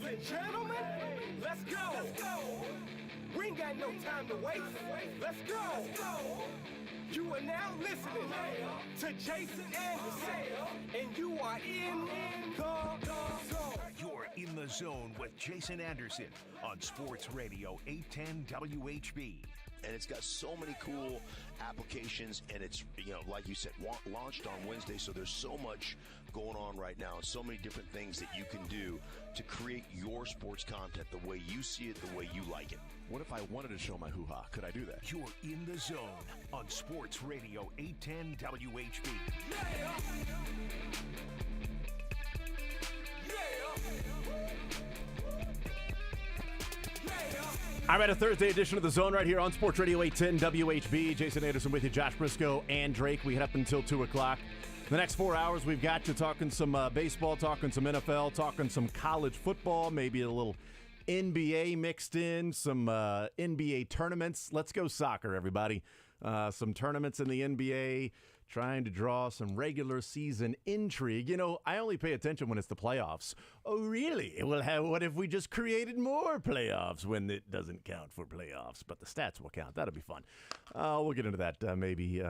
and gentlemen, let's go. We ain't got no time to waste. Let's go. You are now listening to Jason Anderson, and you are in the zone. You're in the zone with Jason Anderson on Sports Radio 810 WHB. And it's got so many cool applications, and it's, like you said, launched on Wednesday, so there's so much going on right now, so many different things that you can do to create your sports content the way you see it, the way you like it. What if I wanted to show my hoo-ha? Could I do that? You're in the zone on Sports Radio 810 WHB. I'm at a Thursday edition of The Zone right here on Sports Radio 810 WHB. Jason Anderson with you, Josh Brisco, and Drake. We head up until 2 o'clock. The next 4 hours, we've got you talking some baseball, talking some NFL, talking some college football, maybe a little NBA mixed in, some NBA tournaments. Let's go soccer, everybody. Some tournaments in the NBA, trying to draw some regular season intrigue. You know, I only pay attention when it's the playoffs. Oh, really? Well, what if we just created more playoffs when it doesn't count for playoffs, but the stats will count? That'll be fun. We'll get into that maybe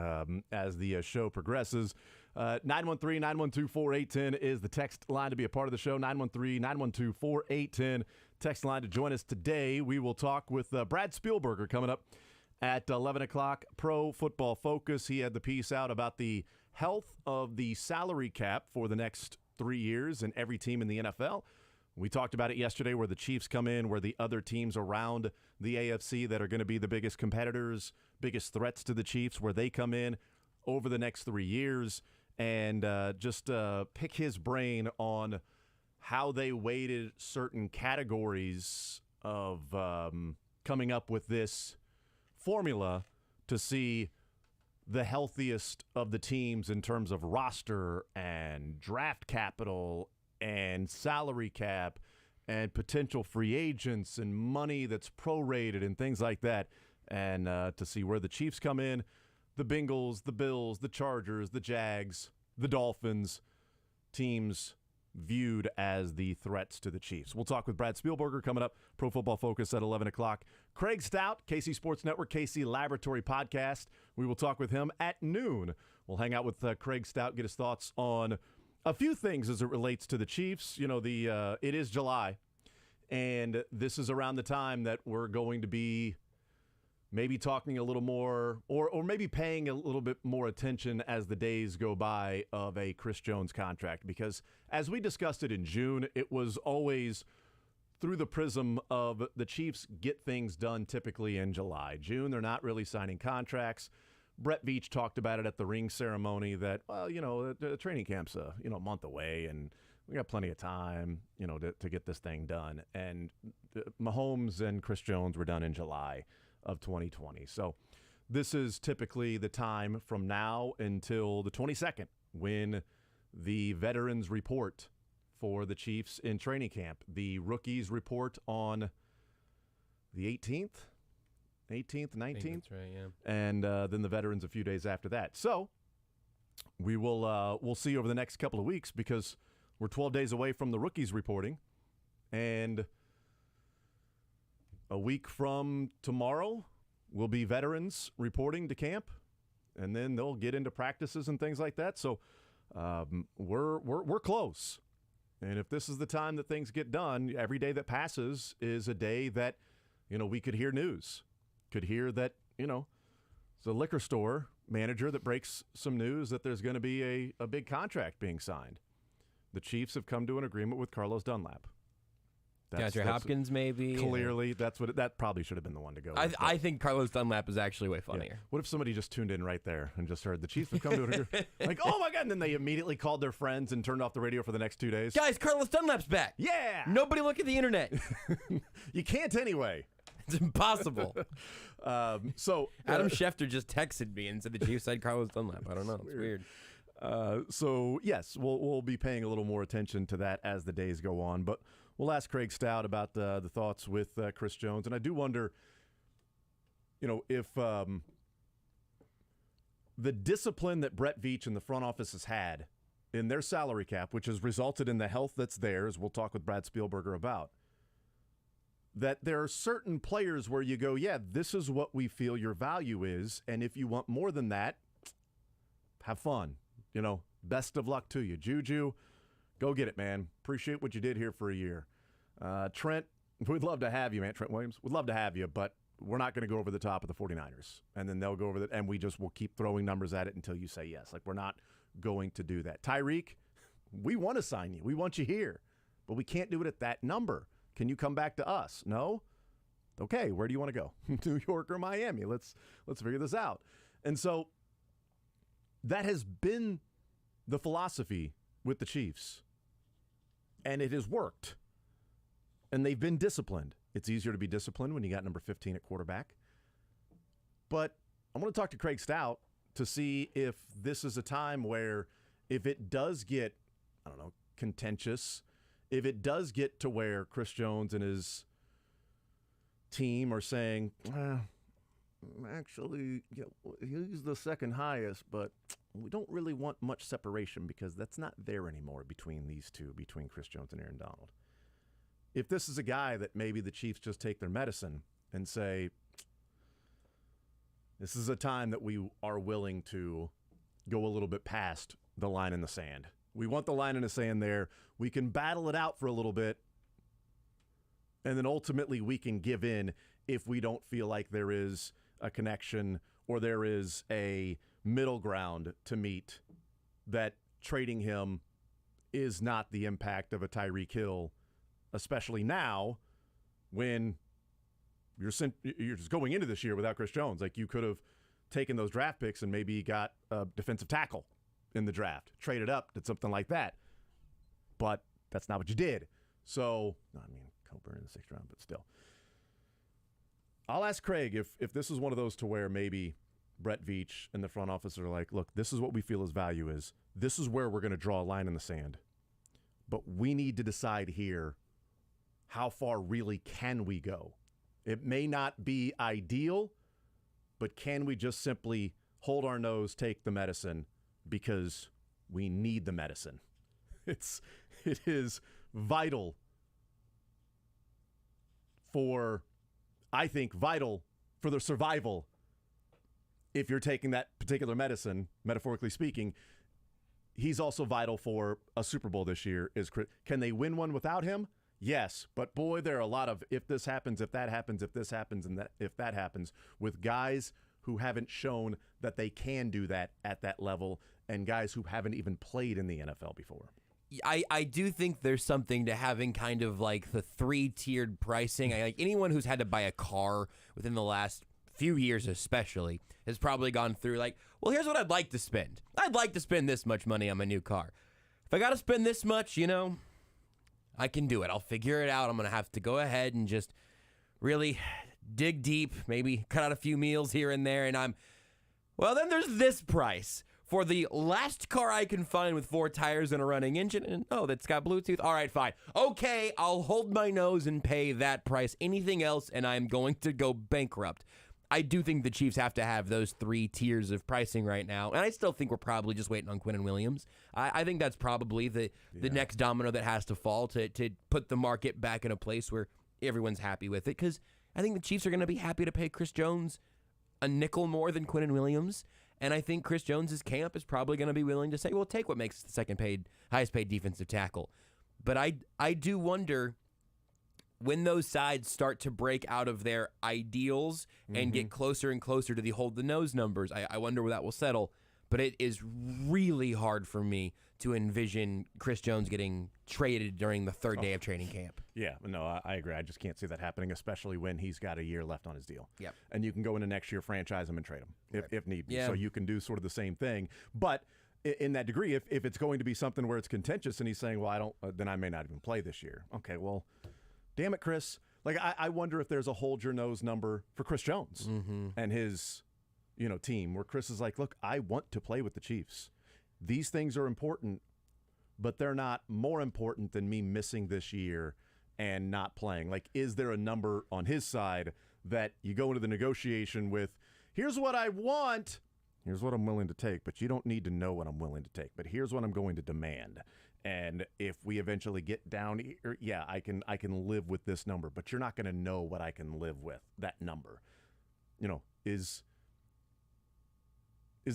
as the show progresses. 913-912-4810 is the text line to be a part of the show. 913-912-4810. Text line to join us today. We will talk with Brad Spielberger coming up at 11 o'clock. Pro Football Focus. He had the piece out about the health of the salary cap for the next 3 years and every team in the NFL. We talked about it yesterday where the Chiefs come in, where the other teams around the AFC that are going to be the biggest competitors, biggest threats to the Chiefs, where they come in over the next 3 years, and just pick his brain on how they weighted certain categories of coming up with this formula to see the healthiest of the teams in terms of roster and draft capital and salary cap and potential free agents and money that's prorated and things like that, and to see where the Chiefs come in, the Bengals, the Bills, the Chargers, the Jags, the Dolphins, teams viewed as the threats to the Chiefs. We'll talk with Brad Spielberger coming up, Pro Football Focus at 11 o'clock. Craig Stout, KC Sports Network, KC Laboratory Podcast. We will talk with him at noon. We'll hang out with Craig Stout, get his thoughts on a few things as it relates to the Chiefs. You know, it is July, and this is around the time that we're going to be maybe talking a little more or maybe paying a little bit more attention as the days go by of a Chris Jones contract. Because as we discussed it in June, it was always through the prism of the Chiefs get things done typically in July. June, they're not really signing contracts. Brett Veach talked about it at the ring ceremony that, well, you know, the training camp's a month away and we got plenty of time, you know, to get this thing done. And Mahomes and Chris Jones were done in July of 2020. So this is typically the time from now until the 22nd when the veterans report for the Chiefs in training camp. The rookies report on the 18th, 19th. That's right, yeah. And then the veterans a few days after that. So we will we'll see over the next couple of weeks because we're 12 days away from the rookies reporting. And a week from tomorrow will be veterans reporting to camp, and then they'll get into practices and things like that. So we're close. And if this is the time that things get done, every day that passes is a day that, you know, we could hear news. Could hear that, you know, it's a liquor store manager that breaks some news that there's going to be a big contract being signed. The Chiefs have come to an agreement with Carlos Dunlap. DeAndre Hopkins, maybe. Clearly, that probably should have been the one to go with. I think Carlos Dunlap is actually way funnier. Yeah. What if somebody just tuned in right there and just heard the Chiefs have come to an agreement? Like, oh my God, and then they immediately called their friends and turned off the radio for the next 2 days. Guys, Carlos Dunlap's back. Yeah. Nobody look at the internet. You can't anyway. It's impossible. Adam Schefter just texted me and said the Chiefs had Carlos Dunlap. I don't know. It's weird. So, yes, we'll be paying a little more attention to that as the days go on. But we'll ask Craig Stout about the thoughts with Chris Jones. And I do wonder, you know, if the discipline that Brett Veach and the front office has had in their salary cap, which has resulted in the health that's there, as we'll talk with Brad Spielberger about, that there are certain players where you go, yeah, this is what we feel your value is. And if you want more than that, have fun. You know, best of luck to you. Juju, go get it, man. Appreciate what you did here for a year. Trent, we'd love to have you, man. Trent Williams, we'd love to have you, but we're not going to go over the top of the 49ers. And then they'll go over that, and we just will keep throwing numbers at it until you say yes. Like, we're not going to do that. Tyreek, we want to sign you. We want you here, but we can't do it at that number. Can you come back to us? No? Okay, where do you want to go? New York or Miami? Let's figure this out. And so that has been the philosophy with the Chiefs. And it has worked. And they've been disciplined. It's easier to be disciplined when you got number 15 at quarterback. But I want to talk to Craig Stout to see if this is a time where if it does get, I don't know, contentious, if it does get to where Chris Jones and his team are saying, actually, he's the second highest, but we don't really want much separation because that's not there anymore between these two, between Chris Jones and Aaron Donald. If this is a guy that maybe the Chiefs just take their medicine and say, this is a time that we are willing to go a little bit past the line in the sand. We want the line in the sand there. We can battle it out for a little bit, and then ultimately we can give in if we don't feel like there is a connection or there is a middle ground to meet, that trading him is not the impact of a Tyreek Hill, especially now when you're just going into this year without Chris Jones. Like, you could have taken those draft picks and maybe got a defensive tackle in the draft, traded up, did something like that. But that's not what you did. So, I mean, Coburn in the 6th round, but still. I'll ask Craig if this is one of those to where maybe Brett Veach and the front office are like, look, this is what we feel his value is. This is where we're going to draw a line in the sand. But we need to decide here, how far really can we go? It may not be ideal, but can we just simply hold our nose, take the medicine, because we need the medicine? It is vital for, I think, vital for the survival. If you're taking that particular medicine, metaphorically speaking, he's also vital for a Super Bowl this year. Can they win one without him? Yes, but boy, there are a lot of if this happens, if that happens, if this happens, and if that happens, with guys who haven't shown that they can do that at that level, and guys who haven't even played in the NFL before. I do think there's something to having kind of like the 3-tiered pricing. Like anyone who's had to buy a car within the last few years especially has probably gone through like, well, here's what I'd like to spend. I'd like to spend this much money on my new car. If I got to spend this much, I can do it. I'll figure it out. I'm going to have to go ahead and just really dig deep, maybe cut out a few meals here and there. And then there's this price for the last car I can find with 4 tires and a running engine. And that's got Bluetooth. All right, fine. Okay, I'll hold my nose and pay that price. Anything else, and I'm going to go bankrupt. I do think the Chiefs have to have those 3 tiers of pricing right now. And I still think we're probably just waiting on Quinnen Williams. I think that's probably the next domino that has to fall to put the market back in a place where everyone's happy with it. Because I think the Chiefs are going to be happy to pay Chris Jones a nickel more than Quinnen Williams. And I think Chris Jones's camp is probably going to be willing to say, well, take what makes the highest paid defensive tackle. But I do wonder, when those sides start to break out of their ideals and get closer and closer to the hold the nose numbers, I wonder where that will settle. But it is really hard for me to envision Chris Jones getting traded during the 3rd day of training camp. Yeah, no, I agree. I just can't see that happening, especially when he's got a year left on his deal. Yep. And you can go into next year, franchise him, and trade him if need be. Yeah. So you can do sort of the same thing. But in that degree, if it's going to be something where it's contentious and he's saying, well, I don't, then I may not even play this year. Okay, well, damn it, Chris. Like, I wonder if there's a hold your nose number for Chris Jones and his team, where Chris is like, look, I want to play with the Chiefs. These things are important, but they're not more important than me missing this year and not playing. Like, is there a number on his side that you go into the negotiation with, here's what I want, here's what I'm willing to take, but you don't need to know what I'm willing to take, but here's what I'm going to demand. And if we eventually get down here, yeah, I can live with this number, but you're not going to know what I can live with, that number. Is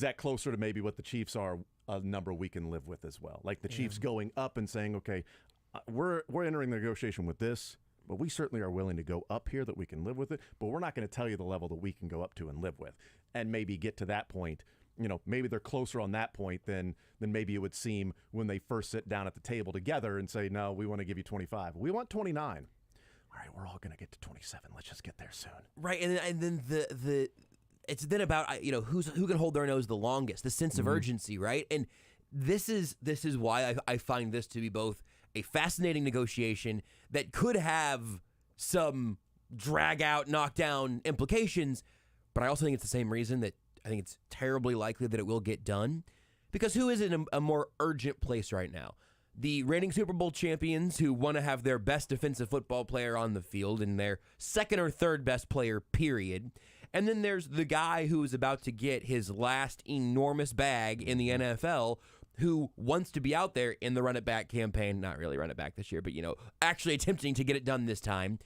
that closer to maybe what the Chiefs are, a number we can live with as well? Like the Chiefs going up and saying, okay, we're entering the negotiation with this, but we certainly are willing to go up here that we can live with it, but we're not going to tell you the level that we can go up to and live with. And maybe get to that point. Maybe they're closer on that point than maybe it would seem when they first sit down at the table together and say, no, we want to give you 25. We want 29. all right, we're all going to get to 27. Let's just get there soon. Right, and then the it's then about who can hold their nose the longest, the sense of urgency, right? And this is why I find this to be both a fascinating negotiation that could have some drag out, knockdown implications, but I also think it's the same reason that I think it's terribly likely that it will get done, because who is in a more urgent place right now? The reigning Super Bowl champions who want to have their best defensive football player on the field and their second or third best player, period. And then there's the guy who is about to get his last enormous bag in the NFL, who wants to be out there in the run it back campaign, not really run it back this year, but actually attempting to get it done this time,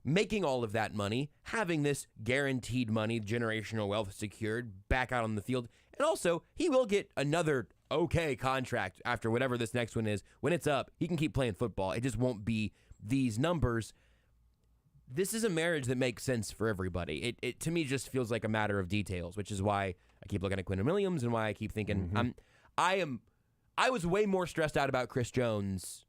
making all of that money, having this guaranteed money, generational wealth secured back out on the field. And also, he will get another okay contract after whatever this next one is. When it's up, he can keep playing football. It just won't be these numbers. This is a marriage that makes sense for everybody. It to me just feels like a matter of details, which is why I keep looking at Quentin Williams and why I keep thinking I was way more stressed out about Chris Jones.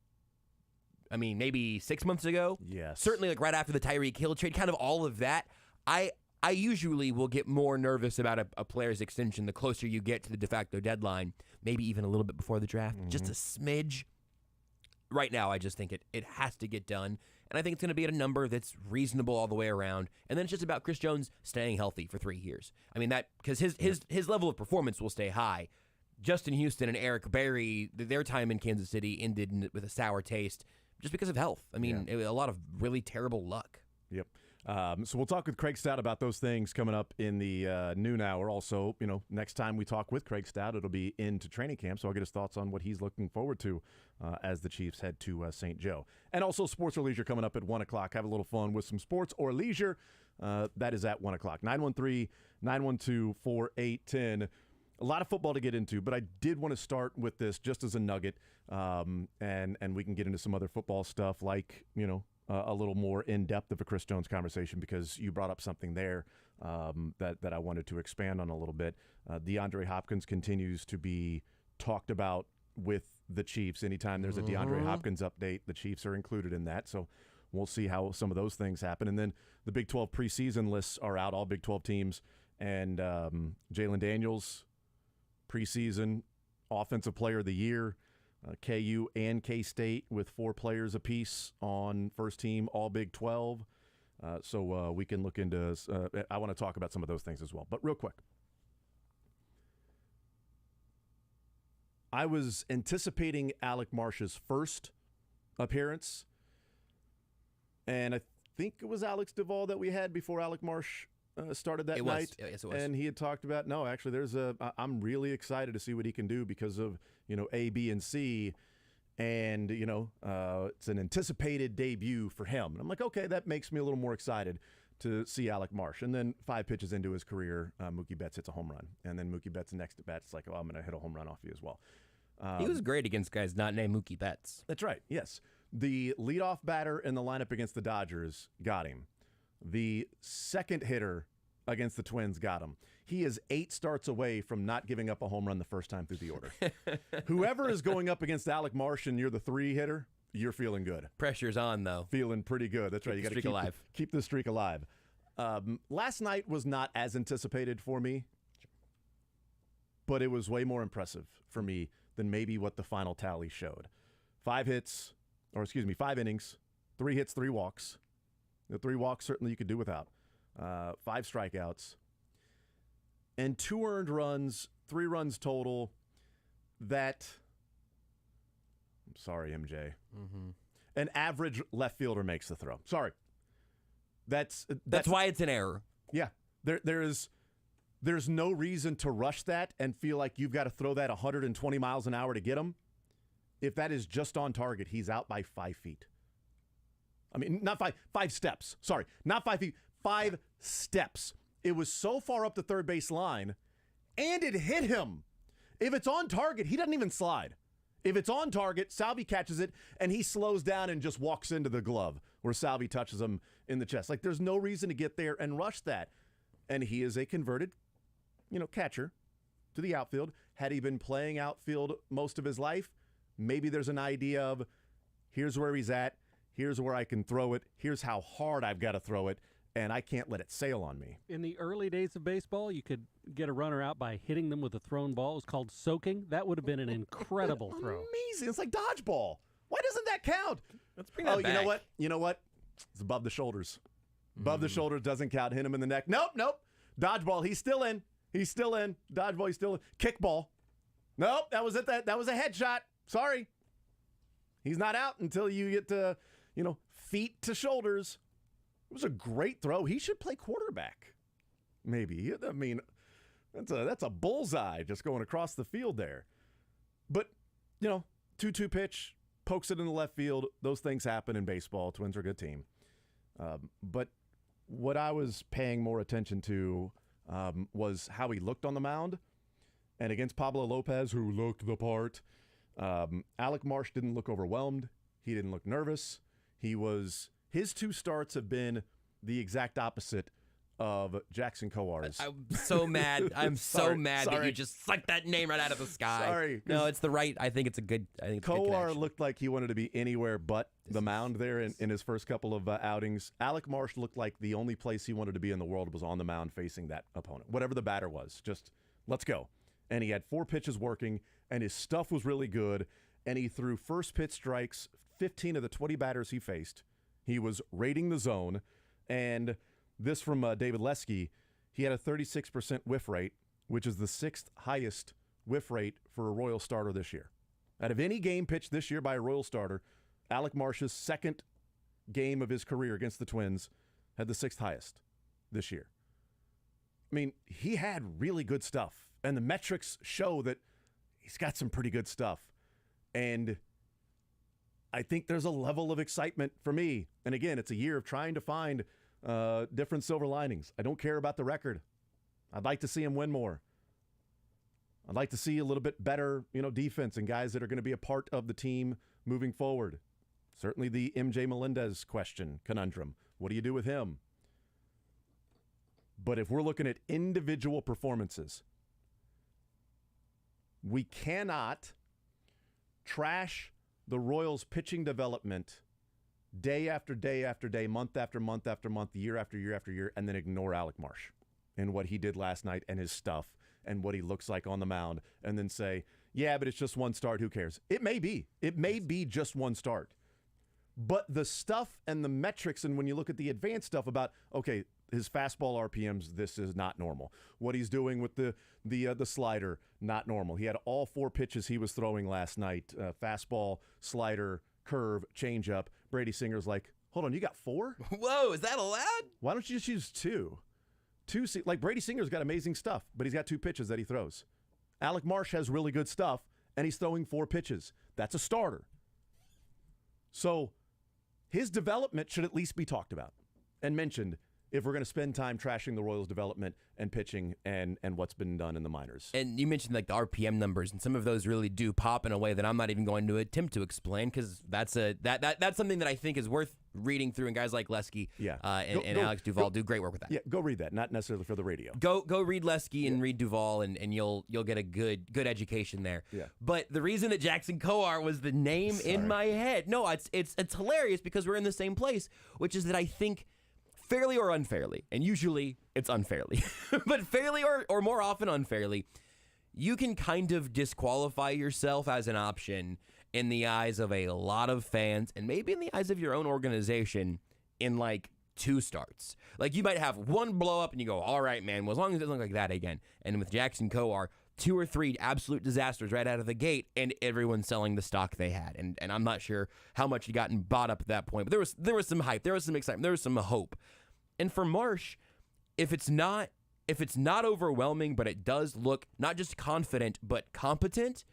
I mean, maybe 6 months ago. Yes. Certainly, like right after the Tyreek Hill trade, kind of all of that. I usually will get more nervous about a player's extension the closer you get to the de facto deadline, maybe even a little bit before the draft, just a smidge. Right now, I just think it has to get done, and I think it's going to be at a number that's reasonable all the way around. And then it's just about Chris Jones staying healthy for 3 years. I mean, that because his level of performance will stay high. Justin Houston and Eric Berry, their time in Kansas City ended with a sour taste just because of health. I mean, a lot of really terrible luck. Yep. So we'll talk with Craig Stout about those things coming up in the noon hour. Also, next time we talk with Craig Stout, it'll be into training camp, so I'll get his thoughts on what he's looking forward to as the Chiefs head to St. Joe. And also sports or leisure coming up at 1 o'clock. Have a little fun with some sports or leisure. That is at 1 o'clock. 913-912-4810. A lot of football to get into, but I did want to start with this just as a nugget, and we can get into some other football stuff like, a little more in-depth of a Chris Jones conversation, because you brought up something there that I wanted to expand on a little bit. DeAndre Hopkins continues to be talked about with the Chiefs. Anytime there's a DeAndre Hopkins update, the Chiefs are included in that, so we'll see how some of those things happen. And then the Big 12 preseason lists are out, all Big 12 teams, and Jalen Daniels, preseason Offensive Player of the Year. KU and K-State with 4 players apiece on first team all Big 12. So we can look into I want to talk about some of those things as well. But real quick, I was anticipating Alec Marsh's first appearance, and I think it was Alex Duvall that we had before Alec Marsh started that night. Yes, it was. And he had talked about, no, actually, I'm really excited to see what he can do because of, A, B, and C. And, it's an anticipated debut for him. And I'm like, okay, that makes me a little more excited to see Alec Marsh. And then 5 pitches into his career, Mookie Betts hits a home run. And then Mookie Betts next at bat, it's like, oh, I'm going to hit a home run off you as well. He was great against guys not named Mookie Betts. That's right, yes. The leadoff batter in the lineup against the Dodgers got him. The second hitter against the Twins got him. He is 8 starts away from not giving up a home run the first time through the order. Whoever is going up against Alec Marsh and you're the 3 hitter, you're feeling good. Pressure's on, though. Feeling pretty good. That's right. You got to keep the streak alive. Last night was not as anticipated for me, but it was way more impressive for me than maybe what the final tally showed. 5 innings, 3 hits, 3 walks. The 3 walks certainly you could do without. 5 strikeouts. And 2 earned runs, 3 runs total. I'm sorry, MJ. An average left fielder makes the throw. Sorry. That's why it's an error. Yeah. There's no reason to rush that and feel like you've got to throw that 120 miles an hour to get him. If that is just on target, he's out by 5 feet. I mean, not 5 steps. Sorry, not 5 feet, 5 steps. It was so far up the third base line, and it hit him. If it's on target, he doesn't even slide. If it's on target, Salvi catches it, and he slows down and just walks into the glove where Salvi touches him in the chest. Like, there's no reason to get there and rush that. And he is a converted, catcher to the outfield. Had he been playing outfield most of his life, maybe there's an idea of here's where he's at. Here's where I can throw it. Here's how hard I've got to throw it, and I can't let it sail on me. In the early days of baseball, you could get a runner out by hitting them with a thrown ball. It was called soaking. That would have been an incredible throw. Amazing. It's like dodgeball. Why doesn't that count? Let's bring that back. You know what? It's above the shoulders. Above the shoulders doesn't count. Hit him in the neck. Nope. Dodgeball. He's still in. Dodgeball. He's still in. Kickball. Nope. That was it. That was a headshot. Sorry. He's not out until you get to, feet to shoulders. It was a great throw. He should play quarterback. Maybe. I mean, that's a bullseye just going across the field there. But, 2-2 pitch, pokes it in the left field. Those things happen in baseball. Twins are a good team. But what I was paying more attention to was how he looked on the mound. And against Pablo Lopez, who looked the part, Alec Marsh didn't look overwhelmed. He didn't look nervous. His 2 starts have been the exact opposite of Jackson Coar's. I'm so mad. I'm so mad that you just sucked that name right out of the sky. Sorry. No, it's the right. I think it's a good. I think it's Coar looked like he wanted to be anywhere but the mound there in his first couple of outings. Alec Marsh looked like the only place he wanted to be in the world was on the mound facing that opponent. Whatever the batter was, just let's go. And he had 4 pitches working, and his stuff was really good. And he threw first pitch strikes, 15 of the 20 batters he faced. He was raiding the zone, and this from David Lesky, he had a 36% whiff rate, which is the 6th highest whiff rate for a Royal starter this year. Out of any game pitched this year by a Royal starter, Alec Marsh's second game of his career against the Twins had the 6th highest this year. I mean, he had really good stuff, and the metrics show that he's got some pretty good stuff. And I think there's a level of excitement for me. And again, it's a year of trying to find different silver linings. I don't care about the record. I'd like to see him win more. I'd like to see a little bit better, defense and guys that are going to be a part of the team moving forward. Certainly the MJ Melendez conundrum. What do you do with him? But if we're looking at individual performances, we cannot trash the Royals' pitching development day after day after day, month after month after month, year after year after year, and then ignore Alec Marsh and what he did last night and his stuff and what he looks like on the mound, and then say, yeah, but it's just one start. Who cares? It may be. It may be just one start. But the stuff and the metrics, and when you look at the advanced stuff about, okay, his fastball RPMs, this is not normal. What he's doing with the slider, not normal. He had all 4 pitches he was throwing last night, fastball, slider, curve, changeup. Brady Singer's like, hold on, you got 4? Whoa, is that allowed? Why don't you just use 2? Like Brady Singer's got amazing stuff, but he's got 2 pitches that he throws. Alec Marsh has really good stuff, and he's throwing 4 pitches. That's a starter. So his development should at least be talked about and mentioned if we're going to spend time trashing the Royals' development and pitching and what's been done in the minors. And you mentioned like the RPM numbers, and some of those really do pop in a way that I'm not even going to attempt to explain, because that's something that I think is worth reading through, and guys like Lesky and Alex Duvall do great work with that. Yeah, go read that, not necessarily for the radio. Go read Lesky and read Duvall, and you'll get a good education there. Yeah. But the reason that Jackson Coar was the name in my head, no, it's hilarious because we're in the same place, which is that I think fairly or unfairly, and usually it's unfairly, but fairly or more often unfairly, you can kind of disqualify yourself as an option in the eyes of a lot of fans, and maybe in the eyes of your own organization, in like 2 starts. Like you might have 1 blow up and you go, all right, man, well, as long as it doesn't look like that again. And with Jackson Coar, 2 or 3 absolute disasters right out of the gate, and everyone's selling the stock they had. And I'm not sure how much had gotten bought up at that point, but there was some hype, there was some excitement, there was some hope. And for Marsh, if it's not overwhelming, but it does look not just confident but competent,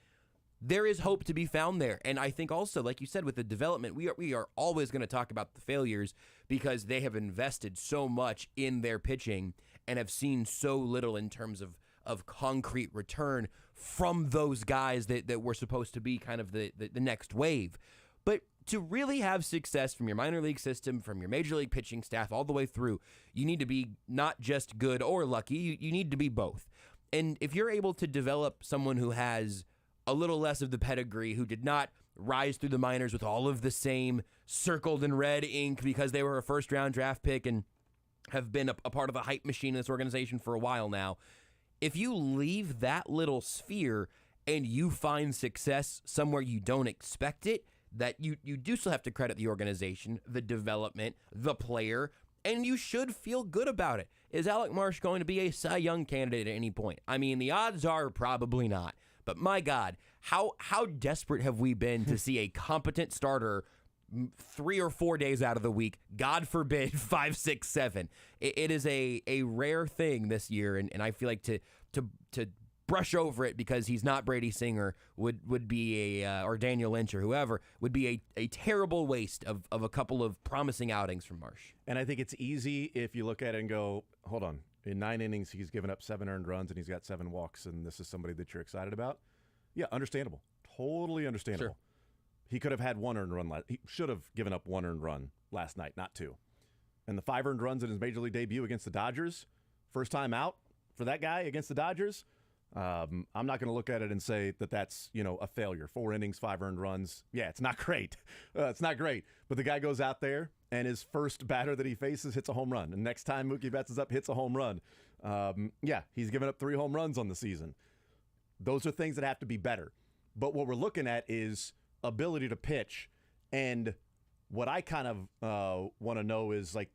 there is hope to be found there. And I think also, like you said, with the development, we are always going to talk about the failures because they have invested so much in their pitching and have seen so little in terms of concrete return from those guys that were supposed to be kind of the next wave. But to really have success from your minor league system, from your major league pitching staff all the way through, you need to be not just good or lucky, you need to be both. And if you're able to develop someone who has a little less of the pedigree, who did not rise through the minors with all of the same circled in red ink because they were a first-round draft pick and have been a part of the hype machine in this organization for a while now. If you leave that little sphere and you find success somewhere you don't expect it, that you do still have to credit the organization, the development, the player, and you should feel good about it. Is Alec Marsh going to be a Cy Young candidate at any point? I mean, the odds are probably not. But my God, how desperate have we been to see a competent starter 3 or 4 days out of the week, God forbid 5, 6, 7. It is a rare thing this year, and I feel like to brush over it because he's not Brady Singer would be or Daniel Lynch or whoever would be a terrible waste of a couple of promising outings from Marsh. And I think it's easy if you look at it and go, hold on, in 9 innings he's given up 7 earned runs and he's got 7 walks, and this is somebody that you're excited about. Yeah, understandable. Totally understandable. Sure. He could have had 1 earned run. He should have given up 1 earned run last night, not 2. And the 5 earned runs in his major league debut against the Dodgers, first time out for that guy against the Dodgers. I'm not going to look at it and say that that's, a failure. 4 innings, 5 earned runs. Yeah, it's not great. It's not great. But the guy goes out there and his first batter that he faces hits a home run. And next time Mookie Betts is up, hits a home run. Yeah, he's given up 3 home runs on the season. Those are things that have to be better. But what we're looking at is ability to pitch. And what I kind of want to know is like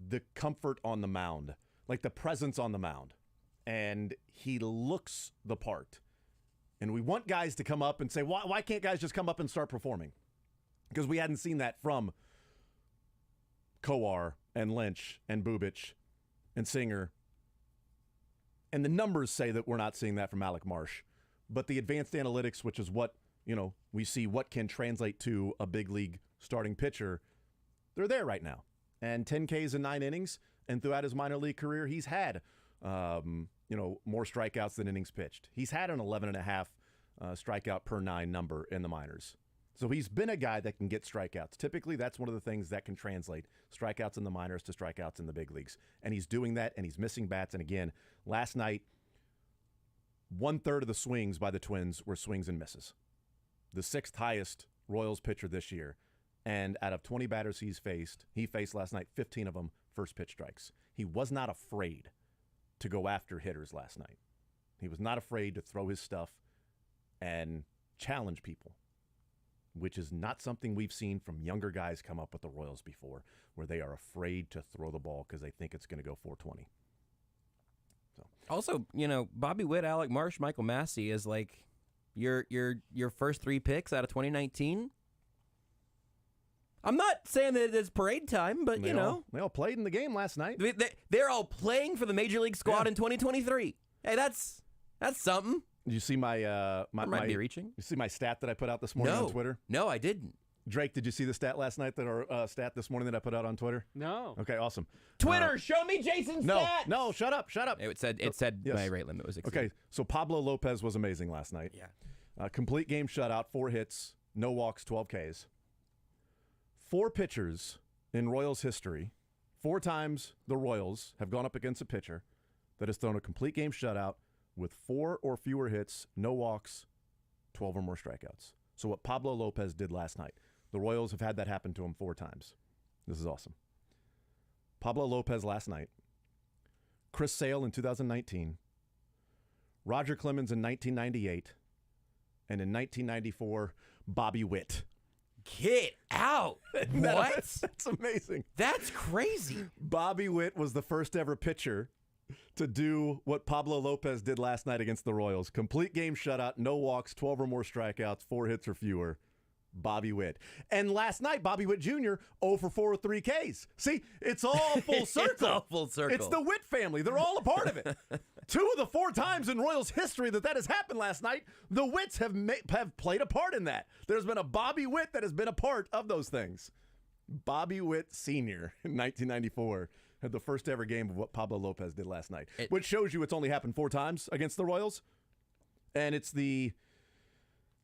the comfort on the mound, like the presence on the mound. And he looks the part. And we want guys to come up and say, why can't guys just come up and start performing? Because we hadn't seen that from Kowar and Lynch and Bubic and Singer. And the numbers say that we're not seeing that from Alec Marsh. But the advanced analytics, which is what, we see what can translate to a big league starting pitcher, they're there right now. And 10 Ks in 9 innings, and throughout his minor league career, he's had more strikeouts than innings pitched. He's had an 11.5 strikeout per 9 number in the minors. So he's been a guy that can get strikeouts. Typically, that's one of the things that can translate strikeouts in the minors to strikeouts in the big leagues. And he's doing that, and he's missing bats. And again, last night, 1/3 of the swings by the Twins were swings and misses. The 6th highest Royals pitcher this year. And out of 20 batters he faced last night, 15 of them first pitch strikes. He was not afraid to go after hitters last night. He was not afraid to throw his stuff and challenge people, which is not something we've seen from younger guys come up with the Royals before, where they are afraid to throw the ball because they think it's going to go 420. So. Also, Bobby Witt, Alec Marsh, Michael Massey is like your first 3 picks out of 2019. I'm not saying that it's parade time, but, they all played in the game last night. They're all playing for the Major League squad in 2023. Hey, that's something. Did you see my might be reaching. You see my stat that I put out this morning on Twitter? No, I didn't. Drake, did you see the stat last night stat this morning that I put out on Twitter? No. Okay, awesome. Twitter, show me Jason's stats. No, shut up. It said yes. my rate limit was exceeded. Okay, so Pablo Lopez was amazing last night. Yeah. Complete game shutout, 4 hits, no walks, 12 Ks. 4 pitchers in Royals history, 4 times the Royals have gone up against a pitcher that has thrown a complete game shutout with 4 or fewer hits, no walks, 12 or more strikeouts. So what Pablo Lopez did last night, the Royals have had that happen to him 4 times. This is awesome. Pablo Lopez last night, Chris Sale in 2019, Roger Clemens in 1998, and in 1994, Bobby Witt. Get out. What? That's amazing. That's crazy. Bobby Witt was the first ever pitcher to do what Pablo Lopez did last night against the Royals. Complete game shutout, no walks, 12 or more strikeouts, 4 hits or fewer. Bobby Witt. And last night, Bobby Witt Jr., 0 for 4 with 3 Ks. See, it's all full circle. It's all full circle. It's the Witt family. They're all a part of it. 2 of the 4 times in Royals history that has happened last night, the Witts have played a part in that. There's been a Bobby Witt that has been a part of those things. Bobby Witt Sr. in 1994 had the first ever game of what Pablo Lopez did last night, which shows you it's only happened 4 times against the Royals. And it's the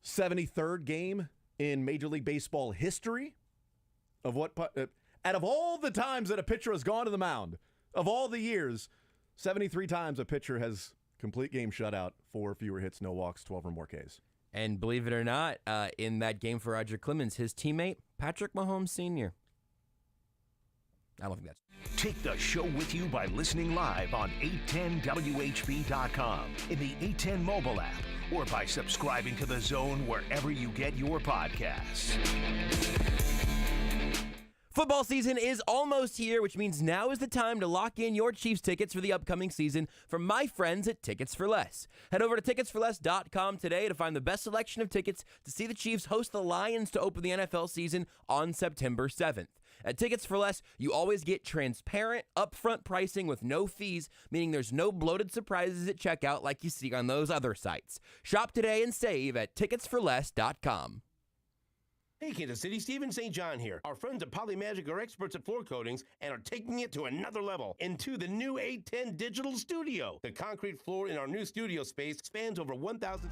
73rd game in Major League Baseball history of what, out of all the times that a pitcher has gone to the mound, of all the years, 73 times a pitcher has complete game shutout, 4 fewer hits, no walks, 12 or more Ks. And believe it or not, in that game for Roger Clemens, his teammate, Patrick Mahomes Sr. I don't think that's... Take the show with you by listening live on 810WHB.com, in the 810 mobile app, or by subscribing to The Zone wherever you get your podcasts. Football season is almost here, which means now is the time to lock in your Chiefs tickets for the upcoming season from my friends at Tickets for Less. Head over to ticketsforless.com today to find the best selection of tickets to see the Chiefs host the Lions to open the NFL season on September 7th. At Tickets for Less, you always get transparent, upfront pricing with no fees, meaning there's no bloated surprises at checkout like you see on those other sites. Shop today and save at ticketsforless.com. Hey Kansas City, Steven St. John here. Our friends at Polymagic are experts at floor coatings and are taking it to another level into the new 810 Digital Studio. The concrete floor in our new studio space spans over 1,000...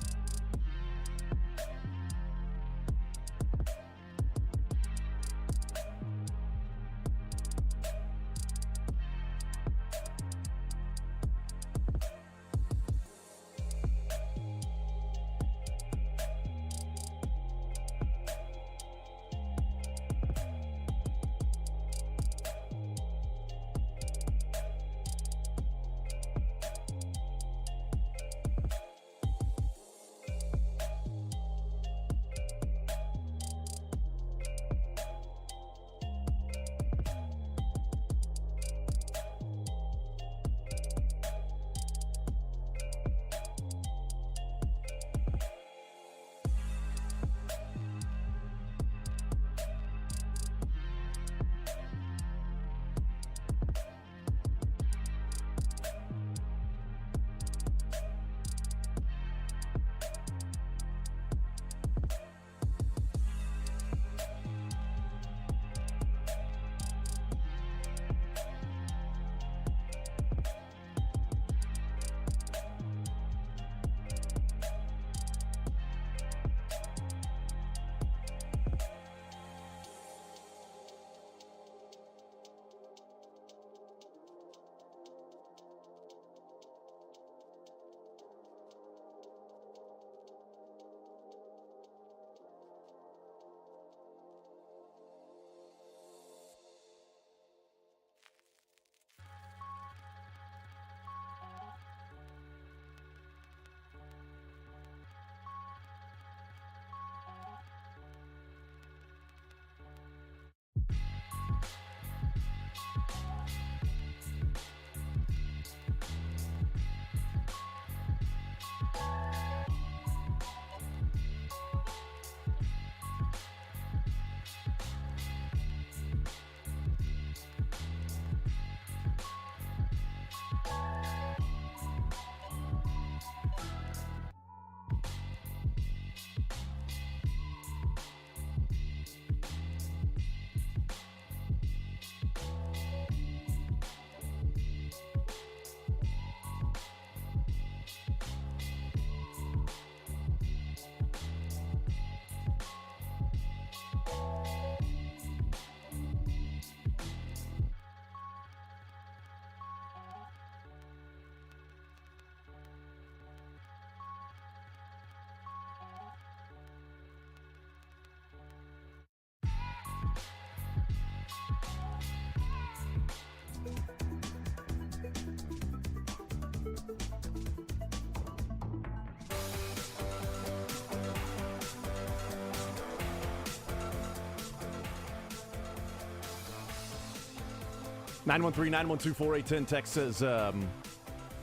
Nine 912-4810 text says,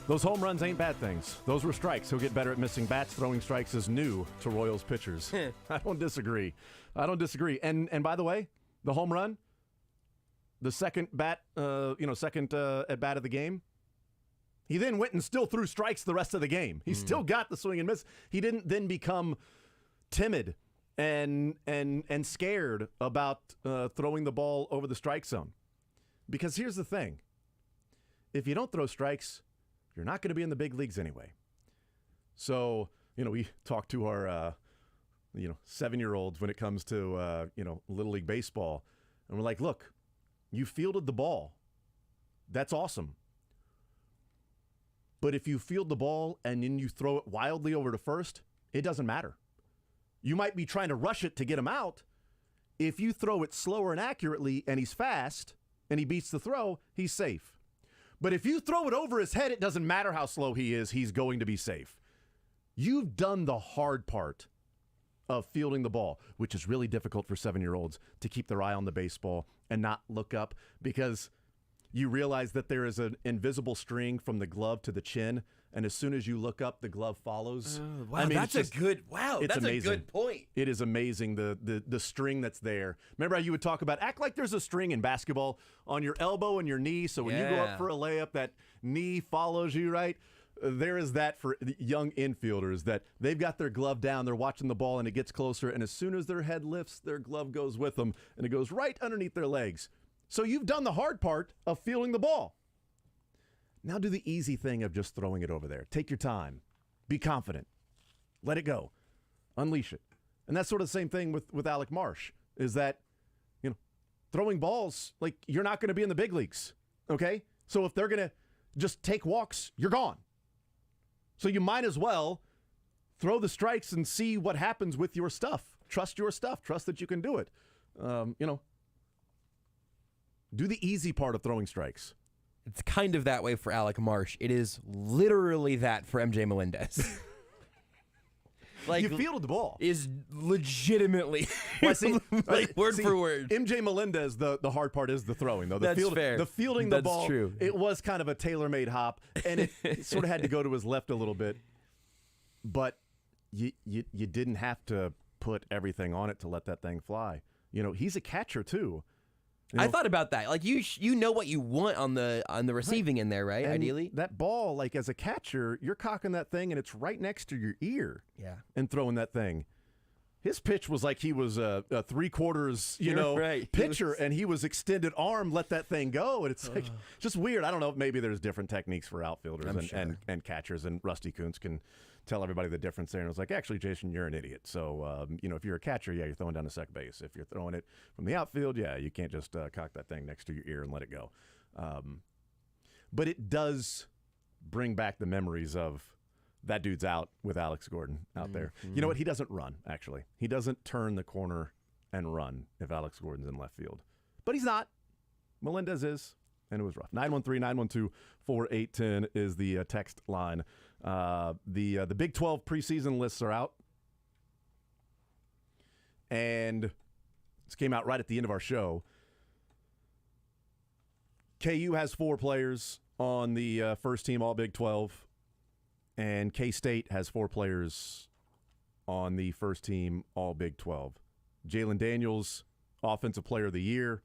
those home runs ain't bad things. Those were strikes. He'll get better at missing bats. Throwing strikes is new to Royals pitchers. I don't disagree. And by the way, the home run, the second bat, at bat of the game, he then went and still threw strikes the rest of the game. He still got the swing and miss. He didn't then become timid and scared about throwing the ball over the strike zone. Because here's the thing. If you don't throw strikes, you're not going to be in the big leagues anyway. So, we talk to our, 7-year-olds when it comes to, Little League Baseball. And we're like, look, you fielded the ball. That's awesome. But if you field the ball and then you throw it wildly over to first, it doesn't matter. You might be trying to rush it to get him out. If you throw it slower and accurately and he's fast and he beats the throw, he's safe. But if you throw it over his head, it doesn't matter how slow he is, he's going to be safe. You've done the hard part of fielding the ball, which is really difficult for 7-year-olds to keep their eye on the baseball and not look up, because you realize that there is an invisible string from the glove to the chin, and as soon as you look up, the glove follows. Wow, I mean, that's it's that's amazing. a good point. It is amazing, the string that's there. Remember how you would talk about, act like there's a string in basketball on your elbow and your knee, so when you go up for a layup, that knee follows you, right? There is that for young infielders, that they've got their glove down, they're watching the ball, and it gets closer, and as soon as their head lifts, their glove goes with them, and it goes right underneath their legs. So you've done the hard part of fielding the ball. Now do the easy thing of just throwing it over there. Take your time. Be confident. Let it go. Unleash it. And that's sort of the same thing with Alec Marsh, is that, throwing balls, like, you're not going to be in the big leagues, okay? So if they're going to just take walks, you're gone. So you might as well throw the strikes and see what happens with your stuff. Trust your stuff. Trust that you can do it. Do the easy part of throwing strikes. It's kind of that way for Alec Marsh. It is literally that for MJ Melendez. You fielded the ball. Is legitimately word for word. MJ Melendez, the hard part is the throwing, though. That's fair. The fielding That's the ball, true. It was kind of a tailor-made hop, and it sort of had to go to his left a little bit. But you didn't have to put everything on it to let that thing fly. He's a catcher, too. I thought about that. Like, you know what you want on the receiving end there, right? And ideally, that ball, like, as a catcher, you're cocking that thing and it's right next to your ear. Yeah. And throwing that thing. His pitch was like he was a 3/4, right. pitcher, and he was extended arm, let that thing go, and it's like just weird. I don't know. Maybe there's different techniques for outfielders and catchers, and Rusty Kuntz can tell everybody the difference there. And it was like, actually, Jason, you're an idiot. So, if you're a catcher, yeah, you're throwing down to second base. If you're throwing it from the outfield, yeah, you can't just cock that thing next to your ear and let it go. But it does bring back the memories of that dude's out with Alex Gordon out there. You know what? He doesn't run, actually. He doesn't turn the corner and run if Alex Gordon's in left field. But he's not. Melendez is, and it was rough. 913-912-4810 is the text line. The Big 12 preseason lists are out. And this came out right at the end of our show. KU has 4 players on the first team All Big 12. And K-State has 4 players on the first team All Big 12. Jalen Daniels, Offensive Player of the Year.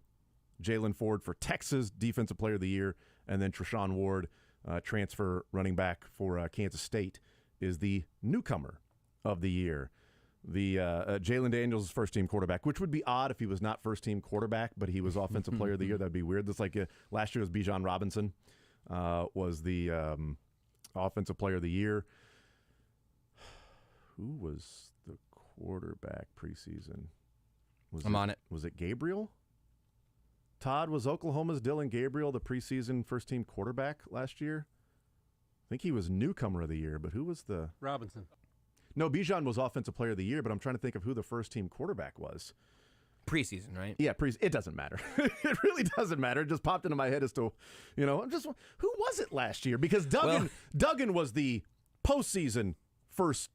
Jalen Ford for Texas, Defensive Player of the Year. And then Treshaun Ward, transfer running back for Kansas State, is the Newcomer of the Year. The Jalen Daniels is first-team quarterback, which would be odd if he was not first-team quarterback, but he was Offensive Player of the Year. That would be weird. That's like last year was Bijan Robinson was the Offensive Player of the Year. Who was the quarterback preseason? I'm on it. Was it Gabriel? Todd, was Oklahoma's Dylan Gabriel the preseason first-team quarterback last year? I think he was Newcomer of the Year, but who was the... Robinson. No, Bijan was Offensive Player of the Year, but I'm trying to think of who the first-team quarterback was. Preseason, right? Yeah, it doesn't matter. It really doesn't matter. It just popped into my head as to, who was it last year? Because Duggan was the postseason first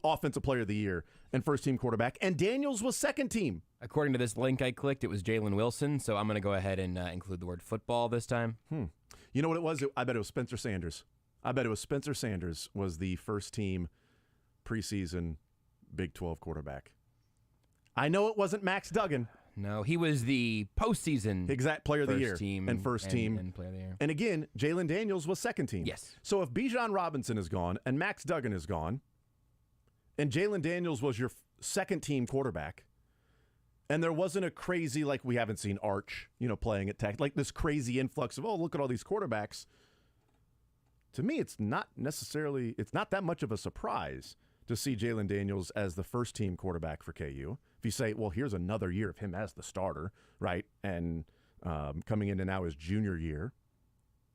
Offensive Player of the Year and first-team quarterback, and Daniels was second-team. According to this link I clicked, it was Jalen Wilson, so I'm going to go ahead and include the word football this time. You know what it was? I bet it was Spencer Sanders. Spencer Sanders was the first-team preseason Big 12 quarterback. I know it wasn't Max Duggan. No, he was the postseason exact player of the year team and first team. And player of the year. And again, Jalen Daniels was second team. Yes. So if Bijan Robinson is gone and Max Duggan is gone, and Jalen Daniels was your second team quarterback, and there wasn't a crazy, like we haven't seen Arch, playing at Tech, like this crazy influx of, look at all these quarterbacks. To me, it's not that much of a surprise to see Jalen Daniels as the first team quarterback for KU. If you say, well, here's another year of him as the starter, right? And coming into now his junior year,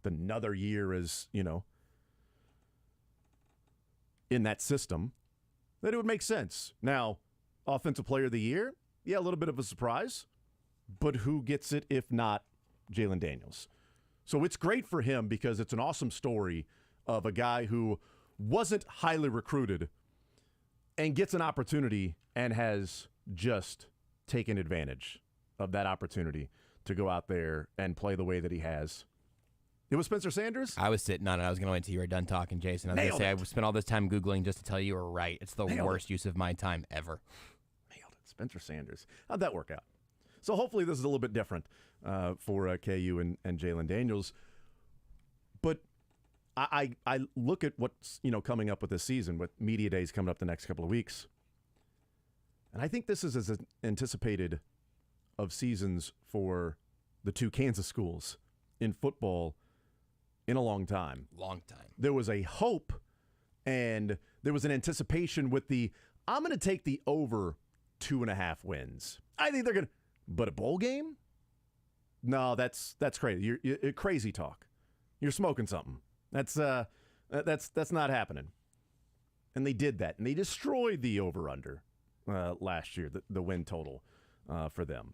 another year is, in that system, that it would make sense. Now, Offensive Player of the Year, yeah, a little bit of a surprise. But who gets it if not Jalen Daniels? So it's great for him because it's an awesome story of a guy who wasn't highly recruited and gets an opportunity and has just taken advantage of that opportunity to go out there and play the way that he has. It was Spencer Sanders? I was sitting on it. I was going to wait until you were done talking, Jason. I was going to say, I spent all this time Googling just to tell you were right. It's the worst use of my time ever. Nailed it. Spencer Sanders. How'd that work out? So hopefully this is a little bit different for KU and Jalen Daniels. But I look at what's coming up with this season, with media days coming up the next couple of weeks. And I think this is as anticipated of seasons for the two Kansas schools in football in a long time. Long time. There was a hope and there was an anticipation with I'm going to take the over 2.5 wins. I think they're going to. But a bowl game? No, that's crazy. You're crazy talk. You're smoking something. That's not happening. And they did that, and they destroyed the over/under last year, the win total for them.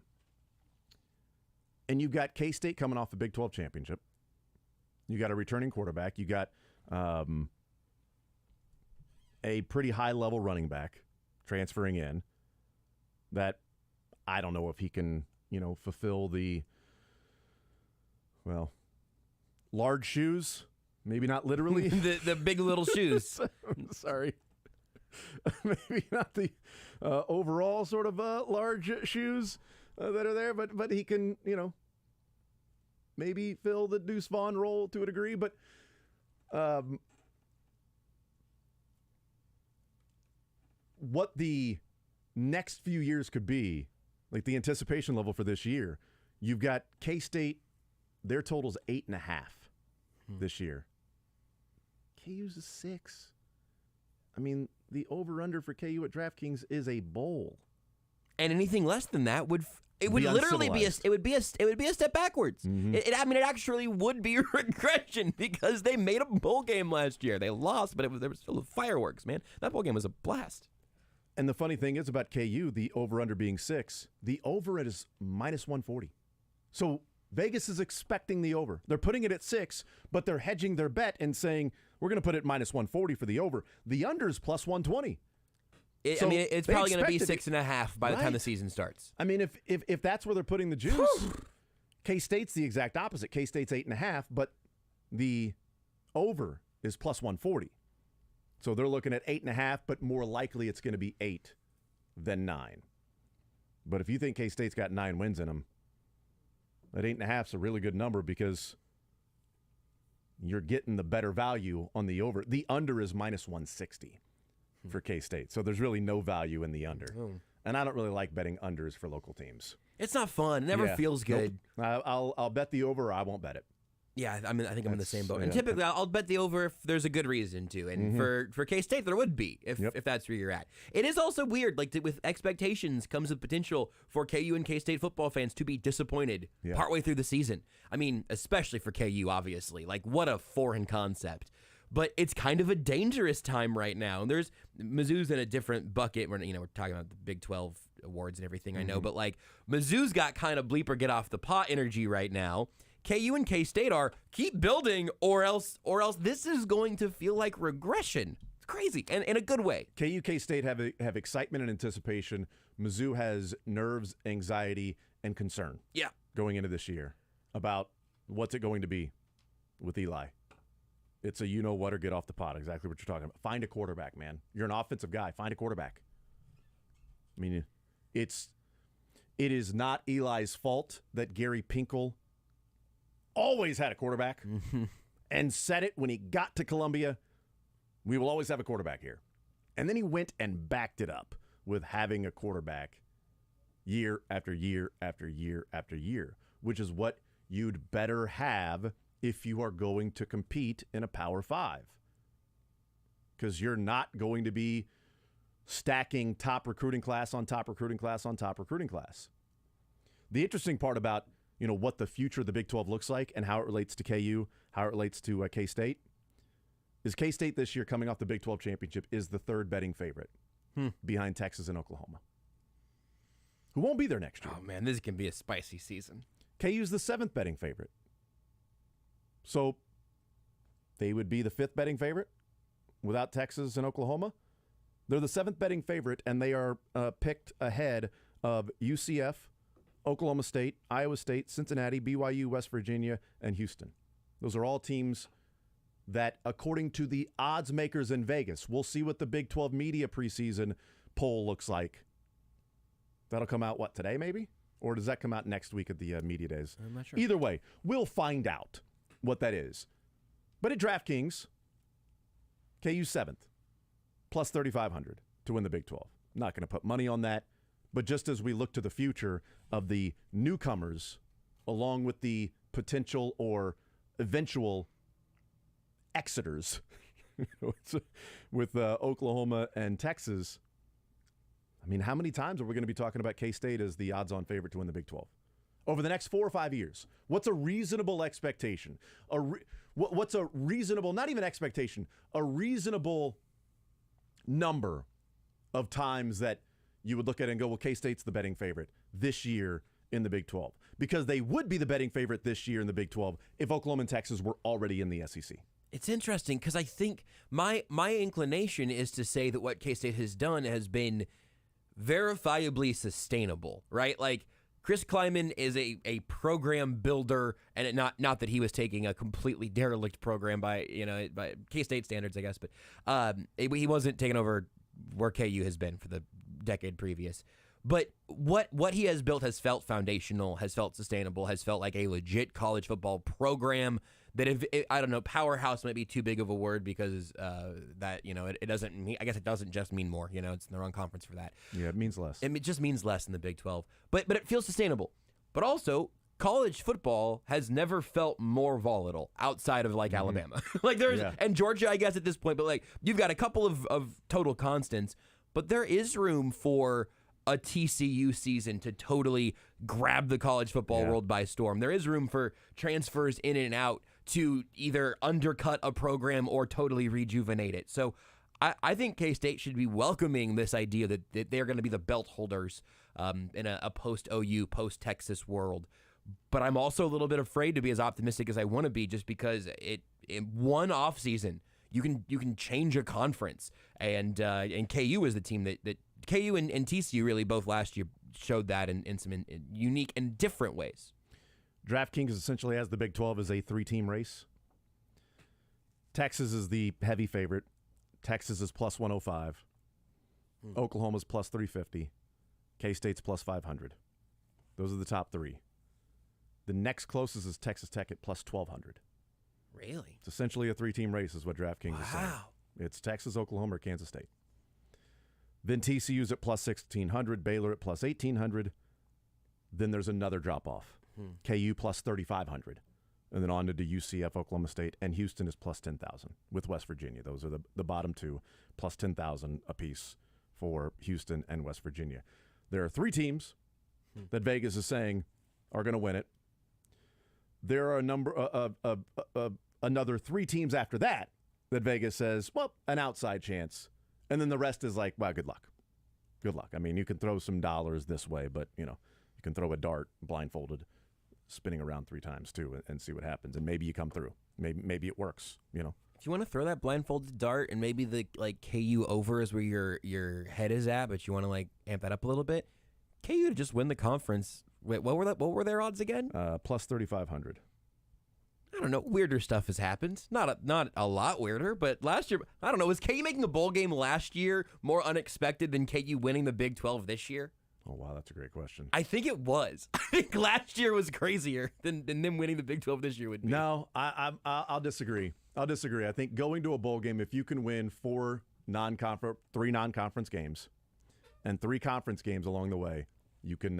And you've got K-State coming off the Big 12 championship. You got a returning quarterback. You got a pretty high-level running back transferring in that I don't know if he can, fulfill the, large shoes. Maybe not literally. the big little shoes. Sorry. Maybe not the overall sort of large shoes that are there, but he can, maybe fill the Deuce Vaughn role to a degree. But what the next few years could be, like the anticipation level for this year, you've got K-State, their total's 8.5 this year. KU's a 6. I mean, the over/under for KU at DraftKings is a bowl, and anything less than that would be literally be a step backwards. Mm-hmm. It actually would be regression because they made a bowl game last year. They lost, but there was still fireworks, man. That bowl game was a blast. And the funny thing is about KU, the over/under being 6, the over is -140. So Vegas is expecting the over. They're putting it at 6, but they're hedging their bet and saying, we're going to put it -140 for the over. The under is +120. It's probably going to be 6.5 by the time the season starts. I mean, if that's where they're putting the juice, K-State's the exact opposite. K-State's 8.5, but the over is +140. So they're looking at 8.5, but more likely it's going to be 8 than 9. But if you think K-State's got 9 wins in them, that 8.5 is a really good number because you're getting the better value on the over. The under is -160 for K-State. So there's really no value in the under. And I don't really like betting unders for local teams. It's not fun. It never feels good. Nope. I'll bet the over or I won't bet it. Yeah, I think I'm in the same boat. Yeah. And typically, I'll bet the over if there's a good reason to. And for K-State, there would be if that's where you're at. It is also weird. Like with expectations comes with potential for KU and K-State football fans to be disappointed partway through the season. I mean, especially for KU, obviously. Like, what a foreign concept. But it's kind of a dangerous time right now. And there's Mizzou's in a different bucket. We're talking about the Big 12 awards and everything. I know, but like Mizzou's got kind of bleeper get off the pot energy right now. KU and K-State are keep building or else this is going to feel like regression. It's crazy, and in a good way. KU, K-State have excitement and anticipation. Mizzou has nerves, anxiety, and concern. Yeah. Going into this year about what's it going to be with Eli. It's a you-know-what or get off the pot, exactly what you're talking about. Find a quarterback, man. You're an offensive guy. Find a quarterback. I mean, it is not Eli's fault that Gary Pinkel always had a quarterback and said it when he got to Columbia. We will always have a quarterback here. And then he went and backed it up with having a quarterback year after year after year after year, which is what you'd better have if you are going to compete in a Power 5. Because you're not going to be stacking top recruiting class on top recruiting class on top recruiting class. The interesting part about what the future of the Big 12 looks like and how it relates to KU, how it relates to K-State, is K-State this year coming off the Big 12 championship is the third betting favorite behind Texas and Oklahoma. who won't be there next year. Oh, man, this can be a spicy season. KU's the 7th betting favorite. So they would be the 5th betting favorite without Texas and Oklahoma. They're the 7th betting favorite, and they are picked ahead of UCF, Oklahoma State, Iowa State, Cincinnati, BYU, West Virginia, and Houston. Those are all teams that, according to the odds makers in Vegas, we'll see what the Big 12 media preseason poll looks like. That'll come out, what, today maybe? Or does that come out next week at the media days? I'm not sure. Either way, we'll find out what that is. But at DraftKings, KU 7th, plus 3,500 to win the Big 12. Not going to put money on that. But just as we look to the future of the newcomers, along with the potential or eventual exiters with Oklahoma and Texas, I mean, how many times are we going to be talking about K-State as the odds-on favorite to win the Big 12? Over the next 4 or 5 years, what's a reasonable expectation? What's a reasonable, not even expectation, a reasonable number of times that you would look at it and go, well, K-State's the betting favorite this year in the Big 12? Because they would be the betting favorite this year in the Big 12 if Oklahoma and Texas were already in the SEC. It's interesting because I think my inclination is to say that what K-State has done has been verifiably sustainable, right? Like, Chris Kleiman is a program builder, and not that he was taking a completely derelict program by K-State standards, I guess, but he wasn't taking over where KU has been for the decade previous. But what he has built has felt foundational, has felt sustainable, has felt like a legit college football program that, if I don't know, powerhouse might be too big of a word because it doesn't mean, I guess it doesn't just mean more, it's in the wrong conference for that. Yeah, it means less. It just means less in the Big 12. But it feels sustainable. But also, college football has never felt more volatile outside of Alabama. And Georgia, I guess, at this point, but you've got a couple of total constants, but there is room for a TCU season to totally grab the college football world by storm. There is room for transfers in and out to either undercut a program or totally rejuvenate it. So I think K-State should be welcoming this idea that they're going to be the belt holders in a post-OU, post-Texas world. But I'm also a little bit afraid to be as optimistic as I want to be, just because in one off season you can change a conference, and KU is the team that KU and TCU really both last year showed that in some unique and different ways. DraftKings essentially has the Big 12 as a 3-team race. Texas is the heavy favorite. Texas is plus 105. Oklahoma's plus 350. K-State's plus 500. Those are the top 3. The next closest is Texas Tech at plus 1,200. Really? It's essentially a 3-team race is what DraftKings is saying. It's Texas, Oklahoma, or Kansas State. Then TCU's at plus 1,600. Baylor at plus 1,800. Then there's another drop-off. KU plus 3,500. And then on to UCF, Oklahoma State, and Houston is plus 10,000 with West Virginia. Those are the bottom 2, plus 10,000 apiece for Houston and West Virginia. There are 3 teams that Vegas is saying are going to win it. There are a number of another 3 teams after that Vegas says, well, an outside chance. And then the rest is like, well, good luck. Good luck. I mean, you can throw some dollars this way, but, you can throw a dart blindfolded, spinning around 3 times, too, and see what happens. And maybe you come through. Maybe it works, If you want to throw that blindfolded dart and maybe the KU over is where your head is at, but you want to amp that up a little bit, KU to just win the conference. Wait, what were their odds again? Plus 3,500. I don't know. Weirder stuff has happened. Not a lot weirder, but last year, I don't know. Was KU making the bowl game last year more unexpected than KU winning the Big 12 this year? Oh, wow, that's a great question. I think it was. I think last year was crazier than them winning the Big 12 this year would be. No, I'll disagree. I think going to a bowl game, if you can win 3 non-conference games and 3 conference games along the way, you can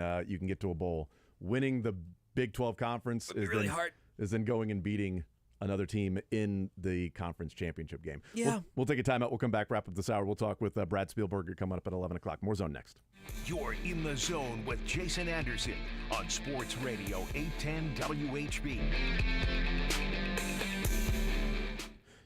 get to a bowl. Winning the Big 12 conference is really hard. Is then going and beating another team in the conference championship game. Yeah. We'll take a timeout. We'll come back, wrap up this hour. We'll talk with Brad Spielberger coming up at 11 o'clock. More Zone next. You're in the zone with Jason Anderson on Sports Radio 810 WHB.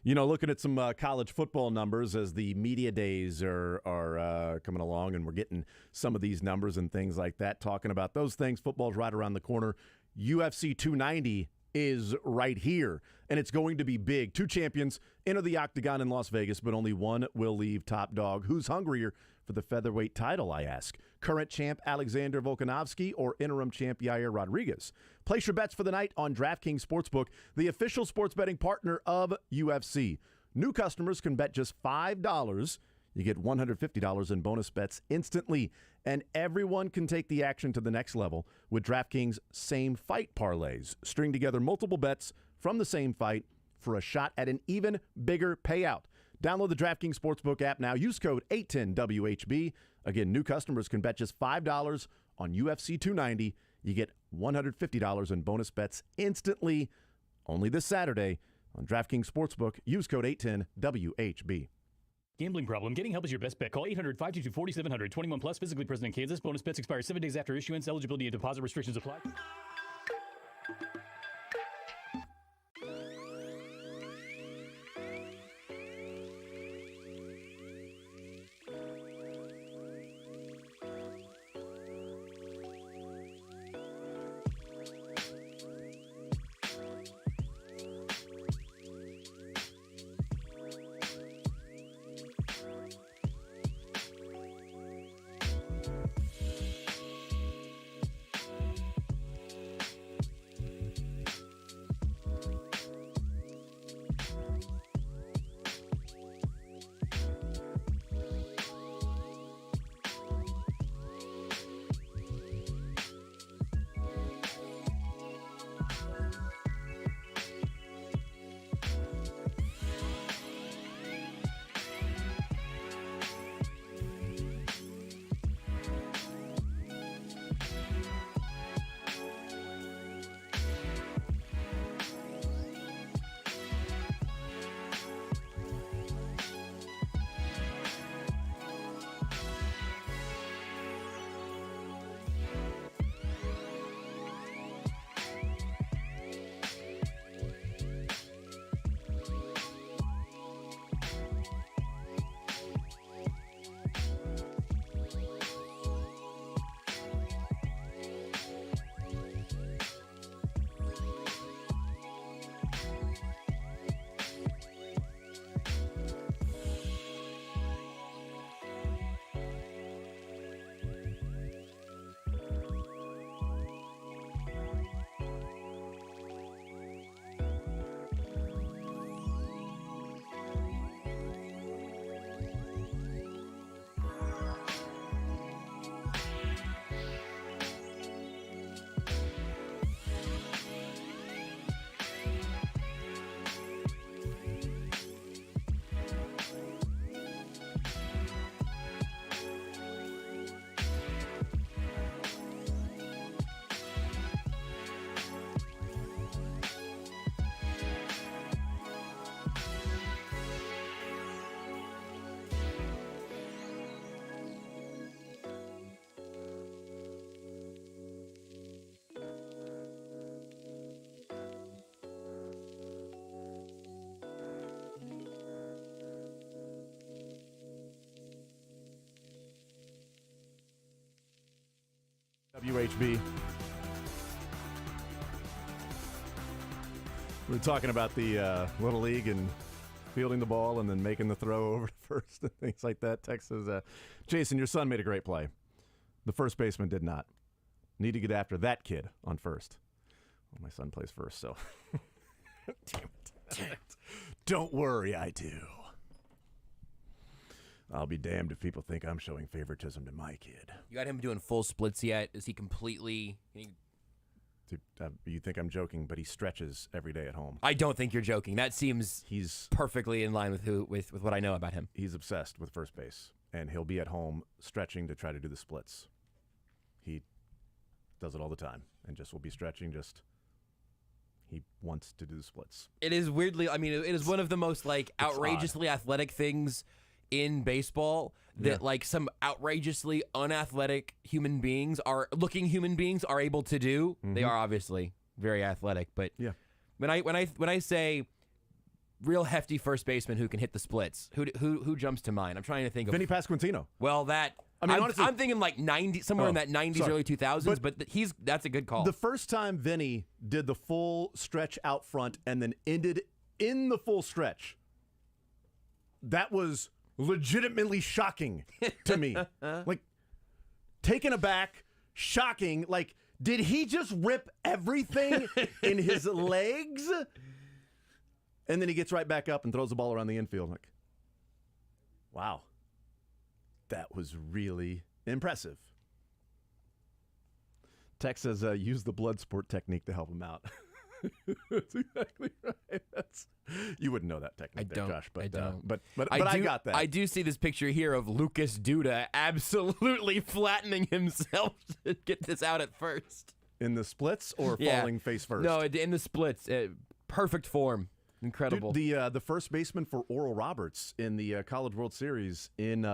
Looking at some college football numbers as the media days are coming along, and we're getting some of these numbers and things like that, talking about those things. Football's right around the corner. UFC 290 is right here, and it's going to be big. 2 champions enter the octagon in Las Vegas, but only one will leave top dog. Who's hungrier for the featherweight title, I ask? Current champ Alexander Volkanovski or interim champ Yair Rodriguez? Place your bets for the night on DraftKings Sportsbook, the official sports betting partner of UFC. New customers can bet just $5. You get $150 in bonus bets instantly, and everyone can take the action to the next level with DraftKings Same Fight Parlays. String together multiple bets from the same fight for a shot at an even bigger payout. Download the DraftKings Sportsbook app now. Use code 810WHB. Again, new customers can bet just $5 on UFC 290. You get $150 in bonus bets instantly only this Saturday on DraftKings Sportsbook. Use code 810WHB. Gambling problem? Getting help is your best bet. Call 800-522-4700. 21 plus, physically present in Kansas. Bonus bets expire 7 days after issuance. Eligibility and deposit restrictions apply. WHB. We were talking about the Little League and fielding the ball and then making the throw over to first and things like that. Texas, Jason, your son made a great play. The first baseman did not. Need to get after that kid on first. Well, my son plays first, so. Damn it. Don't worry, I do. I'll be damned if people think I'm showing favoritism to my kid. You got him doing full splits yet? Is he completely... You think I'm joking, but he stretches every day at home. I don't think you're joking. That seems he's perfectly in line with what I know about him. He's obsessed with first base, and he'll be at home stretching to try to do the splits. He does it all the time, and just will be stretching. He wants to do the splits. It is weirdly. I mean, it is one of the most outrageously athletic things in baseball that some outrageously unathletic human beings are able to do. Mm-hmm. They are obviously very athletic, but when I say real hefty first baseman who can hit the splits. Who jumps to mind? I'm trying to think of. Vinny Pasquantino. Well, honestly, I'm thinking like 90, somewhere in that 90s, early 2000s. But that's a good call. The first time Vinny did the full stretch out front and then ended in the full stretch, that was legitimately shocking to me. Like, taken aback, shocking. Like, did he just rip everything in his legs? And then he gets right back up and throws the ball around the infield. Like, wow. That was really impressive. Tex says, use the blood sport technique to help him out. That's exactly right. You wouldn't know that technique, Josh. But, I don't. But I got that. I do see this picture here of Lucas Duda absolutely flattening himself to get this out at first. In the splits or falling face first? No, in the splits. Perfect form. Incredible. Dude, the first baseman for Oral Roberts in the College World Series in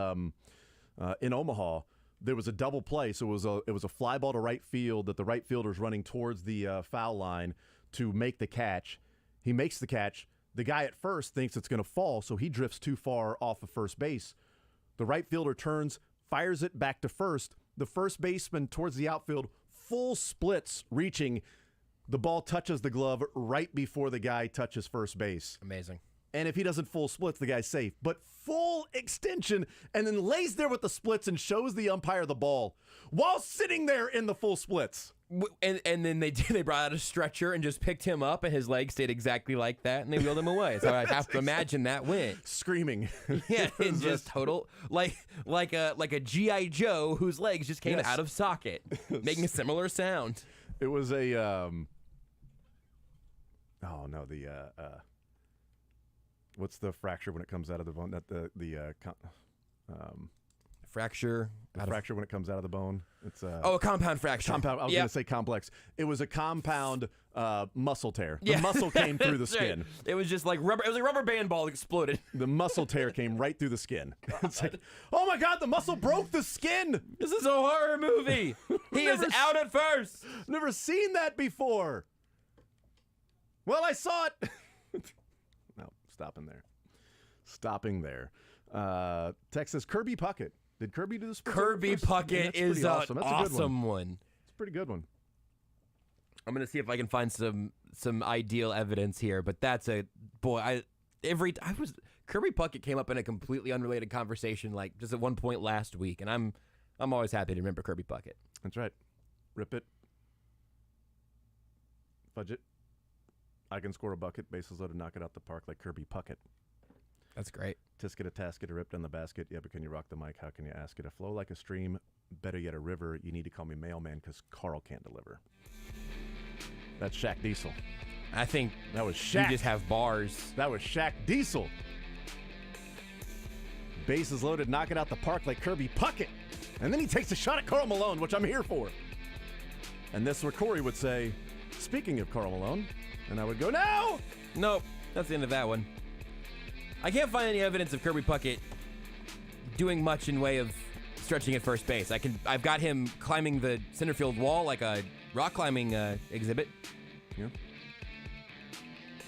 Omaha, there was a double play. So it was a fly ball to right field that the right fielder's running towards the foul line to make the catch. He makes the catch. The guy at first thinks it's going to fall, so he drifts too far off of first base. The right fielder turns, fires it back to first. The first baseman towards the outfield, full splits, reaching. The ball touches the glove right before the guy touches first base. Amazing. And if he doesn't full splits, the guy's safe. But full extension, and then lays there with the splits and shows the umpire the ball while sitting there in the full splits. And then they brought out a stretcher and just picked him up, and his legs stayed exactly like that, and they wheeled him away. So I have to imagine that went screaming. Yeah, and just total like a G.I. Joe whose legs just came out of socket, making a similar sound. It was a what's the fracture when it comes out of the bone? Fracture. Fracture when it comes out of the bone. It's a compound fracture. Compound. I was going to say complex. It was a compound muscle tear. The muscle came through the skin. Right. It was just like rubber. It was like a rubber band ball exploded. The muscle tear came right through the skin. It's like, oh my God, the muscle broke the skin. This is a horror movie. He is out at first. Never seen that before. Well, I saw it. No, stopping there. Texas Kirby Puckett. Did Kirby do this? Kirby Puckett is awesome. That's a good one. It's a pretty good one. I'm gonna see if I can find some ideal evidence here, but that's a boy. Kirby Puckett came up in a completely unrelated conversation, like just at one point last week, and I'm always happy to remember Kirby Puckett. That's right. Rip it, fudge it. I can score a bucket, bases loaded, knock it out the park like Kirby Puckett. That's great. Tisket a tasket, a ripped on the basket. Yeah, but can you rock the mic? How can you ask it? A flow like a stream, better yet a river. You need to call me mailman because Carl can't deliver. That's Shaq Diesel. I think that was Shaq. You just have bars. That was Shaq Diesel. Bases loaded, knock it out the park like Kirby Puckett. And then he takes a shot at Karl Malone, which I'm here for. And this is where Corey would say, speaking of Karl Malone, and I would go, no! Nope, that's the end of that one. I can't find any evidence of Kirby Puckett doing much in way of stretching at first base. I've got him climbing the center field wall like a rock climbing exhibit. Yeah.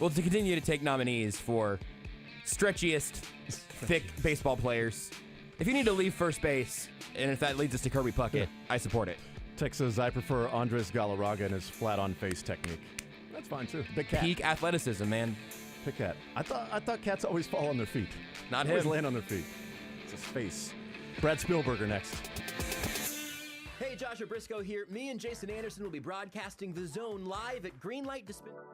Well, to continue to take nominees for stretchiest, thick baseball players, if you need to leave first base, and if that leads us to Kirby Puckett, I support it. Tex says, I prefer Andres Galarraga and his flat-on-face technique. That's fine, too. Big cat. Peak athleticism, man. Big cat. I thought cats always fall on their feet. Not always him. Land on their feet. It's his face. Brad Spielberger next. Hey, Joshua Brisco here. Me and Jason Anderson will be broadcasting The Zone live at Greenlight Dispensary.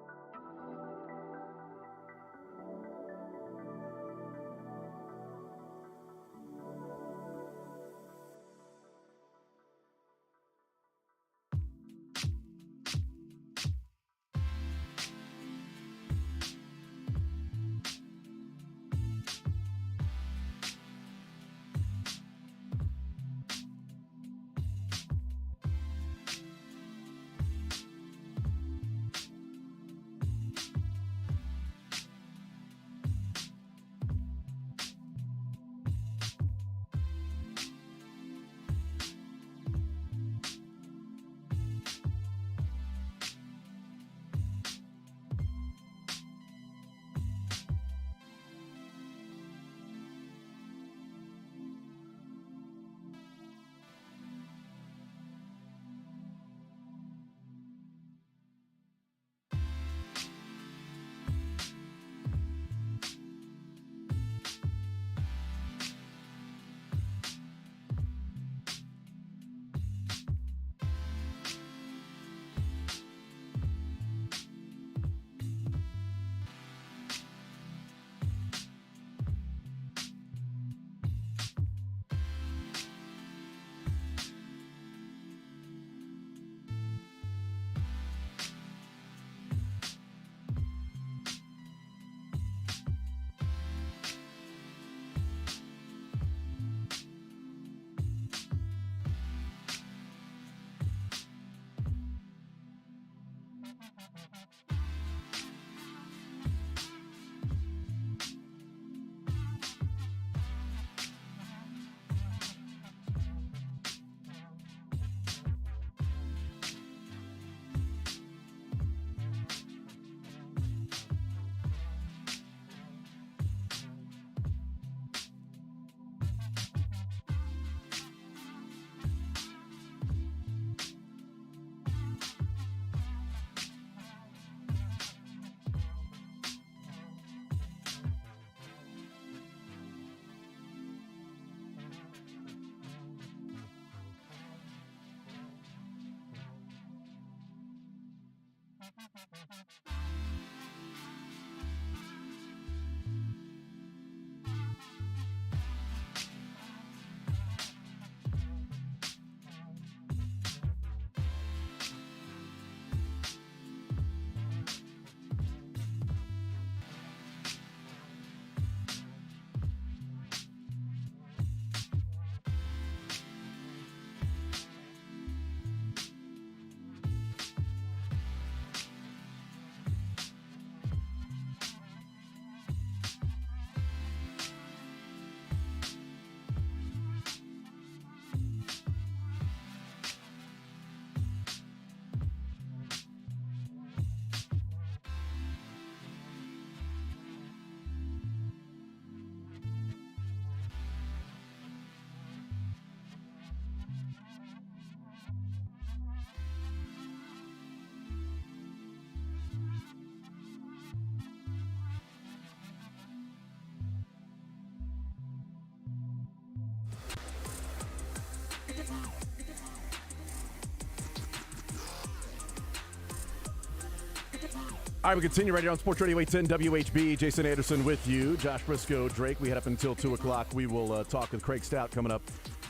All right, we continue right here on Sports Radio 810 WHB. Jason Anderson with you. Josh Brisco, Drake. We head up until 2 o'clock. We will talk with Craig Stout coming up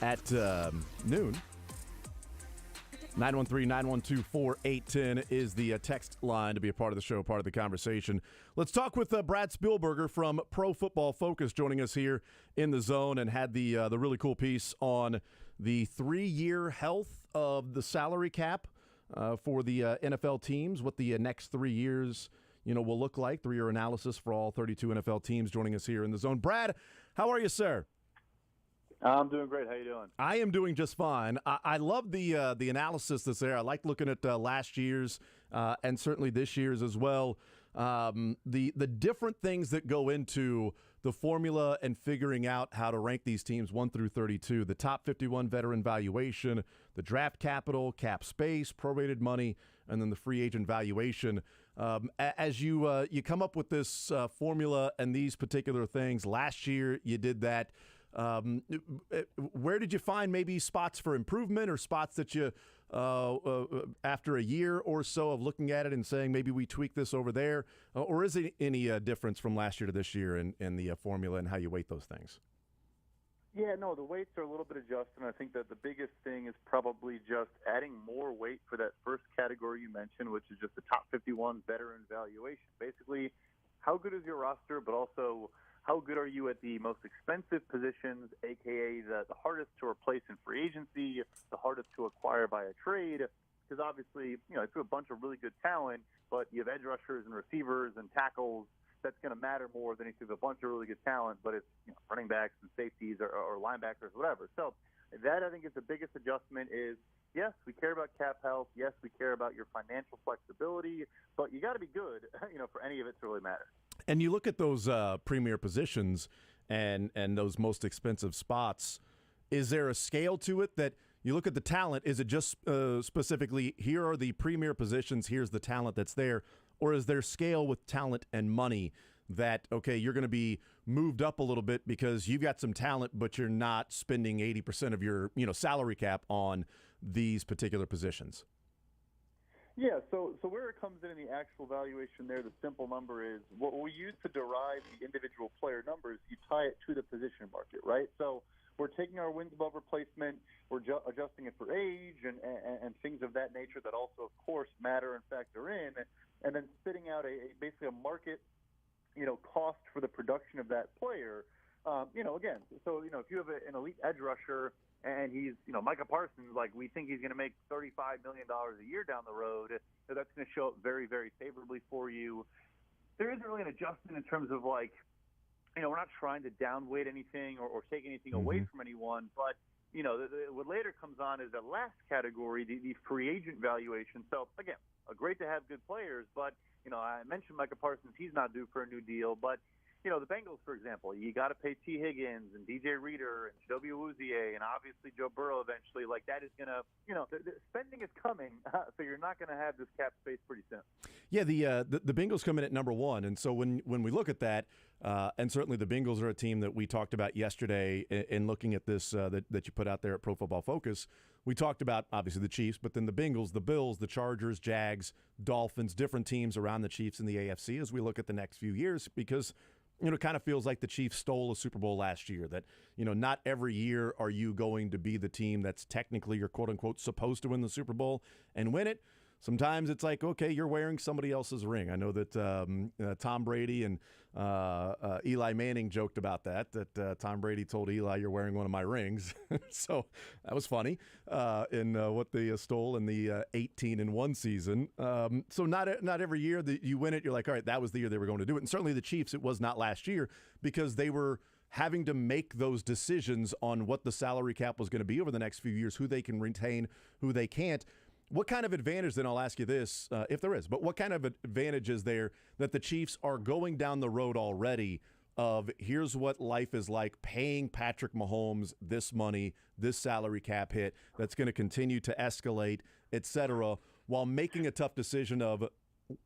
at noon. 913-912-4810 is the text line to be a part of the show, part of the conversation. Let's talk with Brad Spielberger from Pro Football Focus joining us here in the zone, and had the really cool piece on the 3-year health of the salary cap for the NFL teams, what the next 3 years will look like, 3-year analysis for all 32 NFL teams joining us here in the zone. Brad, how are you, sir? I'm doing great. How you doing? I am doing just fine. I love the analysis that's there. I like looking at last year's and certainly this year's as well. The different things that go into the formula and figuring out how to rank these teams 1 through 32, the top 51 veteran valuation, the draft capital, cap space, prorated money, and then the free agent valuation. As you come up with this formula and these particular things, last year you did that. Where did you find maybe spots for improvement, or spots that you, after a year or so of looking at it and saying maybe we tweak this over there, or is it any difference from last year to this year in the formula and how you weight those things? Yeah, no, the weights are a little bit adjusted. I think that the biggest thing is probably just adding more weight for that first category you mentioned, which is just the top 51 veteran valuation. Basically, how good is your roster, but also how good are you at the most expensive positions, a.k.a. the hardest to replace in free agency, the hardest to acquire by a trade? Because obviously, if you have a bunch of really good talent, but you have edge rushers and receivers and tackles, that's going to matter more than if you have a bunch of really good talent, but it's running backs and safeties or linebackers, whatever. So that, I think, is the biggest adjustment is, yes, we care about cap health. Yes, we care about your financial flexibility, but you got to be good, for any of it to really matter. And you look at those premier positions and those most expensive spots, is there a scale to it that you look at the talent? Is it just specifically, here are the premier positions, here's the talent that's there? Or is there scale with talent and money that, okay, you're going to be moved up a little bit because you've got some talent, but you're not spending 80% of your salary cap on these particular positions? Yeah, so where it comes in the actual valuation there, the simple number is what we use to derive the individual player numbers, you tie it to the position market, right? So we're taking our wins above replacement, we're adjusting it for age and things of that nature that also, of course, matter and factor in, and then spitting out basically a market, cost for the production of that player. Again, so, if you have an elite edge rusher and he's, Micah Parsons, like we think he's going to make $35 million a year down the road, so that's going to show up very, very favorably for you. There isn't really an adjustment in terms of we're not trying to downweight anything or take anything away from anyone, but what later comes on is that last category, the free agent valuation. So again, great to have good players, but I mentioned Micah Parsons, he's not due for a new deal, but the Bengals, for example, you got to pay T. Higgins and DJ Reader and Jadobi Awuzie and obviously Joe Burrow eventually. Like, that is going to, the spending is coming, so you're not going to have this cap space pretty soon. Yeah, the Bengals come in at number one, and so when we look at that, and certainly the Bengals are a team that we talked about yesterday in looking at this that you put out there at Pro Football Focus. We talked about, obviously, the Chiefs, but then the Bengals, the Bills, the Chargers, Jags, Dolphins, different teams around the Chiefs in the AFC as we look at the next few years, because it kind of feels like the Chiefs stole a Super Bowl last year, that, not every year are you going to be the team that's technically you're quote-unquote supposed to win the Super Bowl and win it. Sometimes it's like, okay, you're wearing somebody else's ring. I know that Tom Brady and Eli Manning joked about that Tom Brady told Eli, you're wearing one of my rings. So that was funny in what they stole in the 18-1 season. So not every year that you win it, you're like, all right, that was the year they were going to do it. And certainly the Chiefs, it was not last year because they were having to make those decisions on what the salary cap was going to be over the next few years, who they can retain, who they can't. What kind of advantage, then I'll ask you this, if there is, but what kind of advantage is there that the Chiefs are going down the road already of here's what life is like paying Patrick Mahomes this money, this salary cap hit that's going to continue to escalate, et cetera, while making a tough decision of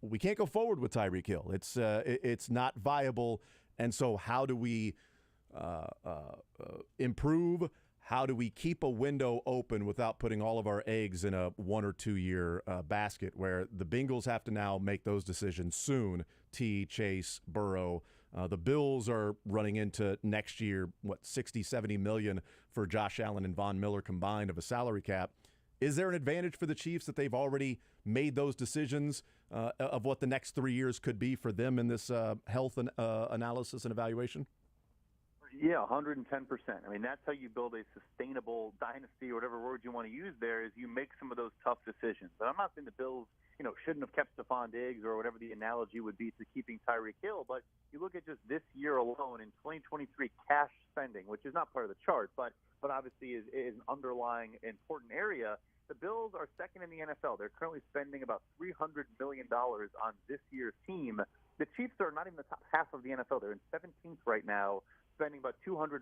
we can't go forward with Tyreek Hill. It's not viable, and so how do we improve? How do we keep a window open without putting all of our eggs in a 1 or 2 year basket where the Bengals have to now make those decisions soon? T, Chase, Burrow. The Bills are running into next year, 60, 70 million for Josh Allen and Von Miller combined of a salary cap. Is there an advantage for the Chiefs that they've already made those decisions of what the next 3 years could be for them in this health and, analysis and evaluation? Yeah, 110%. I mean, that's how you build a sustainable dynasty, or whatever word you want to use there, is you make some of those tough decisions. And I'm not saying the Bills, shouldn't have kept Stephon Diggs or whatever the analogy would be to keeping Tyreek Hill, but you look at just this year alone in 2023 cash spending, which is not part of the chart, but obviously is an underlying important area. The Bills are second in the NFL. They're currently spending about $300 million on this year's team. The Chiefs are not even the top half of the NFL. They're in 17th right now, spending about $241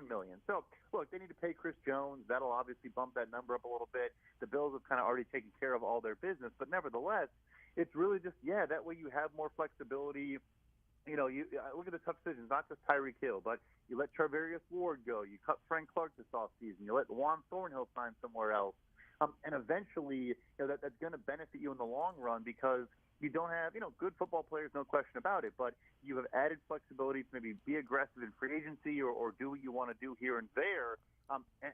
million. So, look, they need to pay Chris Jones. That'll obviously bump that number up a little bit. The Bills have kind of already taken care of all their business. But nevertheless, it's really just, that way you have more flexibility. You look at the tough decisions, not just Tyreek Hill, but you let Charvarius Ward go. You cut Frank Clark this offseason. You let Juan Thornhill sign somewhere else. And eventually, that's going to benefit you in the long run because you don't have, good football players, no question about it, but you have added flexibility to maybe be aggressive in free agency or do what you want to do here and there.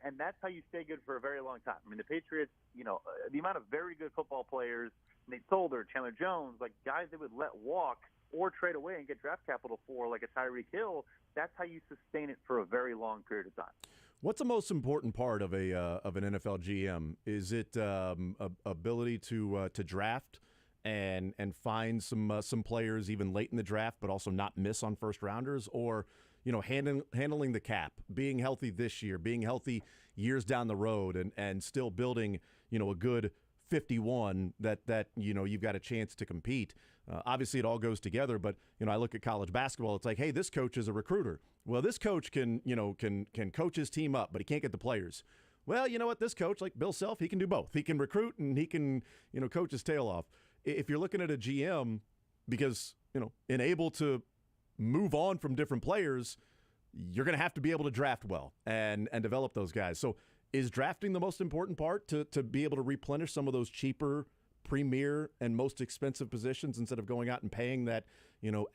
And that's how you stay good for a very long time. I mean, the Patriots, the amount of very good football players, Nate Solder, Chandler Jones, like guys they would let walk or trade away and get draft capital for, like a Tyreek Hill, that's how you sustain it for a very long period of time. What's the most important part of an NFL GM? Is it ability to draft and find some players even late in the draft, but also not miss on first rounders, or handling the cap, being healthy this year, being healthy years down the road, and still building a good 51 that you've got a chance to compete. Obviously, it all goes together, but I look at college basketball. It's like, hey, this coach is a recruiter. Well, this coach can coach his team up, but he can't get the players. Well, you know what? This coach, like Bill Self, he can do both. He can recruit and he can coach his tail off. If you're looking at a GM, because able to move on from different players, you're going to have to be able to draft well and develop those guys. So, is drafting the most important part to be able to replenish some of those cheaper, premier, and most expensive positions instead of going out and paying that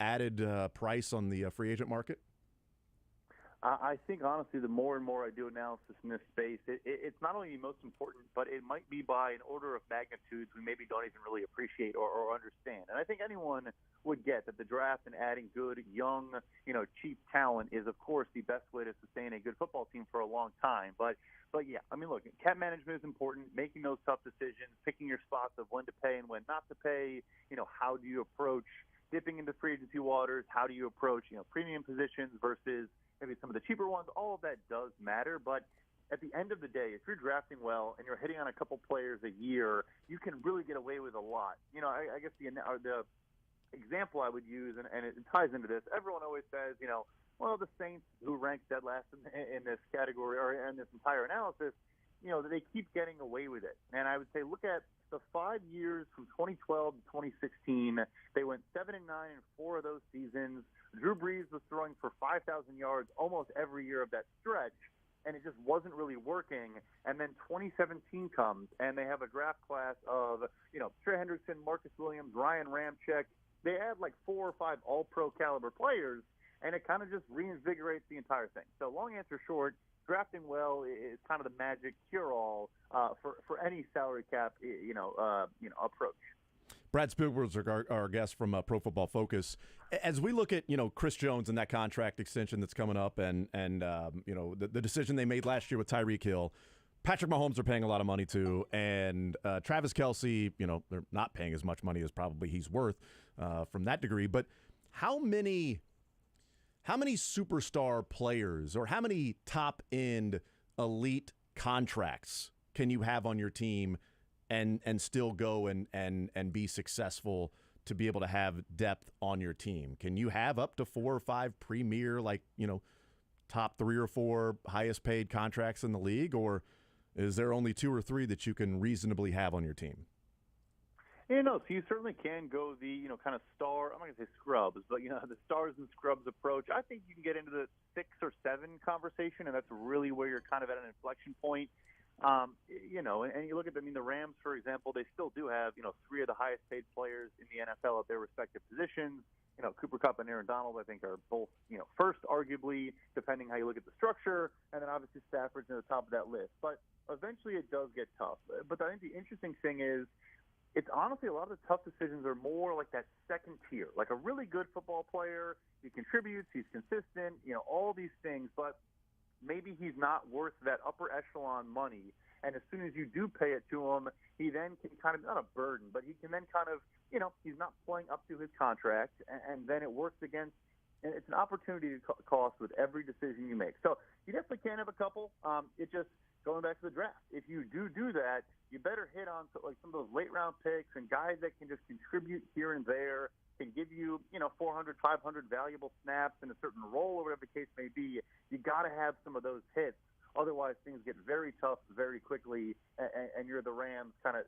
added price on the free agent market? I think, honestly, the more and more I do analysis in this space, it's not only the most important, but it might be by an order of magnitudes we maybe don't even really appreciate or understand. And I think anyone would get that the draft and adding good, young, cheap talent is, of course, the best way to sustain a good football team for a long time. But yeah, I mean, look, cap management is important, making those tough decisions, picking your spots of when to pay and when not to pay. How do you approach dipping into free agency waters? How do you approach, premium positions versus maybe some of the cheaper ones? All of that does matter, but at the end of the day, if you're drafting well and you're hitting on a couple players a year, you can really get away with a lot. I guess the example I would use, and it ties into this. Everyone always says, well, the Saints, who rank dead last in this category or in this entire analysis, they keep getting away with it. And I would say, look at the 5 years from 2012 to 2016. They went 7-9 in 4 of those seasons. Drew Brees was throwing for 5,000 yards almost every year of that stretch, and it just wasn't really working. And then 2017 comes, and they have a draft class of, Trey Hendrickson, Marcus Williams, Ryan Ramczyk. They add like 4 or 5 all-pro caliber players, and it kind of just reinvigorates the entire thing. So long answer short, drafting well is kind of the magic cure-all for any salary cap, approach. Brad Spielberg is our guest from Pro Football Focus. As we look at Chris Jones and that contract extension that's coming up, and the decision they made last year with Tyreek Hill, Patrick Mahomes are paying a lot of money to, and Travis Kelce, they're not paying as much money as probably he's worth from that degree. But how many superstar players or how many top-end elite contracts can you have on your team and still go and be successful to be able to have depth on your team? Can you have up to 4 or 5 premier, top 3 or 4 highest paid contracts in the league, or is there only 2 or 3 that you can reasonably have on your team? So you certainly can go the, kind of star, I'm not going to say scrubs, but, the stars and scrubs approach. I think you can get into the 6 or 7 conversation, and that's really where you're kind of at an inflection point. And you look at the Rams, for example, they still do have, 3 of the highest paid players in the NFL at their respective positions. Cooper Kupp and Aaron Donald, I think, are both, first, arguably, depending how you look at the structure, and then obviously Stafford's near the top of that list. But eventually it does get tough. But I think the interesting thing is, it's honestly a lot of the tough decisions are more like that second tier, like a really good football player. He contributes, he's consistent, all these things, but maybe he's not worth that upper echelon money. And as soon as you do pay it to him, he then can kind of, not a burden, but he can then kind of, he's not playing up to his contract, and then it works against, and it's an opportunity to cost with every decision you make. So you definitely can have a couple. It just, going back to the draft, if you do that, you better hit on some of those late round picks and guys that can just contribute here and there, can give you 400, 500 valuable snaps in a certain role or whatever the case may be. You got to have some of those hits. Otherwise, things get very tough very quickly, and you're the Rams kind of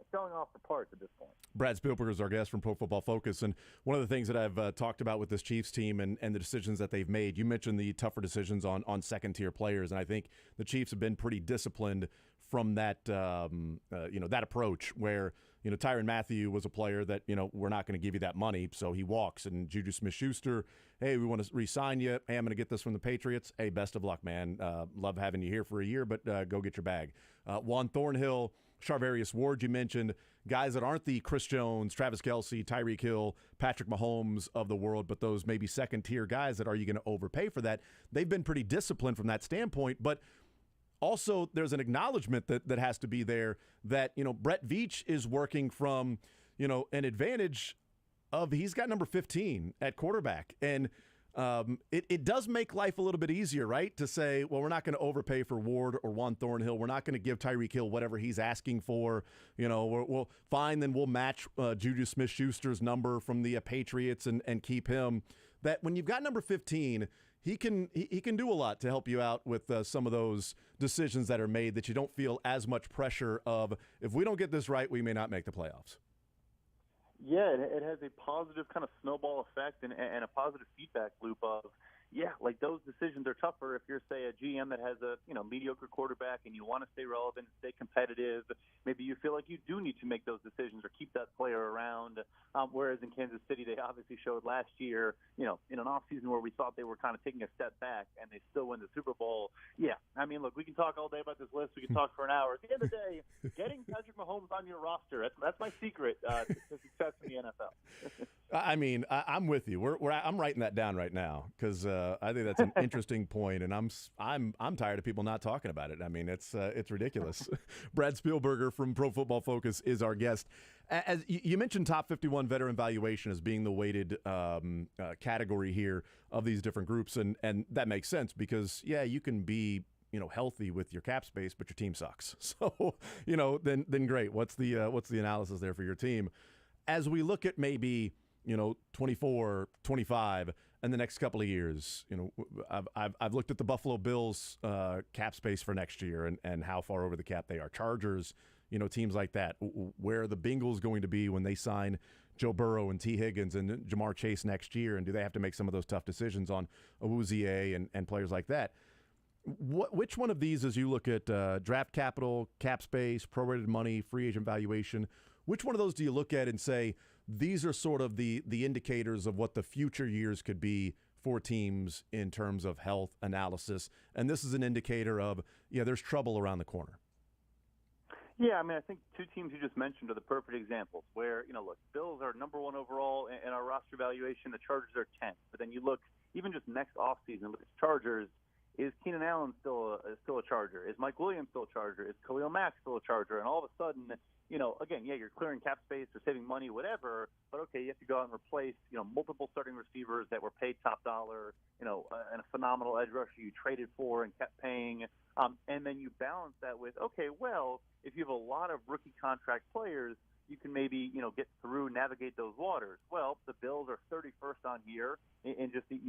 selling off the parts at this point. Brad Spielberg is our guest from Pro Football Focus, and one of the things that I've talked about with this Chiefs team and the decisions that they've made, you mentioned the tougher decisions on second-tier players, and I think the Chiefs have been pretty disciplined from that that approach where Tyrann Mathieu was a player that we're not going to give you that money, so he walks. And Juju Smith-Schuster, hey, we want to re-sign you. Hey, I'm going to get this from the Patriots. Hey, best of luck, man. Love having you here for a year, but go get your bag. Juan Thornhill, Charvarius Ward, you mentioned guys that aren't the Chris Jones, Travis Kelce, Tyreek Hill, Patrick Mahomes of the world, but those maybe second-tier guys that are you going to overpay for that? They've been pretty disciplined from that standpoint, but also, there's an acknowledgement that has to be there that, Brett Veach is working from, an advantage of he's got number 15 at quarterback. And it does make life a little bit easier, right? To say, well, we're not going to overpay for Ward or Juan Thornhill. We're not going to give Tyreek Hill whatever he's asking for. We'll fine, then we'll match Juju Smith-Schuster's number from the Patriots and keep him. That when you've got number 15, he can do a lot to help you out with some of those decisions that are made that you don't feel as much pressure of, if we don't get this right, we may not make the playoffs. Yeah, it has a positive kind of snowball effect and a positive feedback loop of, those decisions are tougher if you're, say, a GM that has a, mediocre quarterback and you want to stay relevant, stay competitive. Maybe you feel like you do need to make those decisions or keep that player around. Whereas in Kansas City, they obviously showed last year, in an offseason where we thought they were kind of taking a step back and they still win the Super Bowl. Yeah, I mean, look, we can talk all day about this list. We can talk for an hour. At the end of the day, getting Patrick Mahomes on your roster, that's my secret to success in the NFL. I mean, I'm with you. I'm writing that down right now because I think that's an interesting point, and I'm tired of people not talking about it. I mean, it's ridiculous. Brad Spielberger from Pro Football Focus is our guest. As you mentioned, top 51 veteran valuation as being the weighted category here of these different groups, and that makes sense because you can be healthy with your cap space, but your team sucks. So then great. What's the analysis there for your team? As we look at maybe 24, 25, and the next couple of years. I've looked at the Buffalo Bills cap space for next year and how far over the cap they are. Chargers, teams like that. Where are the Bengals going to be when they sign Joe Burrow and T. Higgins and Jamar Chase next year? And do they have to make some of those tough decisions on Awuzie and players like that? Which one of these, as you look at draft capital, cap space, prorated money, free agent valuation, which one of those do you look at and say, these are sort of the indicators of what the future years could be for teams in terms of health analysis, and this is an indicator of, there's trouble around the corner? Yeah, I think two teams you just mentioned are the perfect examples where, look, Bills are number one overall in our roster valuation. The Chargers are 10th. But then you look, even just next offseason, look at the Chargers. Is Keenan Allen still a Charger? Is Mike Williams still a Charger? Is Khalil Mack still a Charger? And all of a sudden, again, you're clearing cap space or saving money, whatever. But, okay, you have to go out and replace, multiple starting receivers that were paid top dollar, and a phenomenal edge rusher you traded for and kept paying. And then you balance that with, okay, well, if you have a lot of rookie contract players, you can maybe, get through, navigate those waters. Well, the Bills are 31st on here in just the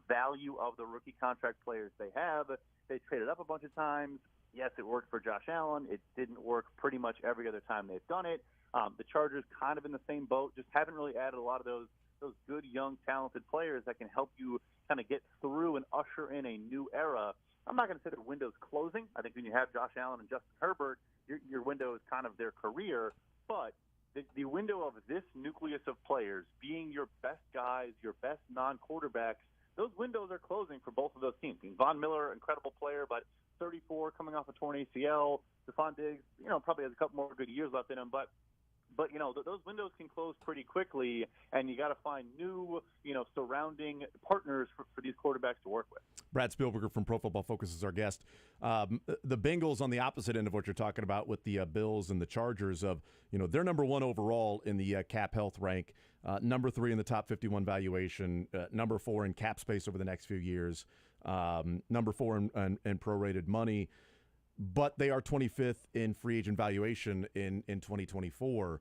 value of the rookie contract players they have. They traded up a bunch of times. Yes, it worked for Josh Allen. It didn't work pretty much every other time they've done it. The Chargers kind of in the same boat, just haven't really added a lot of those good, young, talented players that can help you kind of get through and usher in a new era. I'm not going to say their window's closing. I think when you have Josh Allen and Justin Herbert, your window is kind of their career. But the window of this nucleus of players being your best guys, your best non-quarterbacks, those windows are closing for both of those teams. Von Miller, incredible player, but 34, coming off a torn ACL. Stephon Diggs, probably has a couple more good years left in him, but those windows can close pretty quickly, and you got to find new, surrounding partners for these quarterbacks to work with. Brad Spielberger from Pro Football Focus is our guest. The Bengals on the opposite end of what you're talking about with the Bills and the Chargers of, they're number one overall in the cap health rank, number 3 in the top 51 valuation, number 4 in cap space over the next few years, number 4 in prorated money. But they are 25th in free agent valuation in 2024.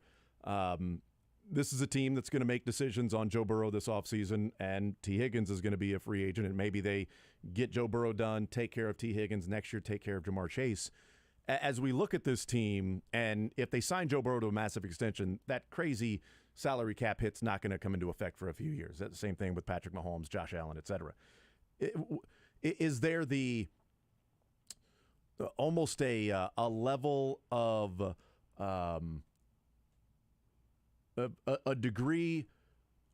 This is a team that's going to make decisions on Joe Burrow this offseason, and T. Higgins is going to be a free agent, and maybe they get Joe Burrow done, take care of T. Higgins next year, take care of Jamar Chase. As we look at this team, and if they sign Joe Burrow to a massive extension, that crazy salary cap hit's not going to come into effect for a few years. That's the same thing with Patrick Mahomes, Josh Allen, et cetera. Is there almost a level of a degree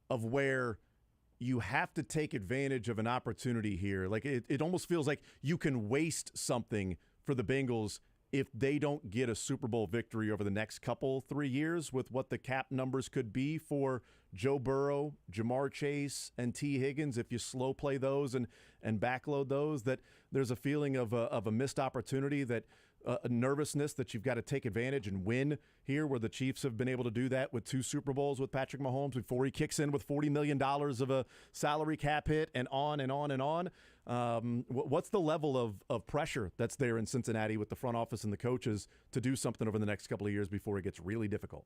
of where you have to take advantage of an opportunity here? Like it almost feels like you can waste something for the Bengals if they don't get a Super Bowl victory over the next 3 years with what the cap numbers could be for Joe Burrow, Jamar Chase, and T. Higgins. If you slow play those and backload those, that there's a feeling of a missed opportunity, that a nervousness that you've got to take advantage and win here, where the Chiefs have been able to do that with 2 Super Bowls with Patrick Mahomes before he kicks in with $40 million of a salary cap hit and on and on and on. What's the level of pressure that's there in Cincinnati with the front office and the coaches to do something over the next couple of years before it gets really difficult?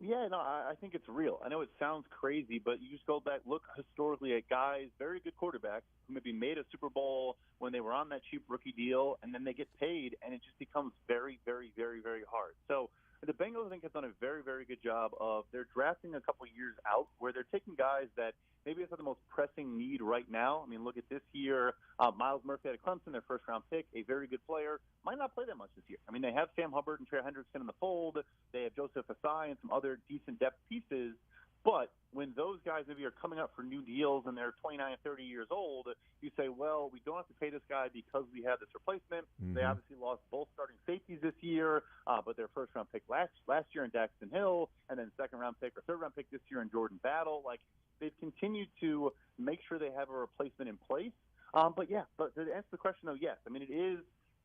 Yeah, no, I think it's real. I know it sounds crazy, but you just go back, look historically at guys, very good quarterbacks, who maybe made a Super Bowl when they were on that cheap rookie deal, and then they get paid, and it just becomes very, very, very, very hard. So the Bengals, I think, have done a very, very good job of they're drafting a couple years out where they're taking guys that maybe it's not the most pressing need right now. I mean, look at this year. Miles Murphy out of Clemson, their first-round pick, a very good player, might not play that much this year. I mean, they have Sam Hubbard and Trey Hendrickson in the fold. They have Joseph Asai and some other decent depth pieces. But when those guys maybe are coming up for new deals and they're 29 and 30 years old, you say, well, we don't have to pay this guy because we have this replacement. Mm-hmm. They obviously lost both starting safeties this year, but their first-round pick last year in Daxton Hill, and then second-round pick or third-round pick this year in Jordan Battle. Like, they've continued to make sure they have a replacement in place. But to answer the question, though, yes. I mean, it is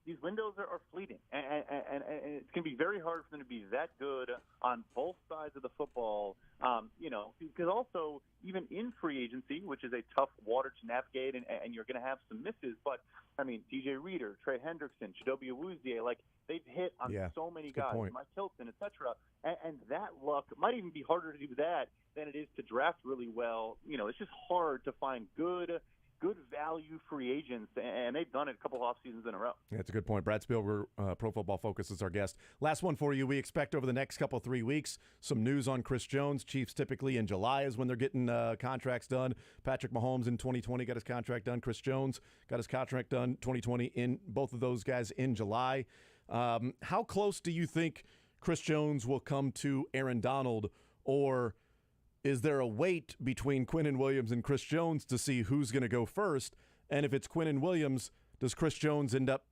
these windows are fleeting, and it's going to be very hard for them to be that good on both sides of the football. Because also even in free agency, which is a tough water to navigate, and you're going to have some misses. But I mean, DJ Reader, Trey Hendrickson, Chidobe Awuzie, like they've hit on so many guys, Mike Hilton, etc. And that luck might even be harder to do that than it is to draft really well. It's just hard to find good value free agents, and they've done it a couple off seasons in a row. Yeah, that's a good point. Brad Spielberger, Pro Football Focus, is our guest. Last one for you. We expect over the next 3 weeks some news on Chris Jones. Chiefs typically in July is when they're getting contracts done. Patrick Mahomes in 2020 got his contract done. Chris Jones got his contract done 2020. In both of those guys in July. How close do you think Chris Jones will come to Aaron Donald, or is there a wait between Quinnen Williams and Chris Jones to see who's going to go first? And if it's Quinnen Williams, does Chris Jones end up,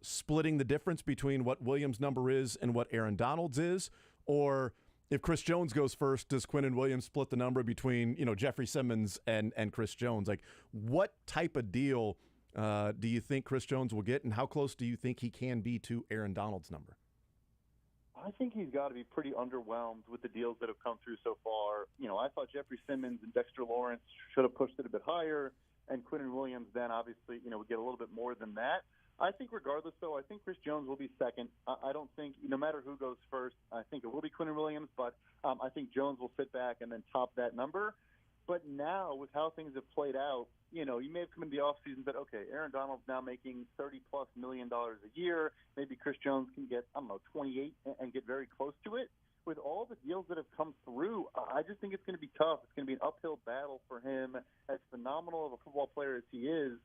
splitting the difference between what Williams' number is and what Aaron Donald's is? Or if Chris Jones goes first, does Quinnen Williams split the number between, Jeffrey Simmons and Chris Jones? Like, what type of deal do you think Chris Jones will get, and how close do you think he can be to Aaron Donald's number? I think he's got to be pretty underwhelmed with the deals that have come through so far. I thought Jeffrey Simmons and Dexter Lawrence should have pushed it a bit higher, and Quinnen Williams then obviously, would get a little bit more than that. I think regardless, though, I think Chris Jones will be second. I don't think, no matter who goes first, I think it will be Quinnen Williams, but I think Jones will sit back and then top that number. But now, with how things have played out, you may have come in the offseason and said, okay, Aaron Donald's now making $30+ million a year. Maybe Chris Jones can get, 28 and get very close to it. With all the deals that have come through, I just think it's going to be tough. It's going to be an uphill battle for him. As phenomenal of a football player as he is,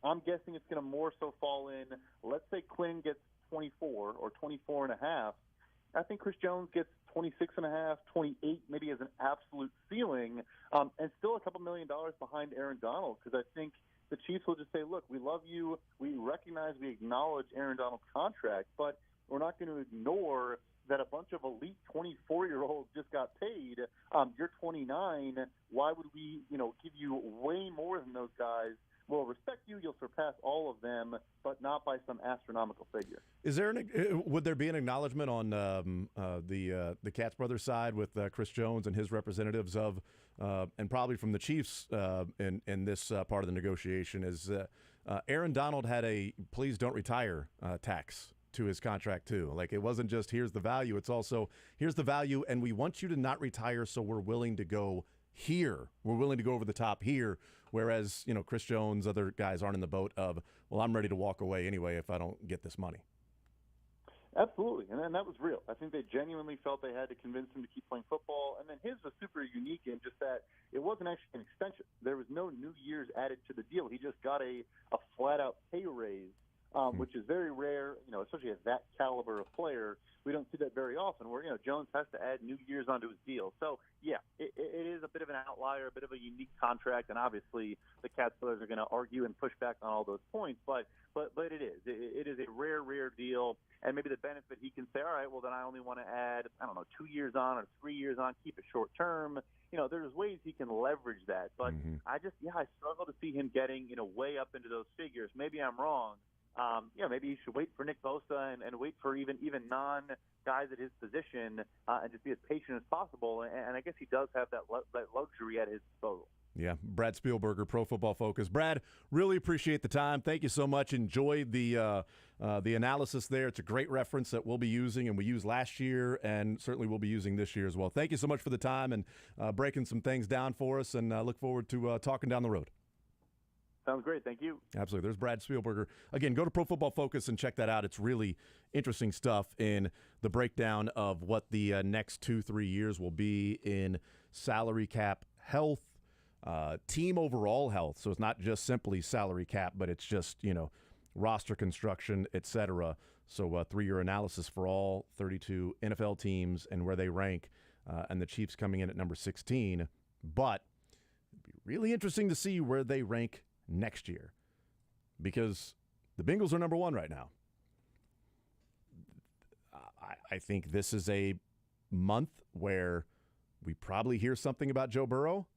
I'm guessing it's going to more so fall in, let's say Quinn gets 24 or 24 and a half. I think Chris Jones gets 26.5, 28, maybe as an absolute ceiling, and still a couple $1 million behind Aaron Donald, because I think the Chiefs will just say, look, we love you. We recognize, we acknowledge Aaron Donald's contract, but we're not going to ignore that a bunch of elite 24-year-olds just got paid. You're 29. Why would we, give you way more than those guys? We'll respect you. You'll surpass all of them, but not by some astronomical figure. Is there would there be an acknowledgement on the Katz brothers side with Chris Jones and his representatives of, and probably from the Chiefs in this part of the negotiation, is Aaron Donald had a please don't retire tax to his contract too. Like, it wasn't just here's the value, it's also here's the value and we want you to not retire, so we're willing to go here. We're willing to go over the top here. Whereas, Chris Jones, other guys aren't in the boat of, well, I'm ready to walk away anyway if I don't get this money. Absolutely, and that was real. I think they genuinely felt they had to convince him to keep playing football. And then his was super unique in just that it wasn't actually an extension. There was no new years added to the deal. He just got a flat-out pay raise, which is very rare, especially at that caliber of player. We don't see that very often where, Jones has to add new years onto his deal. So, yeah, it is a bit of an outlier, a bit of a unique contract, and obviously the Katz brothers are going to argue and push back on all those points, but it is. It is a rare deal, and maybe the benefit he can say, all right, well, then I only want to add, 2 years on or 3 years on, keep it short term. There's ways he can leverage that, but I struggle to see him getting, way up into those figures. Maybe I'm wrong. Maybe you should wait for Nick Bosa and wait for even non-guys at his position and just be as patient as possible. And I guess he does have that luxury at his disposal. Yeah, Brad Spielberger, Pro Football Focus. Brad, really appreciate the time. Thank you so much. Enjoyed the analysis there. It's a great reference that we'll be using, and we used last year, and certainly we'll be using this year as well. Thank you so much for the time and breaking some things down for us, and look forward to talking down the road. Sounds great. Thank you. Absolutely. There's Brad Spielberger. Again, go to Pro Football Focus and check that out. It's really interesting stuff in the breakdown of what the next 2-3 years will be in salary cap health, team overall health. So it's not just simply salary cap, but it's just, roster construction, et cetera. So 3-year analysis for all 32 NFL teams and where they rank, and the Chiefs coming in at number 16. But it'd be really interesting to see where they rank next year, because the Bengals are number 1 right now. I think this is a month where we probably hear something about Joe Burrow,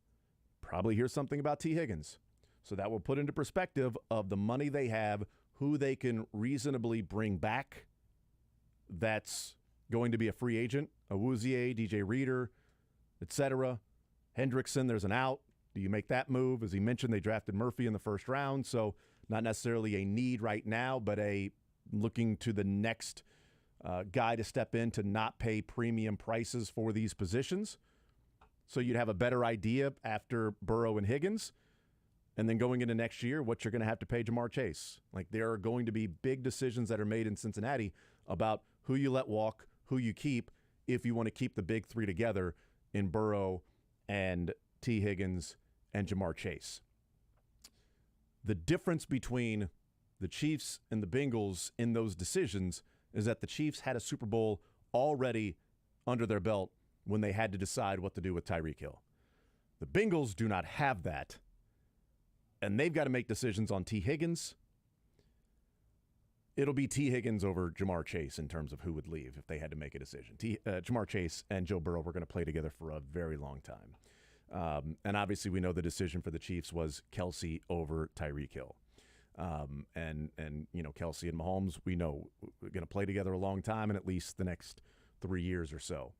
probably hear something about T. Higgins. So that will put into perspective of the money they have, who they can reasonably bring back that's going to be a free agent. Awuzie, DJ Reader, etc. Hendrickson, there's an out. Do you make that move? As he mentioned, they drafted Murphy in the first round, so not necessarily a need right now, but a looking to the next guy to step in to not pay premium prices for these positions. So you'd have a better idea after Burrow and Higgins. And then going into next year, what you're going to have to pay Jamar Chase. Like, there are going to be big decisions that are made in Cincinnati about who you let walk, who you keep, if you want to keep the big three together in Burrow and T. Higgins and Jamar Chase. The difference between the Chiefs and the Bengals in those decisions is that the Chiefs had a Super Bowl already under their belt when they had to decide what to do with Tyreek Hill. The Bengals do not have that. And they've got to make decisions on T. Higgins. It'll be T. Higgins over Jamar Chase in terms of who would leave if they had to make a decision. Jamar Chase and Joe Burrow were going to play together for a very long time. And obviously we know the decision for the Chiefs was Kelsey over Tyreek Hill. And you know, Kelsey and Mahomes, we know we're going to play together a long time in at least the next 3 years or so.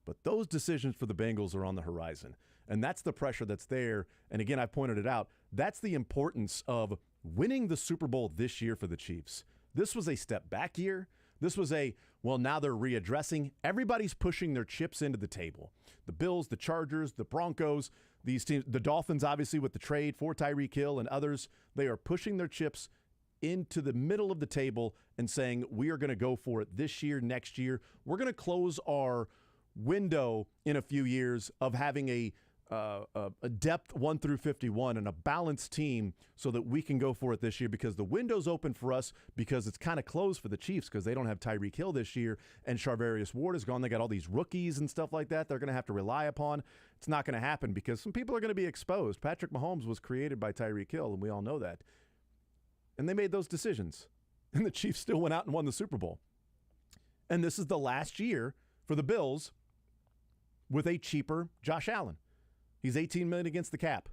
But those decisions for the Bengals are on the horizon. And that's the pressure that's there. And again, I've pointed it out. That's the importance of winning the Super Bowl this year for the Chiefs. This was a step back year. This was now they're readdressing. Everybody's pushing their chips into the table. The Bills, the Chargers, the Broncos, these teams, the Dolphins, obviously, with the trade for Tyreek Hill and others, they are pushing their chips into the middle of the table and saying, we are going to go for it this year, next year. We're going to close our window in a few years of having a depth 1 through 51 and a balanced team so that we can go for it this year, because the window's open for us, because it's kind of closed for the Chiefs because they don't have Tyreek Hill this year and Charvarius Ward is gone. They got all these rookies and stuff like that they're going to have to rely upon. It's not going to happen because some people are going to be exposed. Patrick Mahomes was created by Tyreek Hill, and we all know that. And they made those decisions. And the Chiefs still went out and won the Super Bowl. And this is the last year for the Bills with a cheaper Josh Allen. He's $18 million against the cap.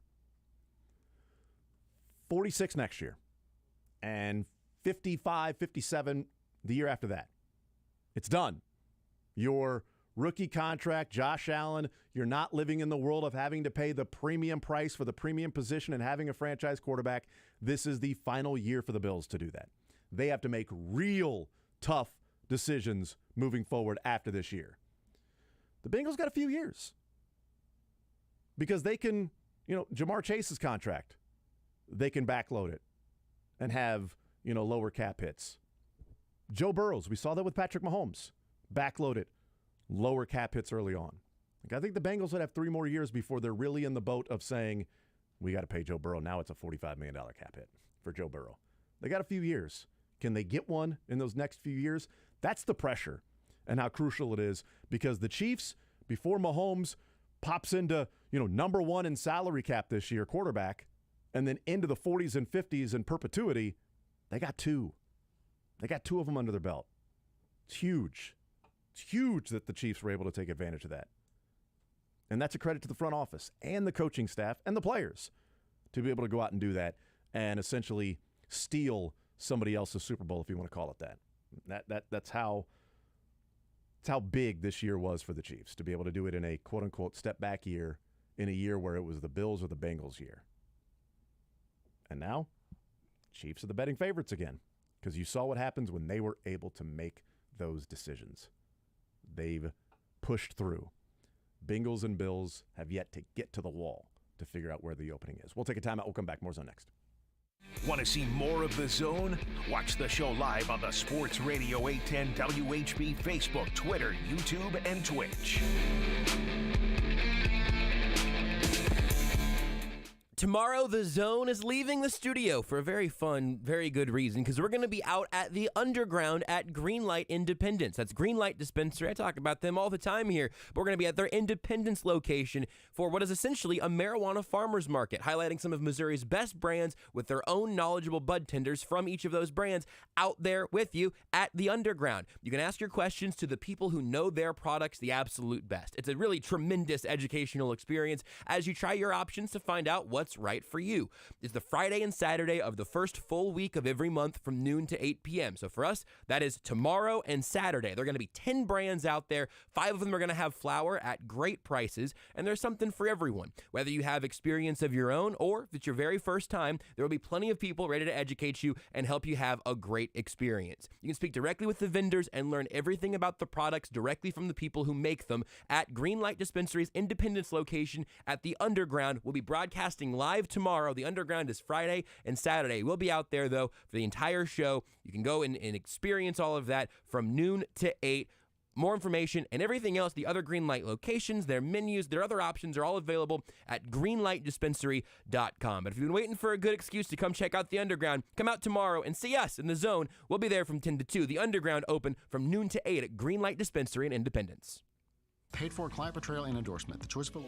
$46 next year. And $55, $57 the year after that. It's done. Your rookie contract, Josh Allen, you're not living in the world of having to pay the premium price for the premium position and having a franchise quarterback. This is the final year for the Bills to do that. They have to make real tough decisions moving forward after this year. The Bengals got a few years. Because they can, Jamar Chase's contract, they can backload it and have, lower cap hits. Joe Burrow's, we saw that with Patrick Mahomes, backload it, lower cap hits early on. I think the Bengals would have 3 more years before they're really in the boat of saying, we got to pay Joe Burrow. Now it's a $45 million cap hit for Joe Burrow. They got a few years. Can they get one in those next few years? That's the pressure and how crucial it is, because the Chiefs, before Mahomes pops into, number 1 in salary cap this year, quarterback, and then into the 40s and 50s in perpetuity, they got 2. They got 2 of them under their belt. It's huge. It's huge that the Chiefs were able to take advantage of that. And that's a credit to the front office and the coaching staff and the players to be able to go out and do that and essentially steal somebody else's Super Bowl, if you want to call it that. That's how big this year was for the Chiefs, to be able to do it in a quote-unquote step-back year, in a year where it was the Bills or the Bengals year. And now, Chiefs are the betting favorites again, because you saw what happens when they were able to make those decisions. They've pushed through. Bengals and Bills have yet to get to the wall to figure out where the opening is. We'll take a timeout. We'll come back. More Zone next. Want to see more of The Zone? Watch the show live on the Sports Radio 810 WHB Facebook, Twitter, YouTube, and Twitch. Tomorrow, The Zone is leaving the studio for a very fun, very good reason, because we're going to be out at the Underground at Greenlight Independence. That's Greenlight Dispensary. I talk about them all the time here. But we're going to be at their Independence location for what is essentially a marijuana farmer's market, highlighting some of Missouri's best brands with their own knowledgeable bud tenders from each of those brands out there with you at the Underground. You can ask your questions to the people who know their products the absolute best. It's a really tremendous educational experience as you try your options to find out what's what's right for you. It's the Friday and Saturday of the first full week of every month from noon to 8 p.m. So for us, that is tomorrow and Saturday. There are going to be 10 brands out there. 5 of them are going to have flour at great prices, and there's something for everyone. Whether you have experience of your own or if it's your very first time, there will be plenty of people ready to educate you and help you have a great experience. You can speak directly with the vendors and learn everything about the products directly from the people who make them at Greenlight Dispensary's Independence location at the Underground. We'll be broadcasting live tomorrow. The Underground is Friday and Saturday. We'll be out there, though, for the entire show. You can go and experience all of that from noon to 8. More information and everything else, the other Greenlight locations, their menus, their other options are all available at greenlightdispensary.com. But if you've been waiting for a good excuse to come check out the Underground, come out tomorrow and see us in the Zone. We'll be there from 10 to 2. The Underground open from noon to 8 at Greenlight Dispensary in Independence. Paid for client portrayal and endorsement. The choice of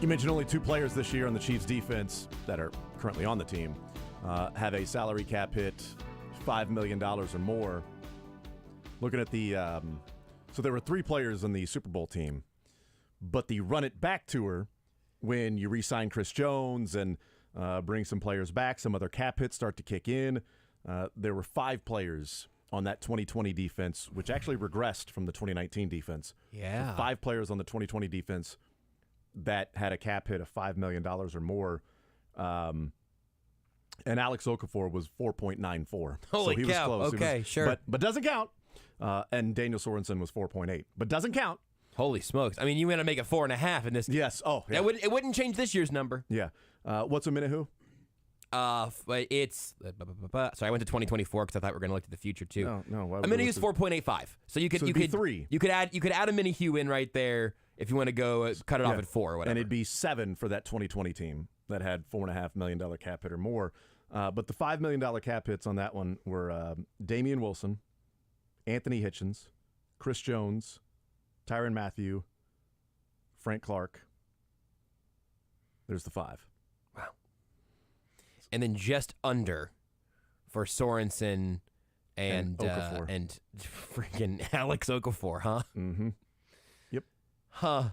You mentioned only 2 players this year on the Chiefs defense that are currently on the team have a salary cap hit $5 million or more. Looking at the so there were 3 players on the Super Bowl team, but the Run It Back tour, when you re-sign Chris Jones and bring some players back, some other cap hits start to kick in. There were 5 players on that 2020 defense, which actually regressed from the 2019 defense. Yeah. So 5 players on the 2020 defense that had a cap hit of $5 million or more. And Alex Okafor was 4.94. Holy so he cow. was close. Okay, sure. But doesn't count. And Daniel Sorensen was 4.8. But doesn't count. Holy smokes. I mean, you want to make it 4.5 in this. Yes. Oh, yeah. It wouldn't change this year's number. Yeah. What's a minute who? It's sorry, I went to 2024 because I thought we were going to look to the future too. No. Why A minute use 4.85. So you could 3. You could add a mini hue in right there if you want to go cut it off at 4 or whatever. And it'd be 7 for that 2020 team that had $4.5 million cap hit or more. But the $5 million cap hits on that one were Damian Wilson, Anthony Hitchens, Chris Jones, Tyrann Mathieu, Frank Clark. There's the 5. Wow. And then just under for Sorensen and Okafor. And freaking Alex Okafor, huh? Mm-hmm. Yep. Huh.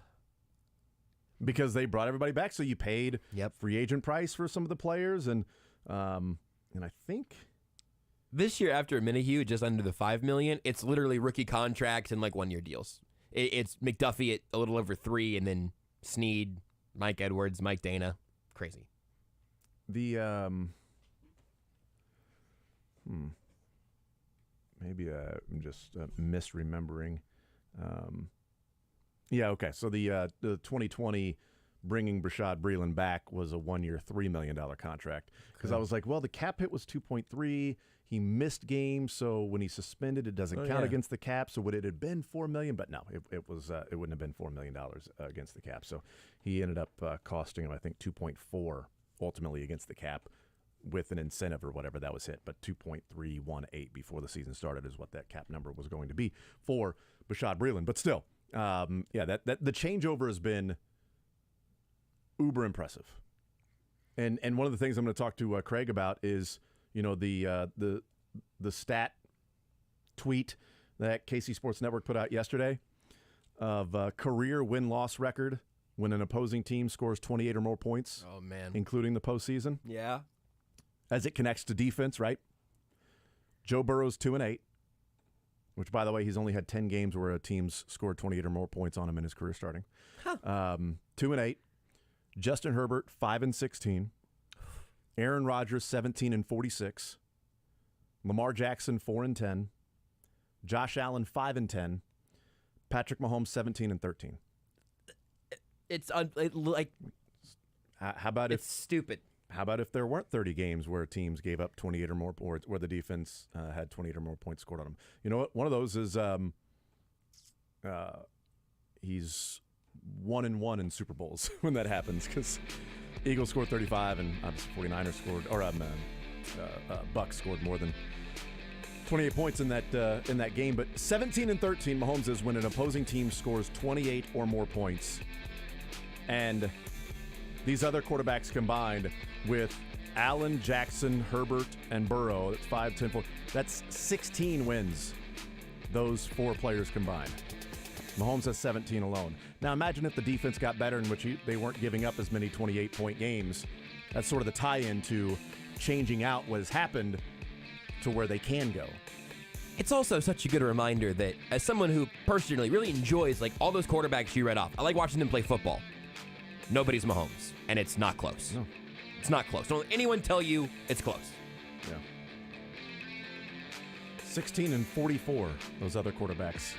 Because they brought everybody back, so you paid free agent price for some of the players, and I think this year after Minihue, just under the $5 million, it's literally rookie contracts and like 1-year deals. It's McDuffie at a little over 3, and then Snead, Mike Edwards, Mike Dana, crazy. The maybe I'm just misremembering. Yeah, okay. So the 2020 bringing Brashad Breeland back was a 1-year, $3 million contract. Because I was like, well, the cap hit was 2.3. He missed games, so when he's suspended, it doesn't count against the cap. So would it have been $4 million? But no, it wouldn't have been $4 million against the cap. So he ended up costing him, I think, 2.4 ultimately against the cap, with an incentive or whatever that was hit. But 2.318 before the season started is what that cap number was going to be for Brashad Breeland. But still, that the changeover has been uber impressive. And one of the things I'm going to talk to Craig about is, the stat tweet that KC Sports Network put out yesterday of career win-loss record when an opposing team scores 28 or more points. Oh, man. Including the postseason. Yeah. As it connects to defense, right? Joe Burrow's 2-8, which, by the way, he's only had 10 games where a team's scored 28 or more points on him in his career starting. 2-8. Justin Herbert, 5-16. Aaron Rodgers, 17-46. Lamar Jackson, 4-10. Josh Allen, 5-10. Patrick Mahomes, 17-13. It's how about it's stupid. How about if there weren't 30 games where teams gave up 28 or more, or where the defense had 28 or more points scored on them? You know what? One of those is he's 1-1 in Super Bowls when that happens, because Eagles scored 35 and obviously 49ers scored, or Bucks scored more than 28 points in that game. But 17-13, Mahomes is when an opposing team scores 28 or more points. And these other quarterbacks combined with Allen, Jackson, Herbert, and Burrow, that's 5, 10, 4. That's 16 wins, those 4 players combined. Mahomes has 17 alone. Now imagine if the defense got better, in which they weren't giving up as many 28-point games. That's sort of the tie-in to changing out what has happened to where they can go. It's also such a good reminder that as someone who personally really enjoys like all those quarterbacks you read off, I like watching them play football. Nobody's Mahomes, and it's not close. No. It's not close. Don't let anyone tell you it's close. Yeah. 16-44, those other quarterbacks.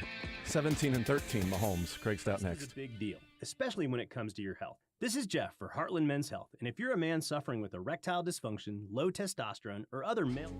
17-13, Mahomes. Craig Stout next. This is a big deal, especially when it comes to your health. This is Jeff for Heartland Men's Health, and if you're a man suffering with erectile dysfunction, low testosterone, or other male...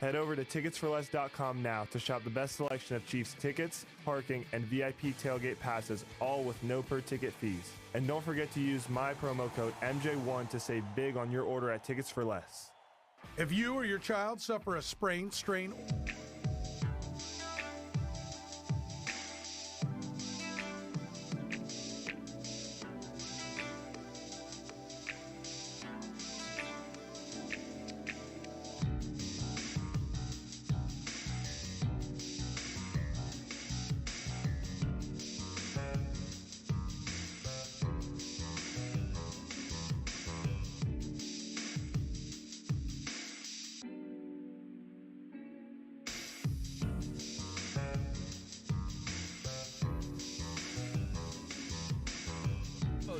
Head over to ticketsforless.com now to shop the best selection of Chiefs tickets, parking, and VIP tailgate passes, all with no per-ticket fees. And don't forget to use my promo code MJ1 to save big on your order at Tickets for Less. If you or your child suffer a sprain, strain,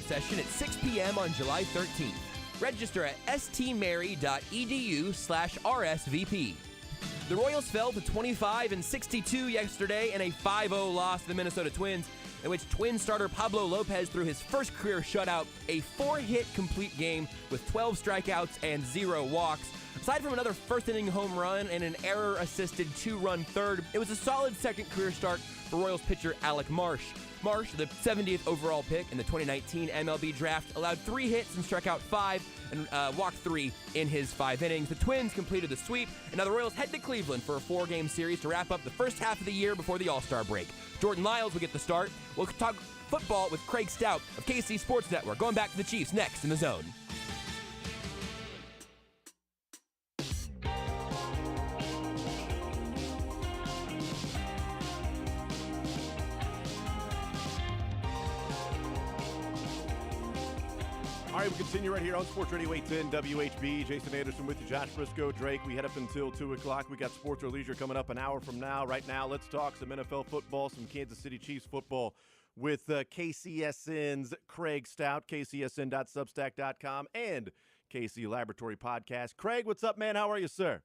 Session at 6 p.m. on July 13th. Register at stmary.edu/RSVP. The Royals fell to 25-62 yesterday in a 5-0 loss to the Minnesota Twins, in which Twins starter Pablo Lopez threw his first career shutout, a 4-hit complete game with 12 strikeouts and 0 walks. Aside from another first-inning home run and an error-assisted 2-run third, it was a solid second career start for Royals pitcher Alec Marsh. Marsh, the 70th overall pick in the 2019 MLB draft, allowed 3 hits and struck out 5 and walked 3 in his 5 innings. The Twins completed the sweep, and now the Royals head to Cleveland for a 4-game series to wrap up the first half of the year before the All-Star break. Jordan Lyles will get the start. We'll talk football with Craig Stout of KC Sports Network. Going back to the Chiefs next in the Zone. All right, we continue right here on Sports Radio 810 WHB. Jason Anderson with you, Josh Brisco, Drake. We head up until 2 o'clock. We got Sports or Leisure coming up an hour from now. Right now, let's talk some NFL football, some Kansas City Chiefs football with KCSN's Craig Stout, kcsn.substack.com, and KC Laboratory Podcast. Craig, what's up, man? How are you, sir?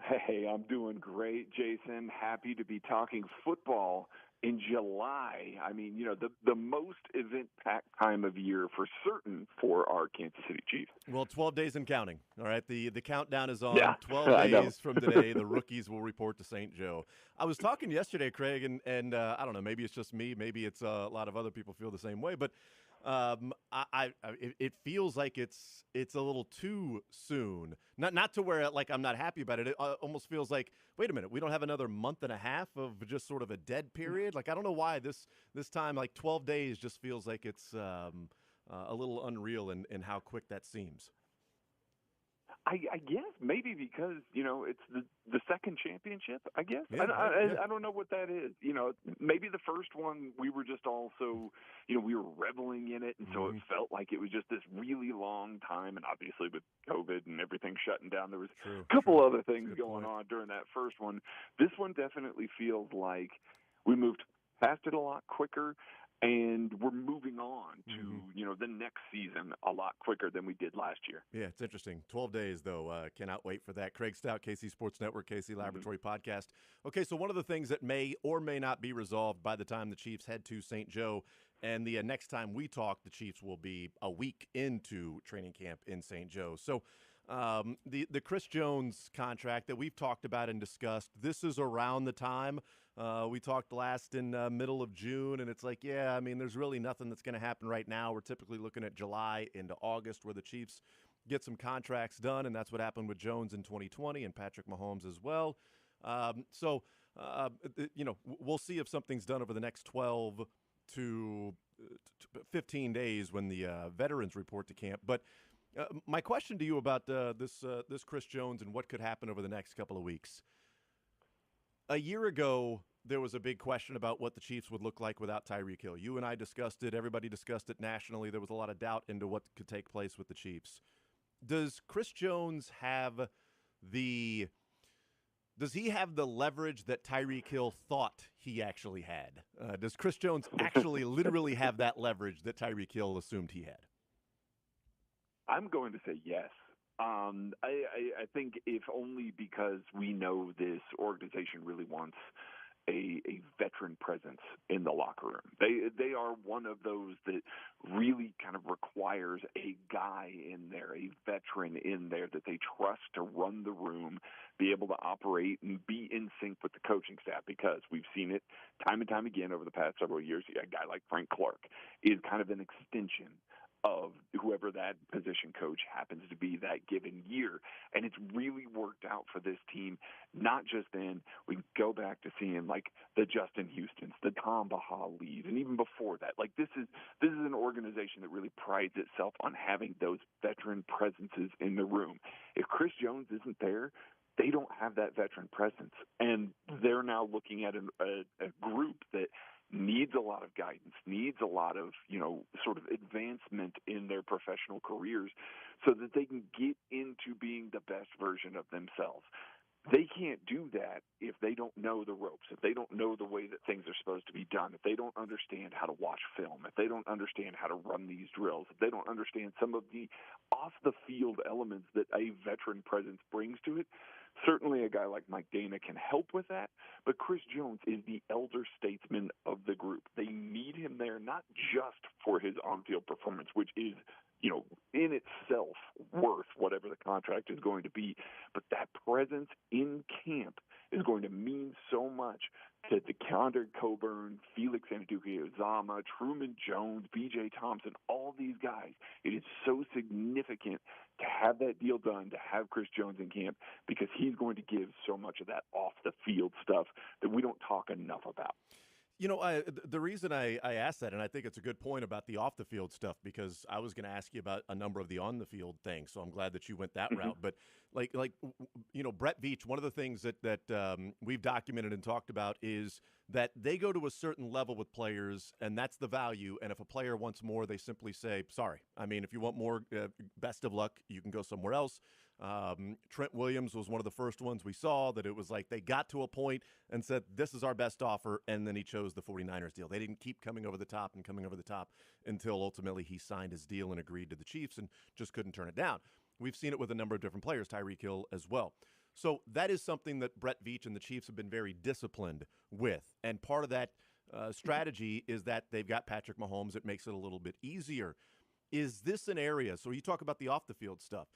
Hey, I'm doing great, Jason. Happy to be talking football in July. I mean, you know, the most event-packed time of year for certain for our Kansas City Chiefs. Well, 12 days and counting. All right, the countdown is on. Yeah, 12 days from today, the rookies will report to St. Joe. I was talking yesterday, Craig, and I don't know, maybe it's just me, maybe it's a lot of other people feel the same way, but it feels like it's a little too soon. Not to where like I'm not happy about it. It almost feels like, wait a minute, we don't have another month and a half of just sort of a dead period. Like I don't know why this time, like 12 days, just feels like it's a little unreal in how quick that seems. I guess maybe because, you know, it's the second championship, I guess. Yeah, I don't know what that is. You know, maybe the first one we were just also, you know, we were reveling in it, and so it felt like it was just this really long time. And obviously with COVID and everything shutting down, there was a couple other things going on during that first one. This one definitely feels like we moved past it a lot quicker. And we're moving on to, you know, the next season a lot quicker than we did last year. Yeah, it's interesting. 12 days, though. Cannot wait for that. Craig Stout, KC Sports Network, KC Laboratory Podcast. Okay, so one of the things that may or may not be resolved by the time the Chiefs head to St. Joe, and the next time we talk, the Chiefs will be a week into training camp in St. Joe. So the Chris Jones contract that we've talked about and discussed, this is around the time. We talked last in middle of June, and it's like, yeah, I mean, there's really nothing that's going to happen right now. We're typically looking at July into August where the Chiefs get some contracts done, and that's what happened with Jones in 2020 and Patrick Mahomes as well. You know, we'll see if something's done over the next 12 to 15 days when the veterans report to camp. But my question to you about this Chris Jones and what could happen over the next couple of weeks. A year ago, there was a big question about what the Chiefs would look like without Tyreek Hill. You and I discussed it. Everybody discussed it nationally. There was a lot of doubt into what could take place with the Chiefs. Does Chris Jones have the leverage that Tyreek Hill thought he actually had? Does Chris Jones actually literally have that leverage that Tyreek Hill assumed he had? I'm going to say yes. I think if only because we know this organization really wants a veteran presence in the locker room. They are one of those that really kind of requires a guy in there, a veteran in there that they trust to run the room, be able to operate and be in sync with the coaching staff, because we've seen it time and time again over the past several years. A guy like Frank Clark is kind of an extension of whoever that position coach happens to be that given year. And it's really worked out for this team, not just then. We go back to seeing like the Justin Houstons, the Tom Bahalees, and even before that. Like this is an organization that really prides itself on having those veteran presences in the room. If Chris Jones isn't there, they don't have that veteran presence. And they're now looking at a group that needs a lot of guidance, needs a lot of, sort of advancement in their professional careers so that they can get into being the best version of themselves. They can't do that if they don't know the ropes, if they don't know the way that things are supposed to be done, if they don't understand how to watch film, if they don't understand how to run these drills, if they don't understand some of the off-the-field elements that a veteran presence brings to it. Certainly a guy like Mike Dana can help with that, but Chris Jones is the elder statesman of the group. They need him there not just for his on-field performance, which is, in itself worth whatever the contract is going to be, but that presence in camp is going to mean so much to DeCondre Coburn, Felix Anduke-Uzama, Truman Jones, B.J. Thompson, all these guys. It is so significant to have that deal done, to have Chris Jones in camp, because he's going to give so much of that off-the-field stuff that we don't talk enough about. The reason I asked that, and I think it's a good point about the off-the-field stuff, because I was going to ask you about a number of the on-the-field things, so I'm glad that you went that route. But, Brett Veach, one of the things that we've documented and talked about is that they go to a certain level with players, and that's the value, and if a player wants more, they simply say, sorry. I mean, if you want more, best of luck, you can go somewhere else. Trent Williams was one of the first ones we saw that it was like they got to a point and said, this is our best offer, and then he chose the 49ers deal. They didn't keep coming over the top until ultimately he signed his deal and agreed to the Chiefs and just couldn't turn it down. We've seen it with a number of different players, Tyreek Hill as well. So that is something that Brett Veach and the Chiefs have been very disciplined with, and part of that strategy is that they've got Patrick Mahomes. It makes it a little bit easier. Is this an area, so you talk about the off-the-field stuff,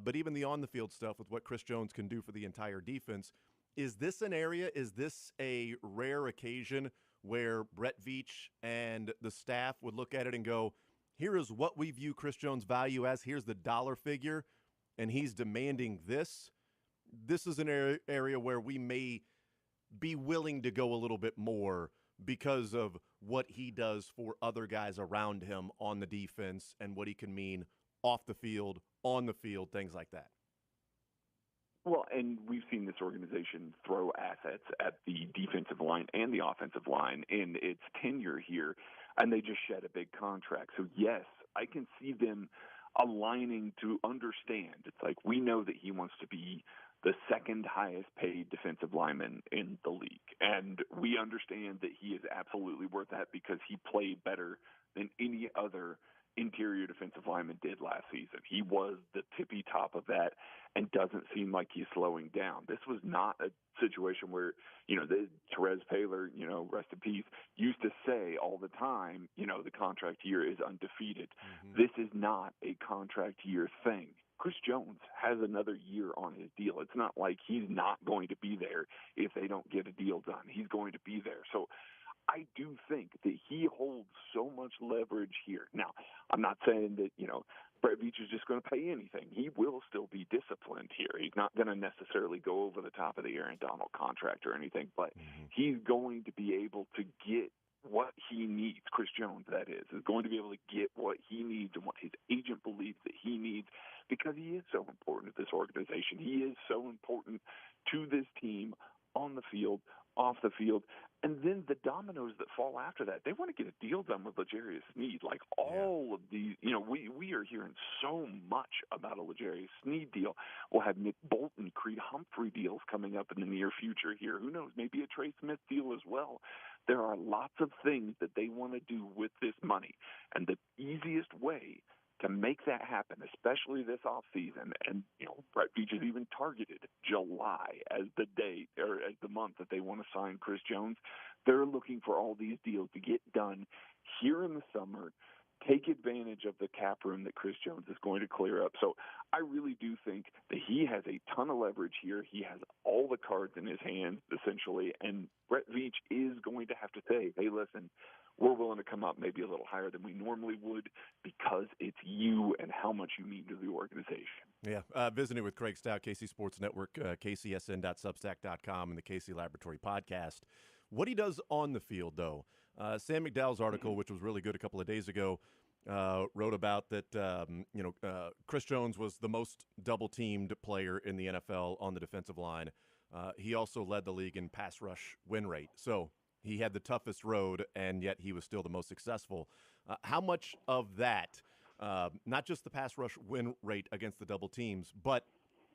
but even the on-the-field stuff with what Chris Jones can do for the entire defense, is this an area, is this a rare occasion where Brett Veach and the staff would look at it and go, here is what we view Chris Jones' value as, here's the dollar figure, and he's demanding this? This is an area where we may be willing to go a little bit more because of what he does for other guys around him on the defense and what he can mean off the field, on the field, things like that. Well, and we've seen this organization throw assets at the defensive line and the offensive line in its tenure here, and they just shed a big contract. So, yes, I can see them aligning to understand. It's like we know that he wants to be the second highest paid defensive lineman in the league. And we understand that he is absolutely worth that because he played better than any other interior defensive lineman did last season. He was the tippy top of that and doesn't seem like he's slowing down. This was not a situation where, Therese Paylor, rest in peace, used to say all the time, the contract year is undefeated. Mm-hmm. This is not a contract year thing. Chris Jones has another year on his deal. It's not like he's not going to be there if they don't get a deal done. He's going to be there. So I do think that he holds so much leverage here. Now, I'm not saying that, Brett Veach is just going to pay anything. He will still be disciplined here. He's not going to necessarily go over the top of the Aaron Donald contract or anything, but he's going to be able to get what he needs. Chris Jones, that is going to be able to get what he needs and what his agent believes that he needs, because he is so important to this organization. He is so important to this team on the field, off the field, and then the dominoes that fall after that. They want to get a deal done with L'Jarius Sneed. Like all of these, we are hearing so much about a L'Jarius Sneed deal. We'll have Nick Bolton, Creed Humphrey deals coming up in the near future here. Who knows? Maybe a Trey Smith deal as well. There are lots of things that they want to do with this money, and the easiest way to make that happen, especially this offseason, and Brett Veach has even targeted July as the date or as the month that they want to sign Chris Jones. They're looking for all these deals to get done here in the summer, take advantage of the cap room that Chris Jones is going to clear up. So I really do think that he has a ton of leverage here. He has all the cards in his hand, essentially, and Brett Veach is going to have to say, hey, listen, we're willing to come up maybe a little higher than we normally would because it's you and how much you mean to the organization. Yeah, visiting with Craig Stout, KC Sports Network, kcsn.substack.com, and the KC Laboratory podcast. What he does on the field, though, Sam McDowell's article, which was really good a couple of days ago, wrote about that, Chris Jones was the most double-teamed player in the NFL on the defensive line. He also led the league in pass rush win rate. So he had the toughest road, and yet he was still the most successful. How much of that, not just the pass rush win rate against the double teams, but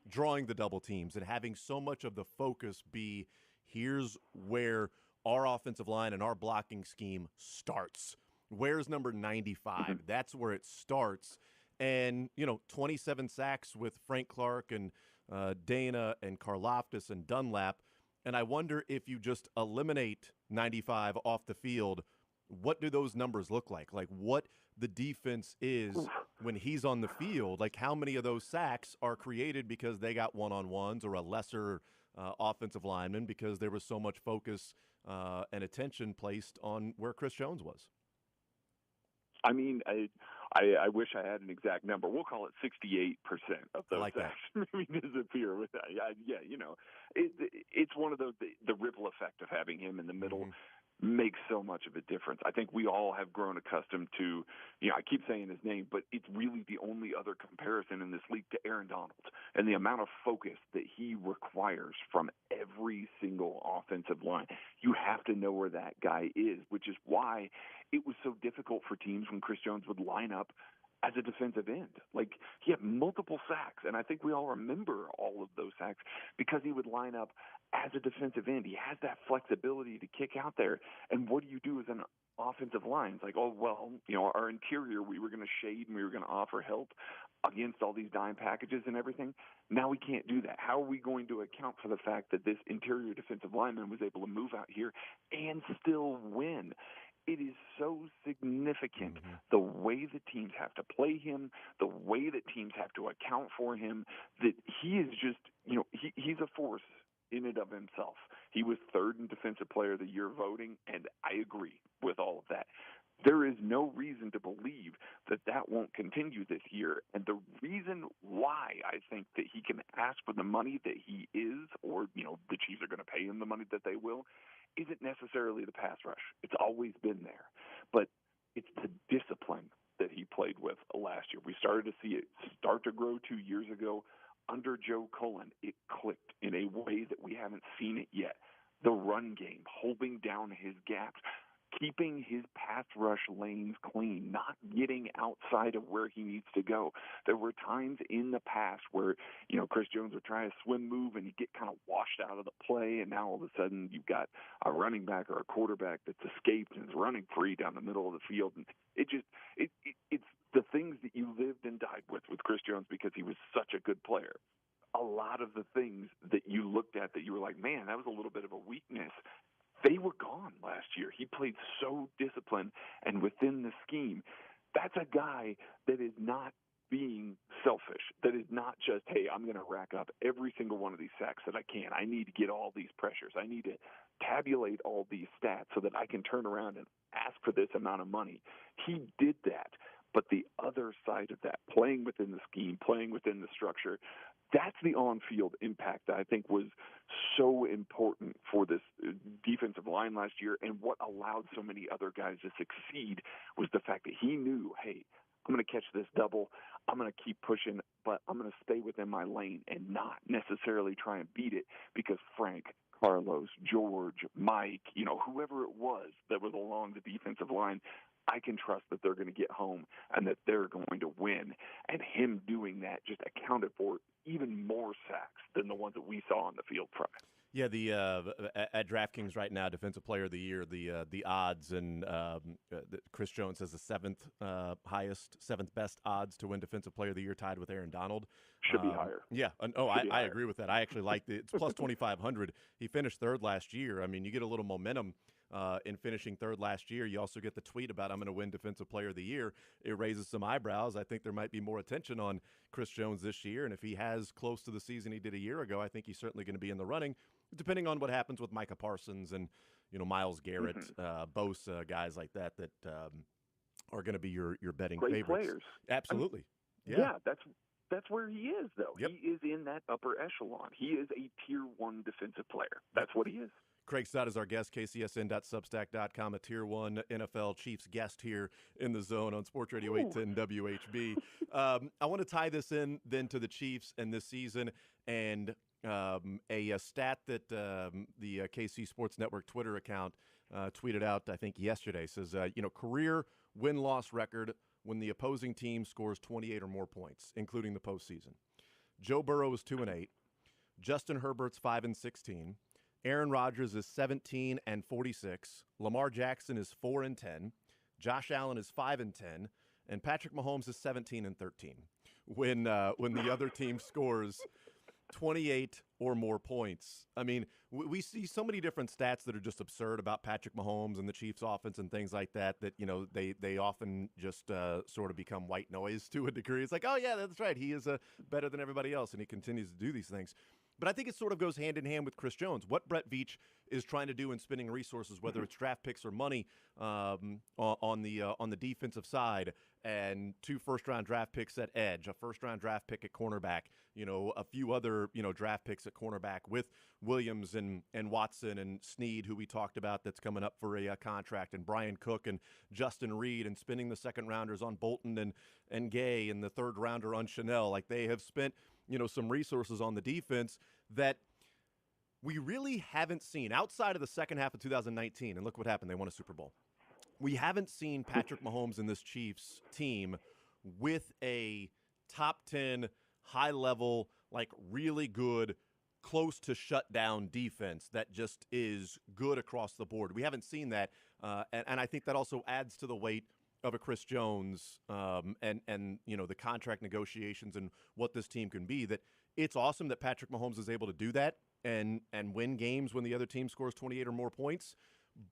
drawing the double teams and having so much of the focus be here's where our offensive line and our blocking scheme starts. Where's number 95? That's where it starts. And, 27 sacks with Frank Clark and Dana and Karlaftis and Dunlap. And I wonder if you just eliminate 95 off the field, what do those numbers look like? Like what the defense is when he's on the field. Like how many of those sacks are created because they got one-on-ones or a lesser offensive lineman because there was so much focus and attention placed on where Chris Jones was. I mean, I wish I had an exact number. We'll call it 68% of those sacks maybe disappear with that. Yeah, it's one of those, the ripple effect of having him in the middle makes so much of a difference. I think we all have grown accustomed to, I keep saying his name, but it's really the only other comparison in this league to Aaron Donald and the amount of focus that he requires from every single offensive line. You have to know where that guy is, which is why it was so difficult for teams when Chris Jones would line up as a defensive end. Like, he had multiple sacks, and I think we all remember all of those sacks because he would line up as a defensive end. He has that flexibility to kick out there. And what do you do as an offensive line? It's like, oh, well, our interior, we were going to shade and we were going to offer help against all these dime packages and everything. Now we can't do that. How are we going to account for the fact that this interior defensive lineman was able to move out here and still win? It is so significant the way the teams have to play him, the way that teams have to account for him, that he is just, he's a force in and of himself. He was third in Defensive Player of the Year voting, and I agree with all of that. There is no reason to believe that that won't continue this year. And the reason why I think that he can ask for the money that he is, or, the Chiefs are going to pay him the money that they will, isn't necessarily the pass rush. It's always been there. But it's the discipline that he played with last year. We started to see it start to grow 2 years ago. Under Joe Cullen, it clicked in a way that we haven't seen it yet. The run game, holding down his gaps, keeping his pass rush lanes clean, not getting outside of where he needs to go. There were times in the past where, Chris Jones would try a swim move and he'd get kind of washed out of the play, and now all of a sudden you've got a running back or a quarterback that's escaped and is running free down the middle of the field. And it's the things that you lived and died with Chris Jones because he was such a good player. A lot of the things that you looked at that you were like, man, that was a little bit of a weakness, they were gone last year. He played so disciplined and within the scheme. That's a guy that is not being selfish, that is not just, hey, I'm going to rack up every single one of these sacks that I can. I need to get all these pressures. I need to tabulate all these stats so that I can turn around and ask for this amount of money. He did that. But the other side of that, playing within the scheme, playing within the structure, that's the on-field impact that I think was so important for this defensive line last year. And what allowed so many other guys to succeed was the fact that he knew, hey, I'm going to catch this double. I'm going to keep pushing, but I'm going to stay within my lane and not necessarily try and beat it because Frank, Carlos, George, Mike, whoever it was that was along the defensive line, I can trust that they're going to get home and that they're going to win. And him doing that just accounted for even more sacks than the ones that we saw on the field prior. Yeah, the at DraftKings right now, Defensive Player of the Year, the odds, and Chris Jones has the seventh best odds to win Defensive Player of the Year, tied with Aaron Donald. Should be higher. Yeah, I agree with that. I actually like it. It's plus 2,500. He finished third last year. I mean, you get a little momentum in finishing third last year. You also get the tweet about I'm going to win Defensive Player of the Year. It raises some eyebrows. I think there might be more attention on Chris Jones this year, and if he has close to the season he did a year ago, I think he's certainly going to be in the running, depending on what happens with Micah Parsons and Myles Garrett, Bosa, guys like that are going to be your betting Great favorites. Players. Absolutely. Yeah, that's where he is, though. Yep. He is in that upper echelon. He is a Tier 1 defensive player. That's what he is. Craig Stott is our guest, kcsn.substack.com, a Tier 1 NFL Chiefs guest here in the Zone on Sports Radio 810 WHB. I want to tie this in then to the Chiefs and this season, and a stat that the KC Sports Network Twitter account tweeted out, I think, yesterday, says, career win-loss record when the opposing team scores 28 or more points, including the postseason. Joe Burrow is 2-8. Justin Herbert's 5-16. Aaron Rodgers is 17-46. Lamar Jackson is 4-10. Josh Allen is 5-10, and Patrick Mahomes is 17-13. When the other team scores 28 or more points. I mean, we see so many different stats that are just absurd about Patrick Mahomes and the Chiefs offense and things like that, they often just sort of become white noise to a degree. It's like, oh, yeah, that's right. He is better than everybody else, and he continues to do these things. But I think it sort of goes hand in hand with Chris Jones. What Brett Veach is trying to do in spending resources, whether it's draft picks or money on the defensive side, and 2 first-round draft picks at edge, a first-round draft pick at cornerback, a few other draft picks at cornerback with Williams and Watson and Snead, who we talked about, that's coming up for a contract, and Brian Cook and Justin Reed, and spending the second-rounders on Bolton and Gay, and the third-rounder on Chanel. Like, they have spent some resources on the defense that we really haven't seen outside of the second half of 2019. And look what happened. They won a Super Bowl. We haven't seen Patrick Mahomes and this Chiefs team with a top 10, high level, like really good, close to shutdown defense that just is good across the board. We haven't seen that. And I think that also adds to the weight of a Chris Jones and the contract negotiations and what this team can be, that it's awesome that Patrick Mahomes is able to do that and win games when the other team scores 28 or more points,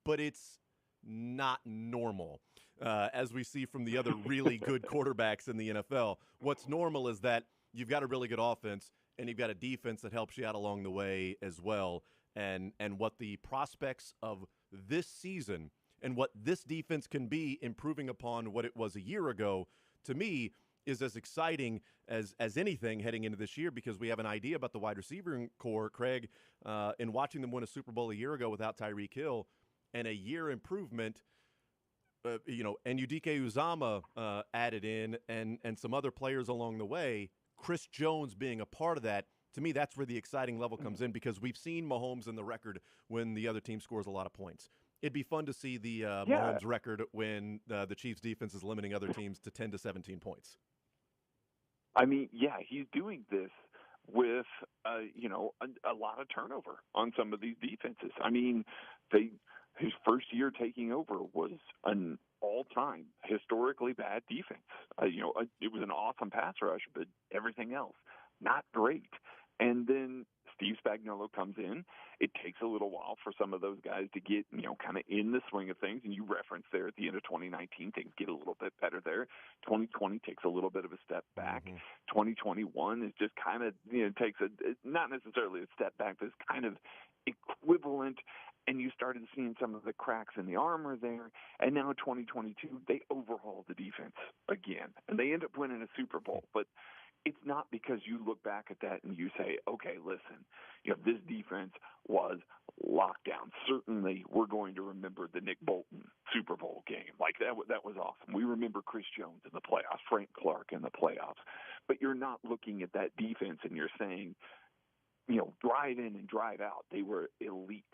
but it's not normal, as we see from the other really good quarterbacks in the NFL. What's normal is that you've got a really good offense and you've got a defense that helps you out along the way as well, and what the prospects of this season and what this defense can be, improving upon what it was a year ago, to me, is as exciting as anything heading into this year, because we have an idea about the wide receiver core, Craig, in watching them win a Super Bowl a year ago without Tyreek Hill, and a year improvement, and Udike Uzama added in, and some other players along the way, Chris Jones being a part of that. To me, that's where the exciting level comes in, because we've seen Mahomes in the record when the other team scores a lot of points. It'd be fun to see the Mahomes record when the Chiefs defense is limiting other teams to 10 to 17 points. I mean, yeah, he's doing this with, a lot of turnover on some of these defenses. I mean, his first year taking over was an all-time historically bad defense. It was an awesome pass rush, but everything else, not great. And then Steve Spagnuolo comes in. It takes a little while for some of those guys to get, kind of in the swing of things. And you referenced there at the end of 2019, things get a little bit better there. 2020 takes a little bit of a step back. 2021 is just kind of, takes not necessarily a step back, but it's kind of equivalent. And you started seeing some of the cracks in the armor there. And now 2022, they overhaul the defense again. And they end up winning a Super Bowl. But it's not because you look back at that and you say, okay, listen, this defense was locked down. Certainly we're going to remember the Nick Bolton Super Bowl game. Like that was awesome. We remember Chris Jones in the playoffs, Frank Clark in the playoffs. But you're not looking at that defense and you're saying, drive in and drive out. They were elite.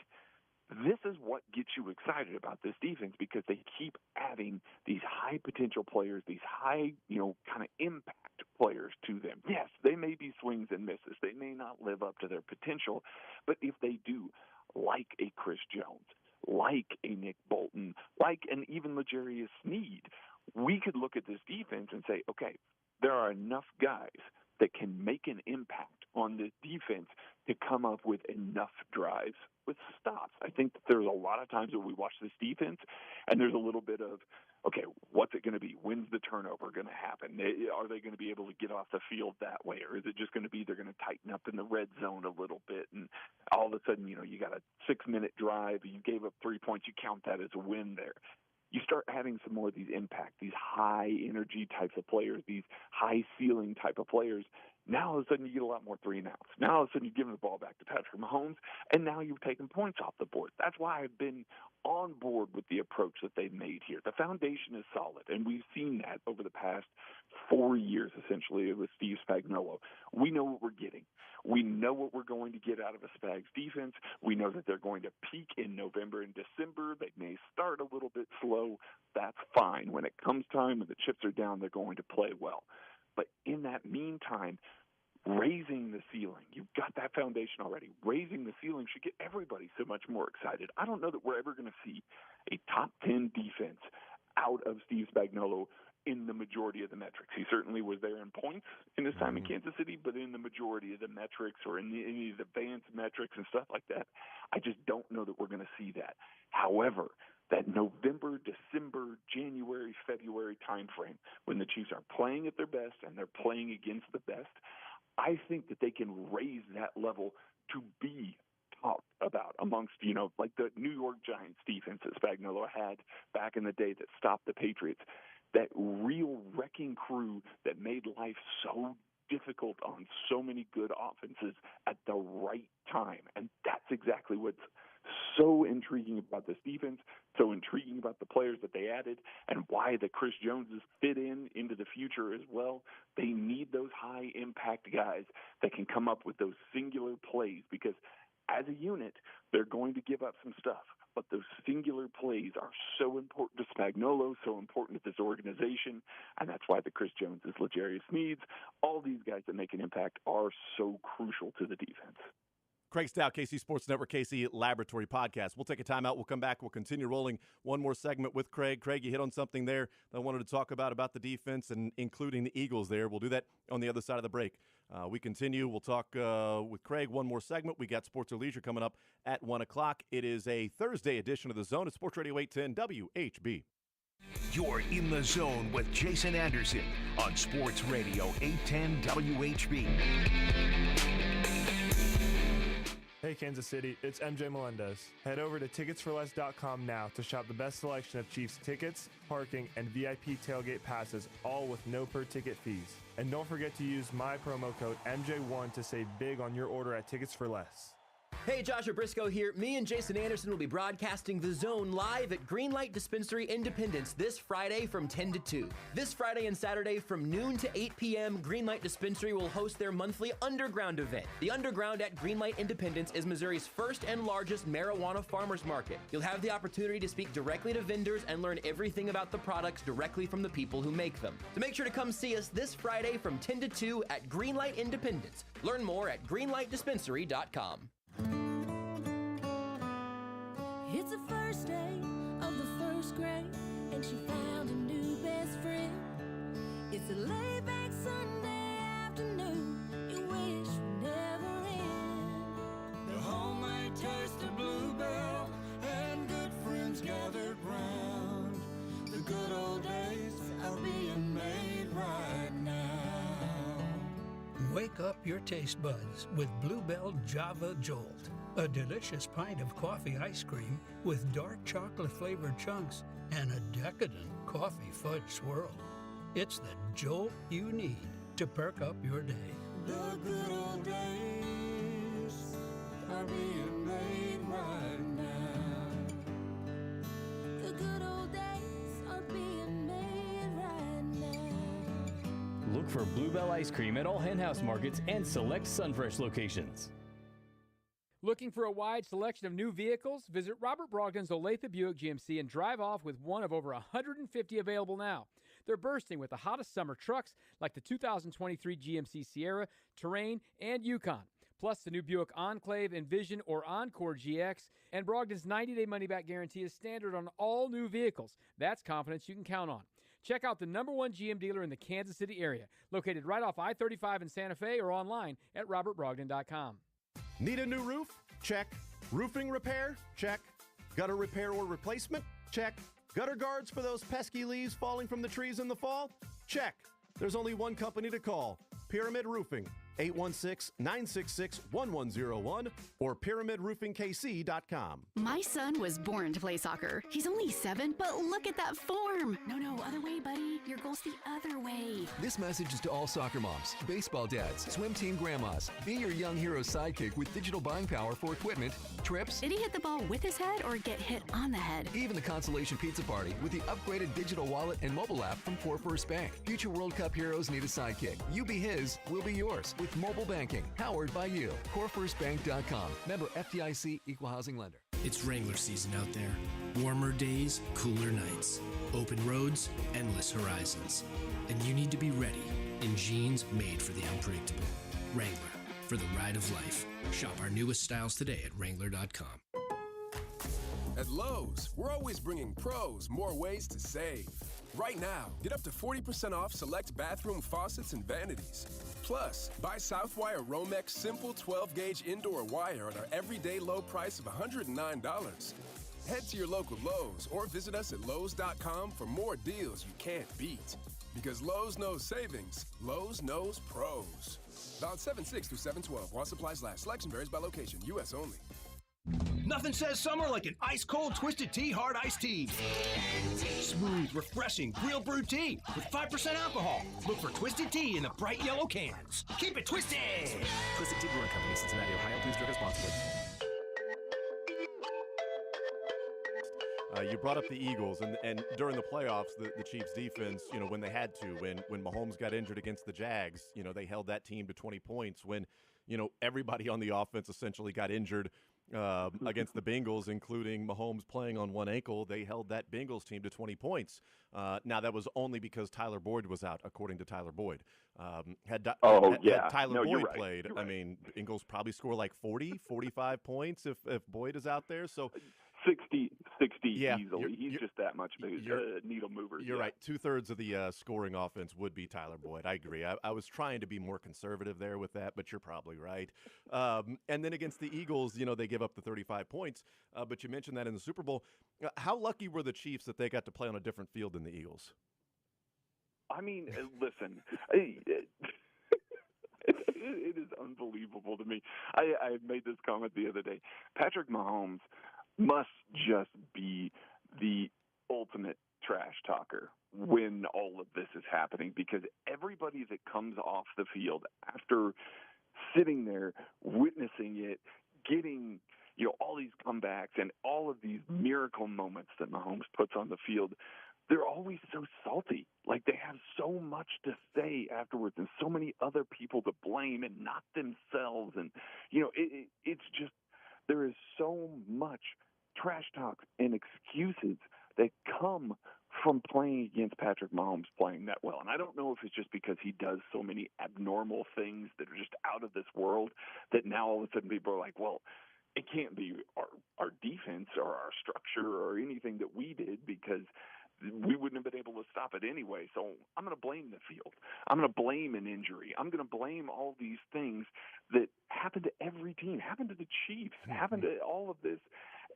This is what gets you excited about this defense, because they keep adding these high potential players, these high, kind of impact players to them. Yes, they may be swings and misses. They may not live up to their potential, but if they do, like a Chris Jones, like a Nick Bolton, like an even L'Jarius Sneed, we could look at this defense and say, okay, there are enough guys that can make an impact on this defense to come up with enough drives with stops. I think that there's a lot of times that we watch this defense and there's a little bit of, okay, what's it going to be? When's the turnover going to happen? Are they going to be able to get off the field that way? Or is it just going to be they're going to tighten up in the red zone a little bit? And all of a sudden, you got a 6-minute drive, you gave up 3 points, you count that as a win there. You start having some more of these impact, these high-energy types of players, these high-ceiling type of players. Now, all of a sudden, you get a lot more 3-and-outs. Now, all of a sudden, you're giving the ball back to Patrick Mahomes, and now you're taking points off the board. That's why I've been on board with the approach that they've made here. The foundation is solid, and we've seen that over the past 4 years, essentially, with Steve Spagnuolo. We know what we're getting. We know what we're going to get out of a Spags defense. We know that they're going to peak in November and December. They may start a little bit slow. That's fine. When it comes time, when the chips are down, they're going to play well. But in that meantime, raising the ceiling, you've got that foundation already. Raising the ceiling should get everybody so much more excited. I don't know that we're ever going to see a top 10 defense out of Steve Spagnuolo in the majority of the metrics. He certainly was there in points in his time in Kansas City, but in the majority of the metrics or in any of the advanced metrics and stuff like that, I just don't know that we're going to see that. However, that November, December, January, February timeframe, when the Chiefs are playing at their best and they're playing against the best, I think that they can raise that level to be talked about amongst, like the New York Giants defense that Spagnuolo had back in the day that stopped the Patriots. That real wrecking crew that made life so difficult on so many good offenses at the right time. And that's exactly what's so intriguing about this defense, so intriguing about the players that they added, and why the Chris Joneses fit into the future as well. They need those high-impact guys that can come up with those singular plays, because as a unit, they're going to give up some stuff. But those singular plays are so important to Spagnuolo, so important to this organization, and that's why the Chris Joneses, L'Jarius Sneeds, all these guys that make an impact are so crucial to the defense. Craig Stout, KC Sports Network, KC Laboratory Podcast. We'll take a timeout. We'll come back. We'll continue rolling one more segment with Craig. Craig, you hit on something there that I wanted to talk about the defense and including the Eagles there. We'll do that on the other side of the break. We continue. We'll talk with Craig one more segment. We got Sports or Leisure coming up at 1 o'clock. It is a Thursday edition of The Zone at Sports Radio 810 WHB. You're in the zone with Jason Anderson on Sports Radio 810 WHB. Hey Kansas City, it's MJ Melendez. Head over to ticketsforless.com now to shop the best selection of Chiefs tickets, parking, and VIP tailgate passes, all with no per-ticket fees. And don't forget to use my promo code MJ1 to save big on your order at Tickets for Less. Hey, Joshua Brisco here. Me and Jason Anderson will be broadcasting The Zone live at Greenlight Dispensary Independence this Friday from 10 to 2. This Friday and Saturday from noon to 8 p.m., Greenlight Dispensary will host their monthly Underground event. The Underground at Greenlight Independence is Missouri's first and largest marijuana farmers market. You'll have the opportunity to speak directly to vendors and learn everything about the products directly from the people who make them. So make sure to come see us this Friday from 10 to 2 at Greenlight Independence. Learn more at greenlightdispensary.com. It's the first day of the first grade, and she found a new best friend. It's a laid-back Sunday afternoon, you wish would never end. The homemade taste of Bluebell, and good friends gathered round. The good old days are being made right now. Wake up your taste buds with Bluebell Java Jolt. A delicious pint of coffee ice cream with dark chocolate-flavored chunks and a decadent coffee fudge swirl. It's the jolt you need to perk up your day. The good old days are being made right now. The good old days are being made right now. Look for Bluebell ice cream at all Hen House markets and select Sunfresh locations. Looking for a wide selection of new vehicles? Visit Robert Brogdon's Olathe Buick GMC and drive off with one of over 150 available now. They're bursting with the hottest summer trucks like the 2023 GMC Sierra, Terrain, and Yukon. Plus, the new Buick Enclave, Envision, or Encore GX. And Brogdon's 90-day money-back guarantee is standard on all new vehicles. That's confidence you can count on. Check out the #1 GM dealer in the Kansas City area, located right off I-35 in Santa Fe, or online at robertbrogdon.com. Need a new roof? Check. Roofing repair? Check. Gutter repair or replacement? Check. Gutter guards for those pesky leaves falling from the trees in the fall? Check. There's only one company to call, Pyramid Roofing. 816-966-1101 or pyramidroofingkc.com. My son was born to play soccer. He's only 7, but look at that form. No, other way, buddy. Your goal's the other way. This message is to all soccer moms, baseball dads, swim team grandmas. Be your young hero's sidekick with digital buying power for equipment, trips. Did he hit the ball with his head or get hit on the head? Even the consolation pizza party with the upgraded digital wallet and mobile app from Core First Bank. Future World Cup heroes need a sidekick. You be his, we'll be yours. With mobile banking, powered by you. CoreFirstBank.com. Member FDIC, Equal Housing Lender. It's Wrangler season out there. Warmer days, cooler nights. Open roads, endless horizons. And you need to be ready in jeans made for the unpredictable. Wrangler, for the ride of life. Shop our newest styles today at Wrangler.com. At Lowe's, we're always bringing pros more ways to save. Right now, get up to 40% off select bathroom faucets and vanities. Plus, buy Southwire Romex Simple 12-gauge indoor wire at our everyday low price of $109. Head to your local Lowe's or visit us at Lowe's.com for more deals you can't beat. Because Lowe's knows savings, Lowe's knows pros. Valid 7/6 through 7/12 while supplies last. Selection varies by location. U.S. only. Nothing says summer like an ice-cold Twisted Tea Hard Iced Tea. Smooth, refreshing, real brewed tea with 5% alcohol. Look for Twisted Tea in the bright yellow cans. Keep it twisted! Twisted Tea Brewing Company, Cincinnati, Ohio. Please drink responsibly. You brought up the Eagles, and during the playoffs, the Chiefs' defense, when they had to, when Mahomes got injured against the Jags, they held that team to 20 points. When, everybody on the offense essentially got injured against the Bengals, including Mahomes playing on one ankle, they held that Bengals team to 20 points. Now, that was only because Tyler Boyd was out, according to Tyler Boyd. Had Tyler Boyd played, I mean, Bengals probably score like 40, 45 points if Boyd is out there. So 60 easily. He's just that much of a needle mover. You're right. 2/3 of the scoring offense would be Tyler Boyd. I agree. I was trying to be more conservative there with that, but you're probably right. And then against the Eagles, they give up the 35 points. But you mentioned that in the Super Bowl. How lucky were the Chiefs that they got to play on a different field than the Eagles? I mean, listen. It is unbelievable to me. I made this comment the other day. Patrick Mahomes must just be the ultimate trash talker when all of this is happening, because everybody that comes off the field after sitting there witnessing it, getting all these comebacks and all of these miracle moments that Mahomes puts on the field, they're always so salty. Like, they have so much to say afterwards and so many other people to blame and not themselves. And, it's just, there is so much trash talk and excuses that come from playing against Patrick Mahomes playing that well. And I don't know if it's just because he does so many abnormal things that are just out of this world that now all of a sudden people are like, well, it can't be our defense or our structure or anything that we did, because we wouldn't have been able to stop it anyway. So I'm going to blame the field. I'm going to blame an injury. I'm going to blame all these things that happened to every team, happened to the Chiefs, happened to all of this.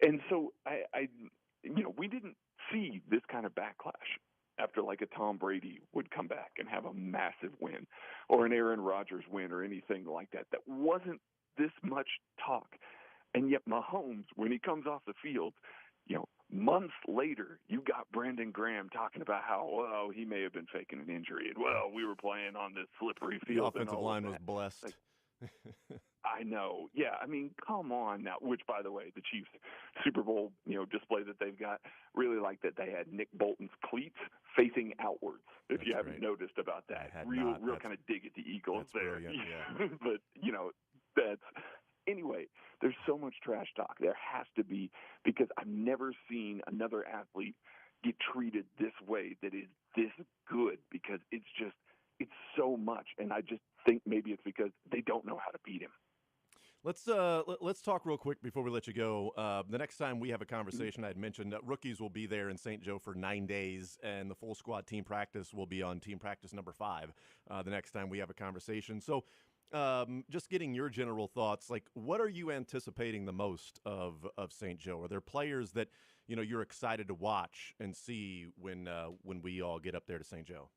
And so we didn't see this kind of backlash after like a Tom Brady would come back and have a massive win, or an Aaron Rodgers win, or anything like that. That wasn't this much talk. And yet Mahomes, when he comes off the field, months later, you got Brandon Graham talking about how, well, he may have been faking an injury, and, well, we were playing on this slippery field. The offensive line was blessed. Like, I know. Yeah, I mean, come on now. Which, by the way, the Chiefs Super Bowl, display that they've got, really like that they had Nick Bolton's cleats facing outwards. If you haven't noticed about that, real kind of dig at the Eagles there. Yeah. But that's. Anyway, there's so much trash talk. There has to be, because I've never seen another athlete get treated this way, that is this good because it's so much. And I just think maybe it's because they don't know how to beat him. Let's talk real quick before we let you go. The next time we have a conversation, I had mentioned rookies will be there in St. Joe for 9 days, and the full squad team practice will be on team practice number 5 the next time we have a conversation. So just getting your general thoughts, like what are you anticipating the most of St. Joe? Are there players that you're excited to watch and see when we all get up there to St. Joe?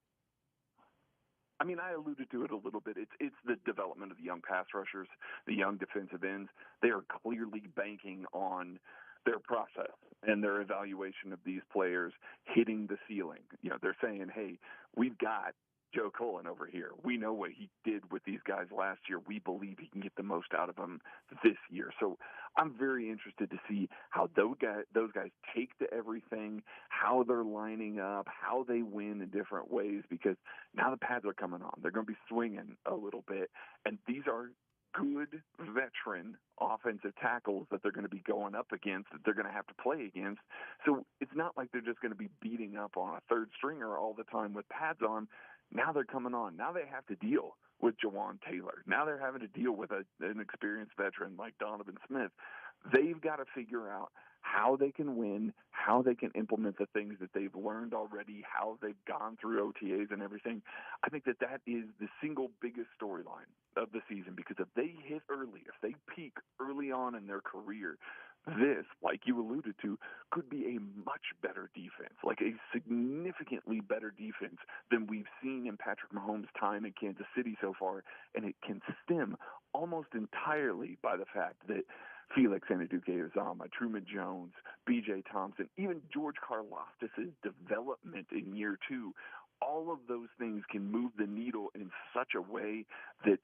I mean, I alluded to it a little bit. It's the development of the young pass rushers, the young defensive ends. They are clearly banking on their process and their evaluation of these players hitting the ceiling. They're saying, hey, we've got Joe Cullen over here. We know what he did with these guys last year. We believe he can get the most out of them this year. So I'm very interested to see how those guys take to everything, how they're lining up, how they win in different ways, because now the pads are coming on. They're going to be swinging a little bit, and these are good veteran offensive tackles that they're going to be going up against, that they're going to have to play against. So it's not like they're just going to be beating up on a third stringer all the time with pads on. Now they're coming on. Now they have to deal with Jawan Taylor. Now they're having to deal with an experienced veteran like Donovan Smith. They've got to figure out how they can win, how they can implement the things that they've learned already, how they've gone through OTAs and everything. I think that is the single biggest storyline of the season, because if they hit early, if they peak early on in their career, this, like you alluded to, could be a much better defense, like a significantly better defense than we've seen in Patrick Mahomes' time in Kansas City so far, and it can stem almost entirely by the fact that Felix Anudike-Uzomah, Truman Jones, B.J. Thompson, even George Karlaftis' development in year 2, all of those things can move the needle in such a way that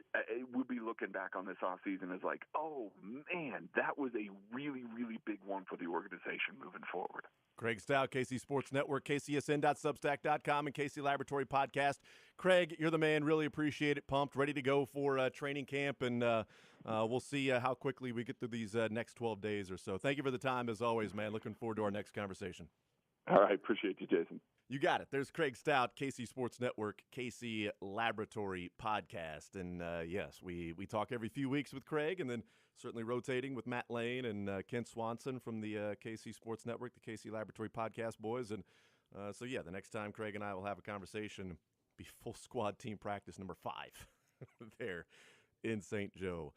we'll be looking back on this offseason as like, oh, man, that was a really, really big one for the organization moving forward. Craig Stout, KC Sports Network, kcsn.substack.com, and KC Laboratory Podcast. Craig, you're the man. Really appreciate it. Pumped, ready to go for training camp, and we'll see how quickly we get through these next 12 days or so. Thank you for the time, as always, man. Looking forward to our next conversation. All right. Appreciate you, Jason. You got it. There's Craig Stout, KC Sports Network, KC Laboratory Podcast. And, yes, we talk every few weeks with Craig, and then certainly rotating with Matt Lane and Kent Swanson from the KC Sports Network, the KC Laboratory Podcast boys. And so, yeah, the next time Craig and I will have a conversation, be full squad team practice number 5 there in St. Joe.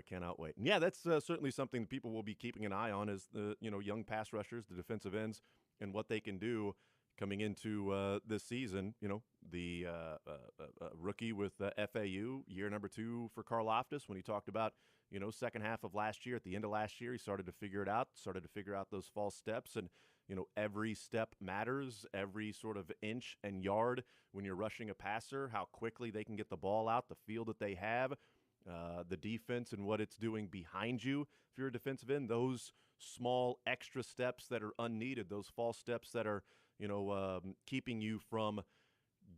Cannot wait. And, yeah, that's certainly something that people will be keeping an eye on, is the young pass rushers, the defensive ends, and what they can do coming into this season. The rookie with FAU, year number 2 for Karlaftis, when he talked about, second half of last year, at the end of last year, he started to figure it out, started to figure out those false steps. And, every step matters, every sort of inch and yard when you're rushing a passer, how quickly they can get the ball out, the feel that they have, the defense and what it's doing behind you. If you're a defensive end, those small extra steps that are unneeded, those false steps that are, keeping you from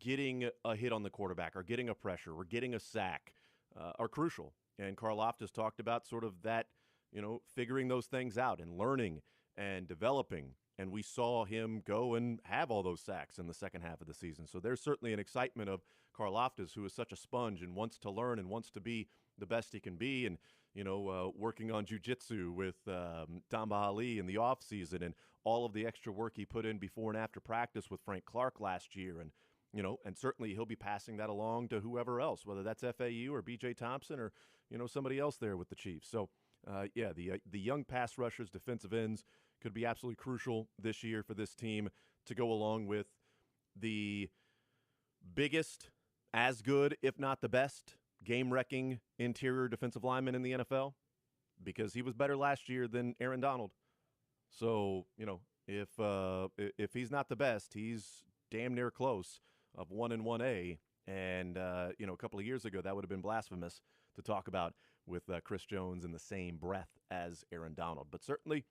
getting a hit on the quarterback or getting a pressure or getting a sack, are crucial. And Karlaftis talked about sort of that, figuring those things out and learning and developing. And we saw him go and have all those sacks in the second half of the season. So there's certainly an excitement of Karlaftis, who is such a sponge and wants to learn and wants to be the best he can be. And, working on jiu-jitsu with Tamba Ali in the offseason, and all of the extra work he put in before and after practice with Frank Clark last year. And, and certainly he'll be passing that along to whoever else, whether that's FAU or B.J. Thompson or, somebody else there with the Chiefs. So, the young pass rushers, defensive ends, could be absolutely crucial this year for this team to go along with the biggest, as good, if not the best, game-wrecking interior defensive lineman in the NFL, because he was better last year than Aaron Donald. So, if he's not the best, he's damn near close of 1 and 1A. And, a couple of years ago, that would have been blasphemous to talk about with Chris Jones in the same breath as Aaron Donald. But certainly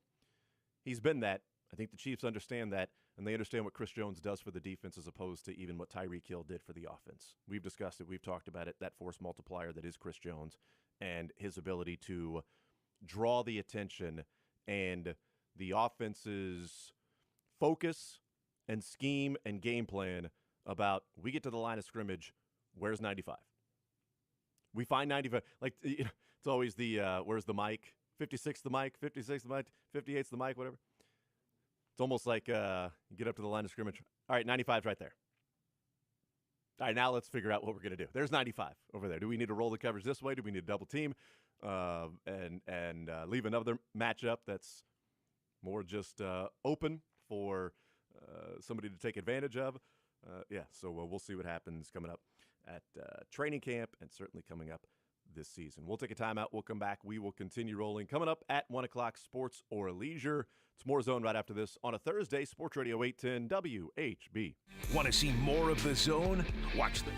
he's been that. I think the Chiefs understand that, and they understand what Chris Jones does for the defense as opposed to even what Tyreek Hill did for the offense. We've discussed it. We've talked about it, that force multiplier that is Chris Jones and his ability to draw the attention and the offense's focus and scheme and game plan about we get to the line of scrimmage, where's 95? We find 95. Like, it's always the, where's the mic? 56 the mic, 56 the mic, 58's the mic, whatever. It's almost like you get up to the line of scrimmage. All right, 95's right there. All right, now let's figure out what we're going to do. There's 95 over there. Do we need to roll the coverage this way? Do we need to double team and leave another matchup that's more just open for somebody to take advantage of? So we'll see what happens coming up at training camp and certainly coming up this season. We'll take a timeout. We'll come back. We will continue rolling. Coming up at 1 o'clock, Sports or Leisure. It's more Zone right after this on a Thursday. Sports Radio 810 WHB. Want to see more of the Zone? Watch the...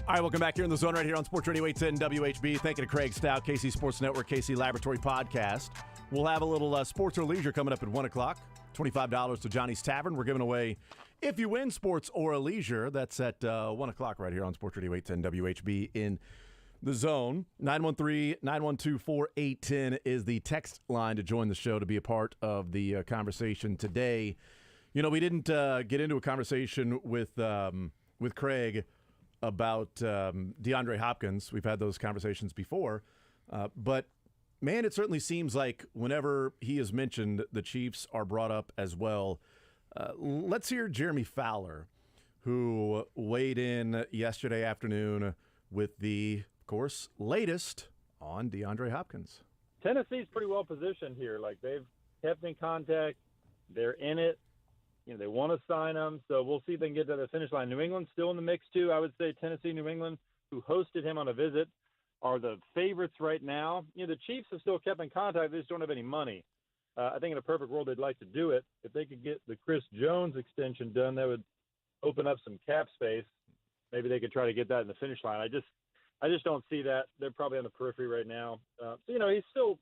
All right, welcome back here in the Zone right here on Sports Radio 810 WHB. Thank you to Craig Stout, KC Sports Network, KC Laboratory Podcast. We'll have a little Sports or Leisure coming up at 1 o'clock. $25 to Johnny's Tavern. We're giving away, if you win Sports or Leisure, that's at 1 o'clock right here on Sports Radio 810 WHB in The Zone, 913-912-4810 is the text line to join the show to be a part of the conversation today. You know, we didn't get into a conversation with Craig about DeAndre Hopkins. We've had those conversations before. But, man, it certainly seems like whenever he is mentioned, the Chiefs are brought up as well. Let's hear Jeremy Fowler, who weighed in yesterday afternoon with the, of course, latest on DeAndre Hopkins. Tennessee's pretty well positioned here. Like, they've kept in contact. They're in it. You know, they want to sign him, so we'll see if they can get to the finish line. New England's still in the mix, too. I would say Tennessee, New England, who hosted him on a visit, are the favorites right now. You know, the Chiefs have still kept in contact. They just don't have any money. I think in a perfect world, they'd like to do it. If they could get the Chris Jones extension done, that would open up some cap space. Maybe they could try to get that in the finish line. I just don't see that. They're probably on the periphery right now. So, you know, he's still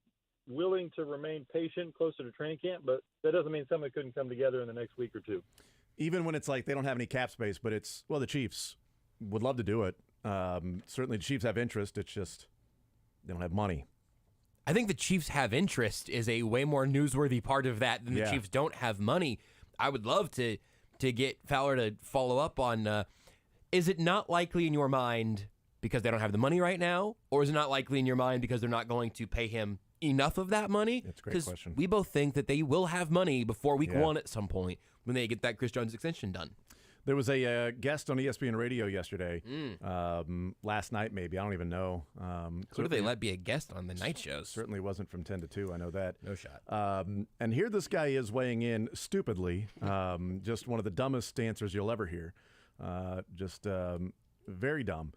willing to remain patient closer to training camp, but that doesn't mean something couldn't come together in the next week or two. Even when it's like they don't have any cap space, but it's, well, the Chiefs would love to do it. Certainly the Chiefs have interest. It's just they don't have money. I think the Chiefs have interest is a way more newsworthy part of that than the Yeah. Chiefs don't have money. I would love to get Fowler to follow up on, is it not likely in your mind because they don't have the money right now, or is it not likely in your mind because they're not going to pay him enough of that money? That's a great question. We both think that they will have money before week Yeah. one at some point when they get that Chris Jones extension done. There was a guest on ESPN Radio yesterday, last night maybe. I don't even know. Who do they let be a guest on the night shows? Certainly wasn't from 10 to 2. I know that. No shot. And here this guy is weighing in stupidly. Just one of the dumbest answers you'll ever hear. Very dumb.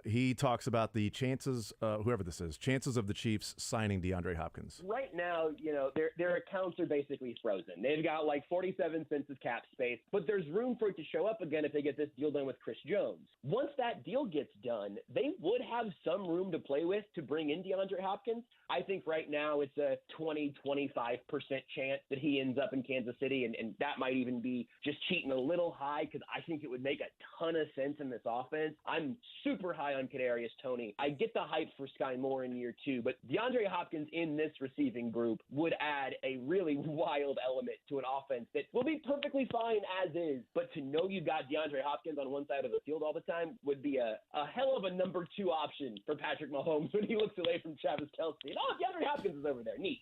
He talks about the chances, whoever this is, chances of the Chiefs signing DeAndre Hopkins. Right now, you know, their accounts are basically frozen. They've got like 47 cents of cap space, but there's room for it to show up again if they get this deal done with Chris Jones. Once that deal gets done, they would have some room to play with to bring in DeAndre Hopkins. I think right now it's a 20-25% chance that he ends up in Kansas City, and that might even be just cheating a little high because I think it would make a ton of sense in this offense. I'm super high on Kadarius Toney. I get the hype for Sky Moore in year 2, but DeAndre Hopkins in this receiving group would add a really wild element to an offense that will be perfectly fine as is, but to know you got DeAndre Hopkins on one side of the field all the time would be a hell of a number 2 option for Patrick Mahomes when he looks away from Travis Kelce. And, DeAndre Hopkins is over there. Neat.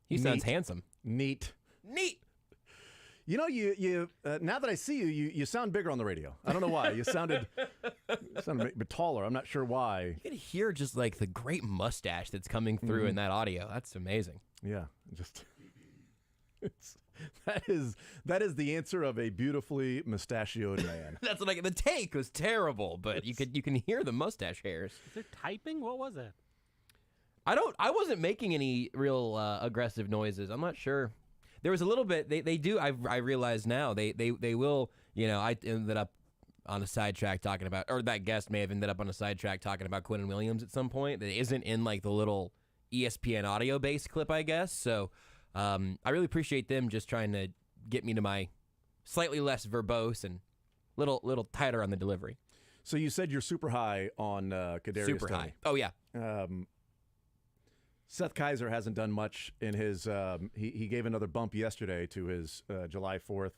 He sounds handsome. Neat. Neat. You know, you now that I see you, you sound bigger on the radio. I don't know why. You sounded a bit taller. I'm not sure why. You can hear just like the great mustache that's coming through in that audio. That's amazing. Yeah, that is the answer of a beautifully mustachioed man. That's what the take was terrible, but you can hear the mustache hairs. Is there typing? What was that? I wasn't making any real aggressive noises. I'm not sure. There was a little bit. They do. I realize now. They will. You know, I ended up on a sidetrack talking about, or that guest may have ended up on a sidetrack talking about Quinnen Williams at some point. That isn't in like the little ESPN audio based clip, I guess. So I really appreciate them just trying to get me to my slightly less verbose and little tighter on the delivery. So you said you're super high on Kadarius Super Toney. high. Oh yeah. Seth Kaiser hasn't done much in his he gave another bump yesterday to his July 4th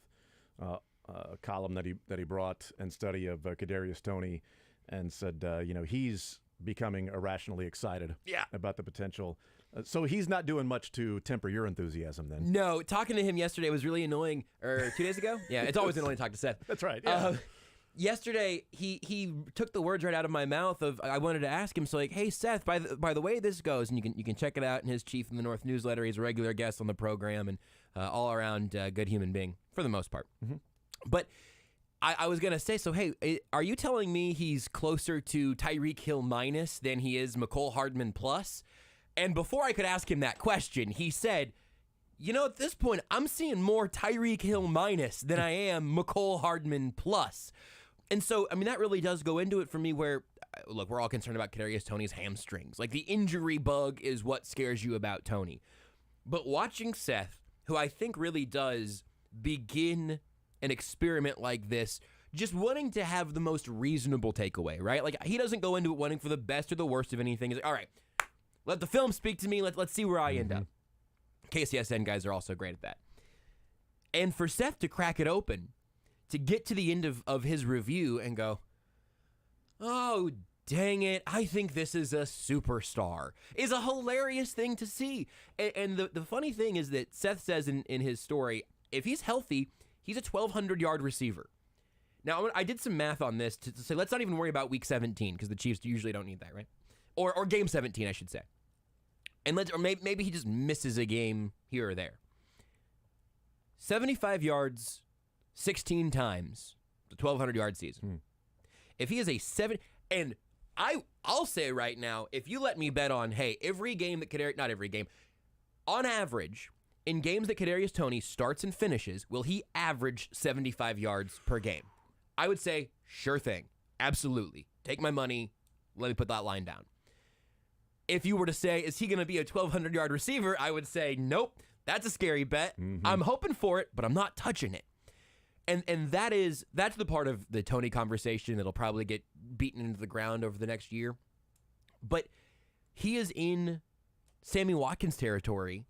column that he brought and study of Kadarius Toney, and said he's becoming irrationally excited about the potential. So he's not doing much to temper your enthusiasm then. No, talking to him yesterday was really annoying. Or 2 days ago? Yeah, it's always annoying to talk to Seth. That's right. Yeah. Yesterday, he took the words right out of my mouth. I wanted to ask him, so like, hey Seth, by the way this goes, and you can check it out in his Chief in the North newsletter. He's a regular guest on the program and all around good human being for the most part. Mm-hmm. But I was gonna say, so hey, are you telling me he's closer to Tyreek Hill minus than he is McCole Hardman plus? And before I could ask him that question, he said, at this point, I'm seeing more Tyreek Hill minus than I am McCole Hardman plus. And so, that really does go into it for me where, look, we're all concerned about Kadarius Toney's hamstrings. Like, the injury bug is what scares you about Toney. But watching Seth, who I think really does begin an experiment like this just wanting to have the most reasonable takeaway, right? Like, he doesn't go into it wanting for the best or the worst of anything. He's like, all right, let the film speak to me. Let's see where I end up. KCSN guys are also great at that. And for Seth to crack it open, to get to the end of his review and go, oh, dang it, I think this is a superstar, is a hilarious thing to see. And the funny thing is that Seth says in his story, if he's healthy, he's a 1,200-yard receiver. Now, I did some math on this to say, let's not even worry about Week 17, because the Chiefs usually don't need that, right? Or Game 17, I should say. And maybe he just misses a game here or there. 75 yards, 16 times, the 1,200-yard season. If he is a 7, and I'll say right now, if you let me bet on, hey, every game that not every game, on average, in games that Kadarius Toney starts and finishes, will he average 75 yards per game? I would say, sure thing, absolutely. Take my money, let me put that line down. If you were to say, is he going to be a 1,200-yard receiver, I would say, nope, that's a scary bet. I'm hoping for it, but I'm not touching it. And that's the part of the Toney conversation that'll probably get beaten into the ground over the next year. But he is in Sammy Watkins territory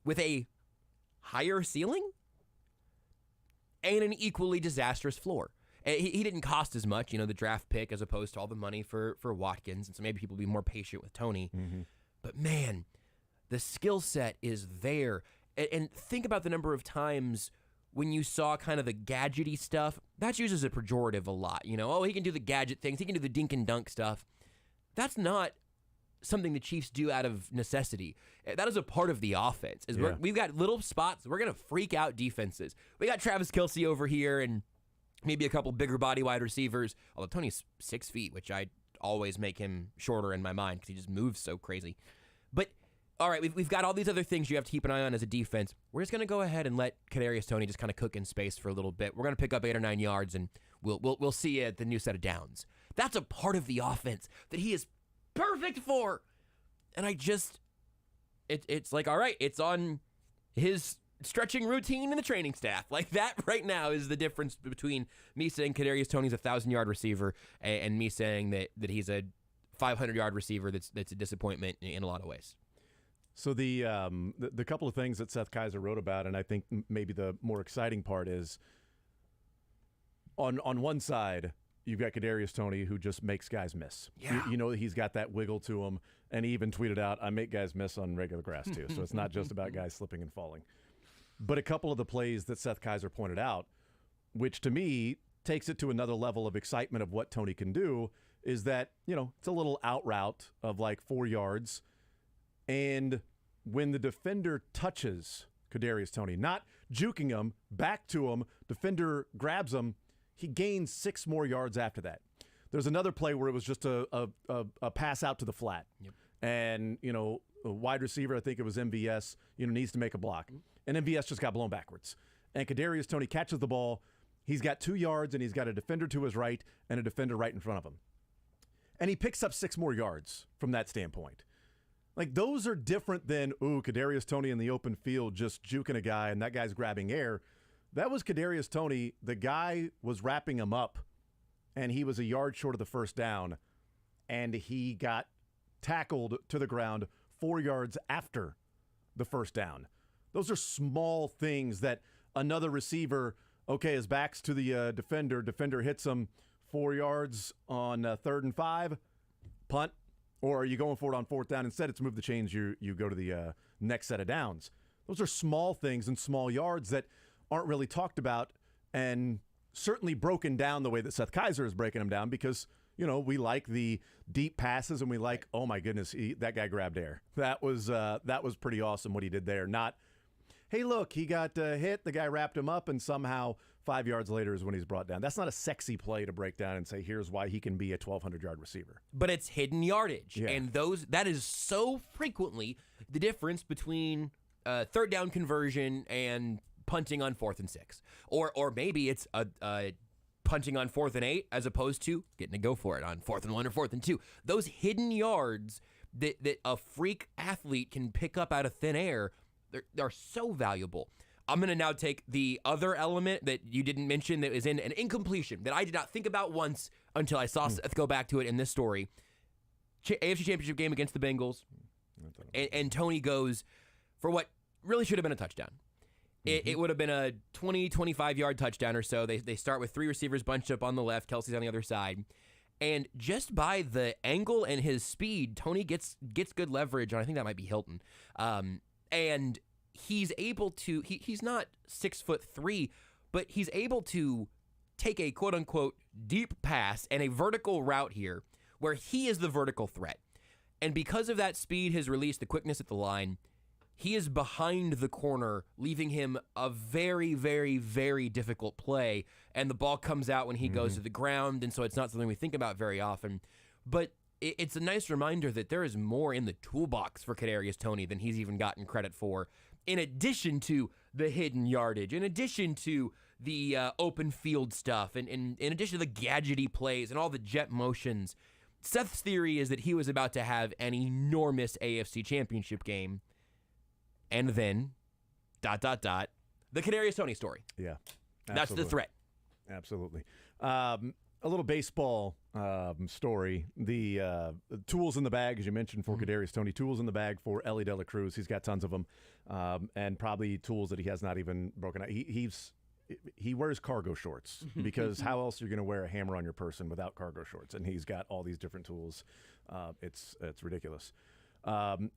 with a higher ceiling and an equally disastrous floor. He didn't cost as much, the draft pick, as opposed to all the money for Watkins, and so maybe people will be more patient with Toney. But man, the skill set is there. And think about the number of times when you saw kind of the gadgety stuff. That's used as a pejorative a lot. Oh, he can do the gadget things. He can do the dink and dunk stuff. That's not something the Chiefs do out of necessity. That is a part of the offense. We've got little spots. We're going to freak out defenses. We got Travis Kelce over here and maybe a couple bigger body wide receivers. Although Toney's 6 feet, which I always make him shorter in my mind because he just moves so crazy. But all right, we've got all these other things you have to keep an eye on as a defense. We're just going to go ahead and let Kadarius Toney just kind of cook in space for a little bit. We're going to pick up 8 or 9 yards, and we'll see you at the new set of downs. That's a part of the offense that he is perfect for. And it's like, all right, it's on his stretching routine and the training staff. Like, that right now is the difference between me saying Kadarius Toney's a 1,000-yard receiver and me saying that he's a 500-yard receiver that's a disappointment in a lot of ways. So the couple of things that Seth Kaiser wrote about, and I think maybe the more exciting part is, on one side, you've got Kadarius Toney, who just makes guys miss. Yeah. He's got that wiggle to him, and he even tweeted out, I make guys miss on regular grass too. So it's not just about guys slipping and falling. But a couple of the plays that Seth Kaiser pointed out, which to me takes it to another level of excitement of what Toney can do, is that, it's a little out route of like 4 yards. And when the defender touches Kadarius Toney, not juking him, back to him, defender grabs him, he gains 6 more yards after that. There's another play where it was just a pass out to the flat. Yep. And, a wide receiver, I think it was MVS, needs to make a block. And MVS just got blown backwards. And Kadarius Toney catches the ball. He's got 2 yards, and he's got a defender to his right and a defender right in front of him. And he picks up 6 more yards from that standpoint. Like, those are different than, Kadarius Toney in the open field just juking a guy, and that guy's grabbing air. That was Kadarius Toney. The guy was wrapping him up, and he was a yard short of the first down, and he got tackled to the ground 4 yards after the first down. Those are small things that another receiver, his back's to the defender hits him 4 yards on 3rd and 5, punt, or are you going for it on 4th down? Instead, it's move the chains, you go to the next set of downs. Those are small things and small yards that aren't really talked about, and certainly broken down the way that Seth Kaiser is breaking them down, because we like the deep passes, and we like, oh my goodness, that guy grabbed air. That was pretty awesome what he did there. Not, hey, look, he got hit, the guy wrapped him up, and somehow 5 yards later is when he's brought down. That's not a sexy play to break down and say, here's why he can be a 1,200-yard receiver. But it's hidden yardage, and that is so frequently the difference between third down conversion and punting on 4th and 6, or maybe it's a punting on 4th and 8 as opposed to getting to go for it on 4th and 1 or 4th and 2. Those hidden yards that a freak athlete can pick up out of thin air, they're so valuable. I'm going to now take the other element that you didn't mention that is in an incompletion that I did not think about once until I saw Seth go back to it in this story. AFC Championship game against the Bengals, and Tony goes for what really should have been a touchdown. It would have been a 20, 25-yard touchdown or so. They start with 3 receivers bunched up on the left. Kelsey's on the other side. And just by the angle and his speed, Tony gets good leverage on, I think that might be Hilton. And he's able to, he's not 6'3", but he's able to take a quote-unquote deep pass and a vertical route here where he is the vertical threat. And because of that speed, his release, the quickness at the line, he is behind the corner, leaving him a very, very, very difficult play. And the ball comes out when he goes to the ground, and so it's not something we think about very often. But it's a nice reminder that there is more in the toolbox for Kadarius Toney than he's even gotten credit for, in addition to the hidden yardage, in addition to the open field stuff, and in addition to the gadgety plays and all the jet motions. Seth's theory is that he was about to have an enormous AFC Championship game. And then, ... the Kadarius Toney story. Yeah. That's absolutely. the threat. Absolutely. A little baseball story. The tools in the bag, as you mentioned, for Kadarius Toney. Tools in the bag for Ellie De La Cruz. He's got tons of them. And probably tools that he has not even broken out. He wears cargo shorts because how else are you going to wear a hammer on your person without cargo shorts? And he's got all these different tools. It's ridiculous.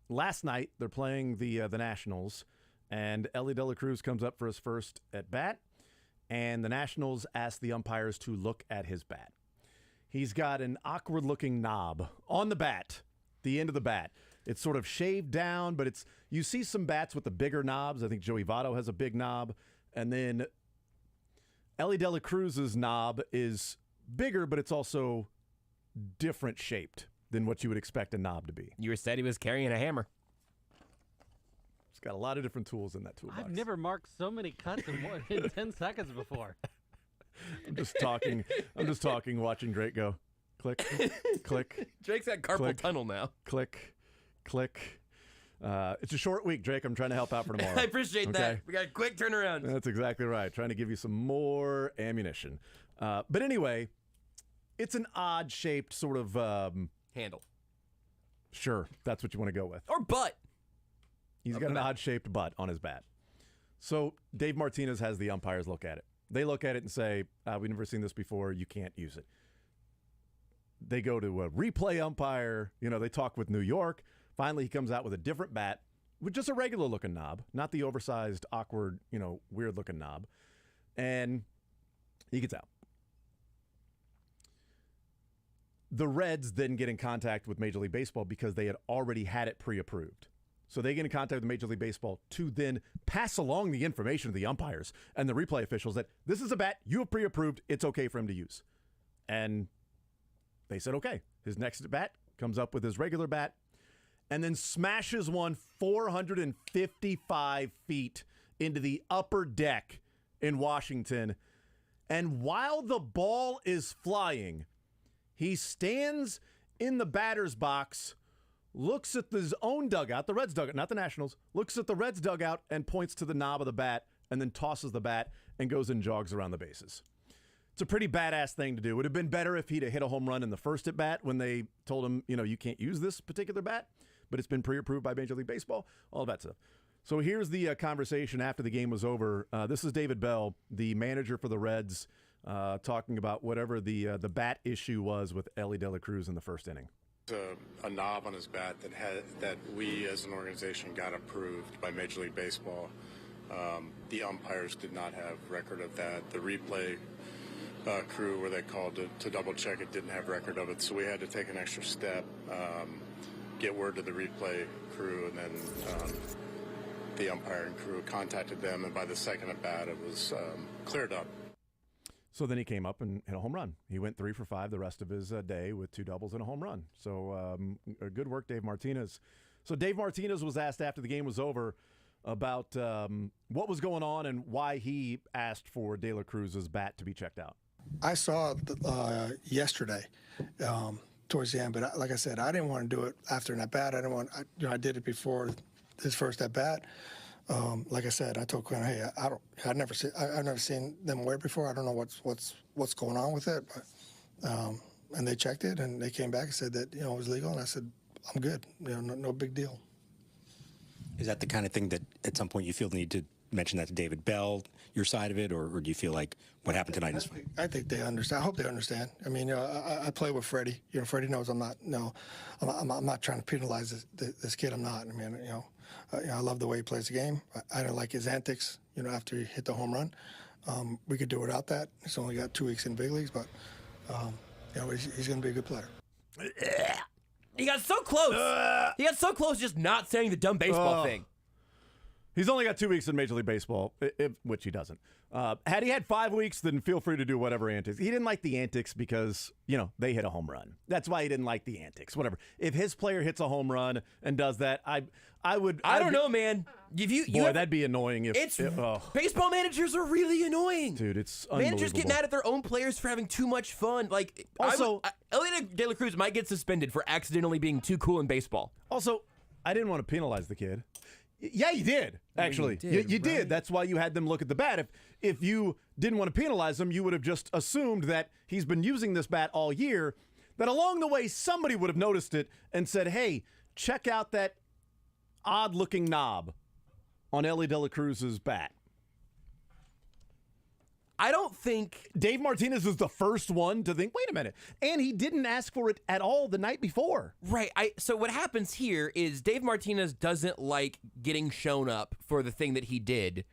Last night, they're playing the Nationals, and Ellie De La Cruz comes up for his first at bat, and the Nationals ask the umpires to look at his bat. He's got an awkward-looking knob on the bat, the end of the bat. It's sort of shaved down, but you see some bats with the bigger knobs. I think Joey Votto has a big knob, and then Ellie De La Cruz's knob is bigger, but it's also different shaped than what you would expect a knob to be. You said he was carrying a hammer. He's got a lot of different tools in that toolbox. I've never marked so many cuts in 10 seconds before. I'm just talking, watching Drake go. Click, click. Drake's got carpal tunnel now. Click, click. It's a short week, Drake. I'm trying to help out for tomorrow. I appreciate that. We got a quick turnaround. That's exactly right. Trying to give you some more ammunition. But anyway, it's an odd-shaped sort of... handle. Sure, that's what you want to go with. Or butt. He's got an odd-shaped butt on his bat. So Dave Martinez has the umpires look at it. They look at it and say, we've never seen this before. You can't use it. They go to a replay umpire. They talk with New York. Finally, he comes out with a different bat with just a regular-looking knob, not the oversized, awkward, weird-looking knob. And he gets out. The Reds then get in contact with Major League Baseball because they had already had it pre-approved. So they get in contact with Major League Baseball to then pass along the information to the umpires and the replay officials that this is a bat you have pre-approved. It's okay for him to use. And they said, okay. His next bat comes up with his regular bat and then smashes one 455 feet into the upper deck in Washington. And while the ball is flying, he stands in the batter's box, looks at his own dugout, the Reds dugout, not the Nationals, looks at the Reds dugout and points to the knob of the bat and then tosses the bat and goes and jogs around the bases. It's a pretty badass thing to do. It would have been better if he'd have hit a home run in the first at bat when they told him, you can't use this particular bat, but it's been pre-approved by Major League Baseball, all that stuff. So here's the conversation after the game was over. This is David Bell, the manager for the Reds, talking about whatever the bat issue was with Ellie De La Cruz in the first inning. A knob on his bat that we as an organization got approved by Major League Baseball. The umpires did not have record of that. The replay crew, where they called to double check it, didn't have record of it. So we had to take an extra step, get word to the replay crew, and then the umpiring crew contacted them. And by the second at bat, it was cleared up. So then he came up and hit a home run. He went 3 for 5 the rest of his day with 2 doubles and a home run. So good work, Dave Martinez. So Dave Martinez was asked after the game was over about what was going on and why he asked for De La Cruz's bat to be checked out. I saw yesterday towards the end, but like I said, I didn't want to do it after an at-bat. I did it before his first at-bat. like I said, I told Quinn, hey, I've never seen them wear it before. I don't know what's going on with it, but and they checked it and they came back and said that it was legal, and I said I'm good. No big deal. Is that the kind of thing that at some point you feel the need to mention that to David Bell, your side of it, or do you feel like what happened tonight is fine? I think they understand. I hope they understand. I mean, I play with Freddie. Freddie knows I'm not. I'm not trying to penalize this kid. I'm not. I mean, I love the way he plays the game. I don't like his antics. After he hit the home run, we could do without that. He's only got 2 weeks in big leagues, but he's going to be a good player. He got so close. He got so close just not saying the dumb baseball thing. He's only got 2 weeks in Major League Baseball, which he doesn't. Had he had 5 weeks, then feel free to do whatever antics. He didn't like the antics because, they hit a home run. That's why he didn't like the antics, whatever. If his player hits a home run and does that, I don't know, man. That'd be annoying. Baseball managers are really annoying. Dude, it's unbelievable. Managers get mad at their own players for having too much fun. Like, also, Elliot De La Cruz might get suspended for accidentally being too cool in baseball. Also, I didn't want to penalize the kid. Yeah, you did, actually. You did. That's why you had them look at the bat. If you didn't want to penalize him, you would have just assumed that he's been using this bat all year, that along the way somebody would have noticed it and said, hey, check out that odd-looking knob on Ellie De La Cruz's bat. I don't think Dave Martinez was the first one to think, wait a minute. And he didn't ask for it at all the night before. Right. So what happens here is Dave Martinez doesn't like getting shown up for the thing that he did.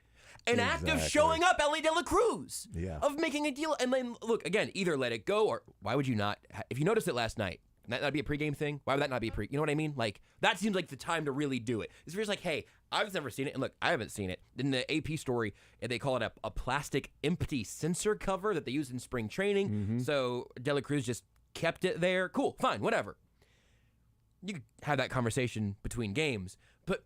An act of showing up, Ellie De La Cruz. Yeah. Of making a deal. And then, look, again, either let it go or why would you not? If you noticed it last night, that not be a pregame thing? Why would that not be you know what I mean? Like, that seems like the time to really do it. It's just like, hey, I've never seen it. And look, I haven't seen it. In the AP story, they call it a plastic empty sensor cover that they use in spring training. Mm-hmm. So De La Cruz just kept it there. Cool, fine, whatever. You could have that conversation between games. But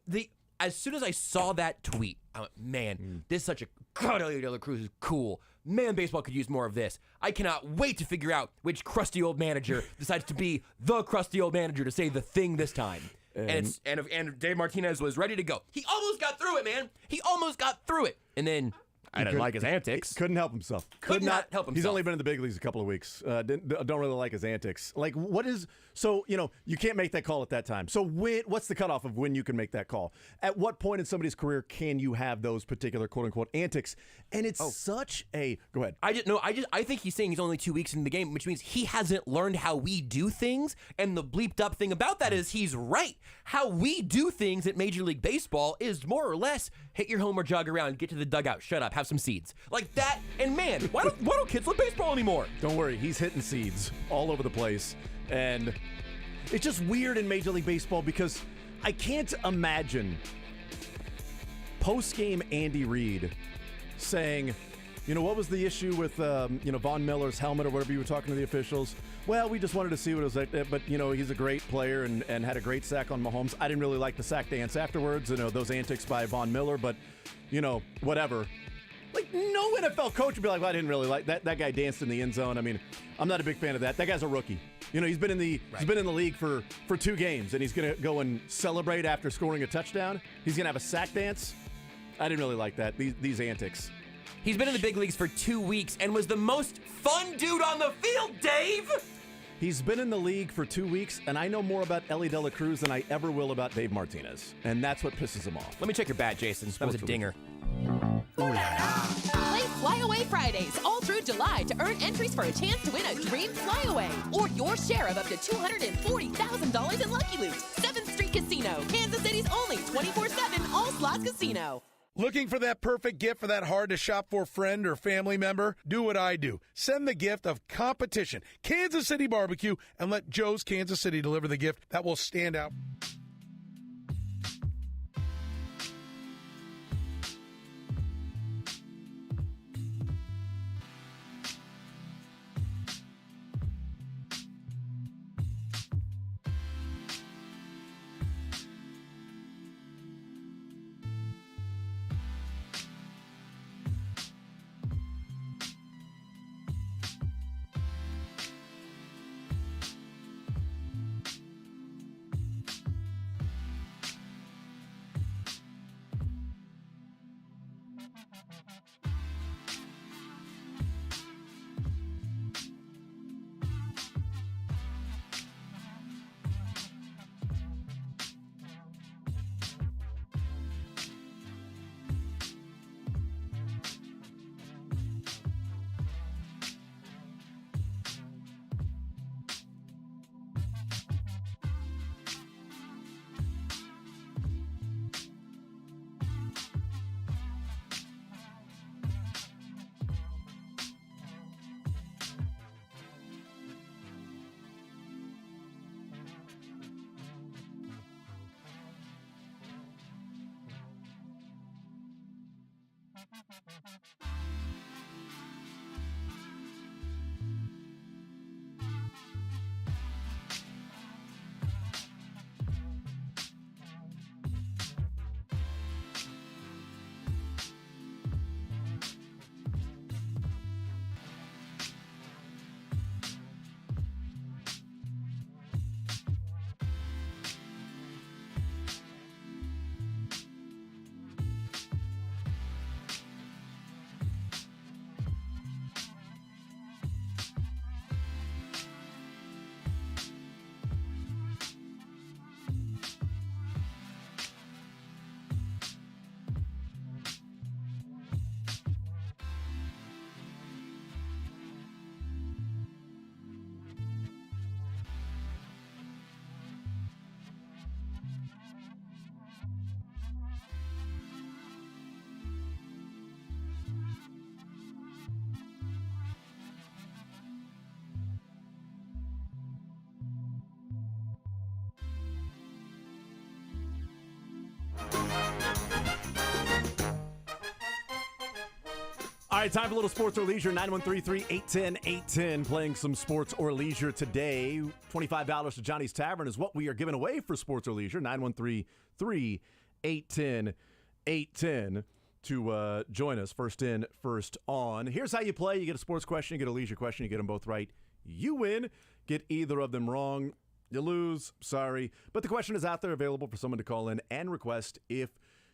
as soon as I saw that tweet, I went, man, this is such a... God, Elliot De La Cruz is cool. Man, baseball could use more of this. I cannot wait to figure out which crusty old manager decides to be the crusty old manager to say the thing this time. And Dave Martinez was ready to go. He almost got through it, man. He almost got through it. And then I didn't like his antics. Couldn't help himself. Could not help himself. He's only been in the big leagues a couple of weeks. Don't really like his antics. Like, what is... So, you can't make that call at that time. So what's the cutoff of when you can make that call? At what point in somebody's career can you have those particular quote-unquote antics? And it's such a... Go ahead. I think he's saying he's only 2 weeks in the game, which means he hasn't learned how we do things. And the bleeped up thing about that is he's right. How we do things at Major League Baseball is more or less hit your homer, jog around, get to the dugout, shut up, have some seeds. Like that. And man, why don't kids love baseball anymore? Don't worry. He's hitting seeds all over the place. And it's just weird in Major League Baseball because I can't imagine post-game Andy Reid saying, what was the issue with, Von Miller's helmet or whatever you were talking to the officials? Well, we just wanted to see what it was like, but, he's a great player and had a great sack on Mahomes. I didn't really like the sack dance afterwards, those antics by Von Miller, but, whatever. Like, no NFL coach would be like, well, I didn't really like that. That guy danced in the end zone. I mean, I'm not a big fan of that. That guy's a rookie. He's been in the league for 2 games, and he's going to go and celebrate after scoring a touchdown. He's going to have a sack dance. I didn't really like that, these antics. He's been in the big leagues for 2 weeks and was the most fun dude on the field, Dave! He's been in the league for 2 weeks, and I know more about Ellie De La Cruz than I ever will about Dave Martinez. And that's what pisses him off. Let me check your bat, Jason. That was a dinger. Play Flyaway Fridays all through July to earn entries for a chance to win a dream flyaway or your share of up to $240,000 in Lucky Loot. 7th Street Casino, Kansas City's only 24/7 all-slots casino. Looking for that perfect gift for that hard-to-shop-for friend or family member? Do what I do. Send the gift of competition, Kansas City Barbecue, and let Joe's Kansas City deliver the gift that will stand out. All right, time for a little sports or leisure. 913-381-810. Playing some sports or leisure today. $25 to Johnny's Tavern is what we are giving away for sports or leisure. 913-381-810 to join us. First in, first on. Here's how you play. You get a sports question, you get a leisure question. You get them both right, you win. Get either of them wrong, you lose. Sorry. But the question is out there, available for someone to call in and request if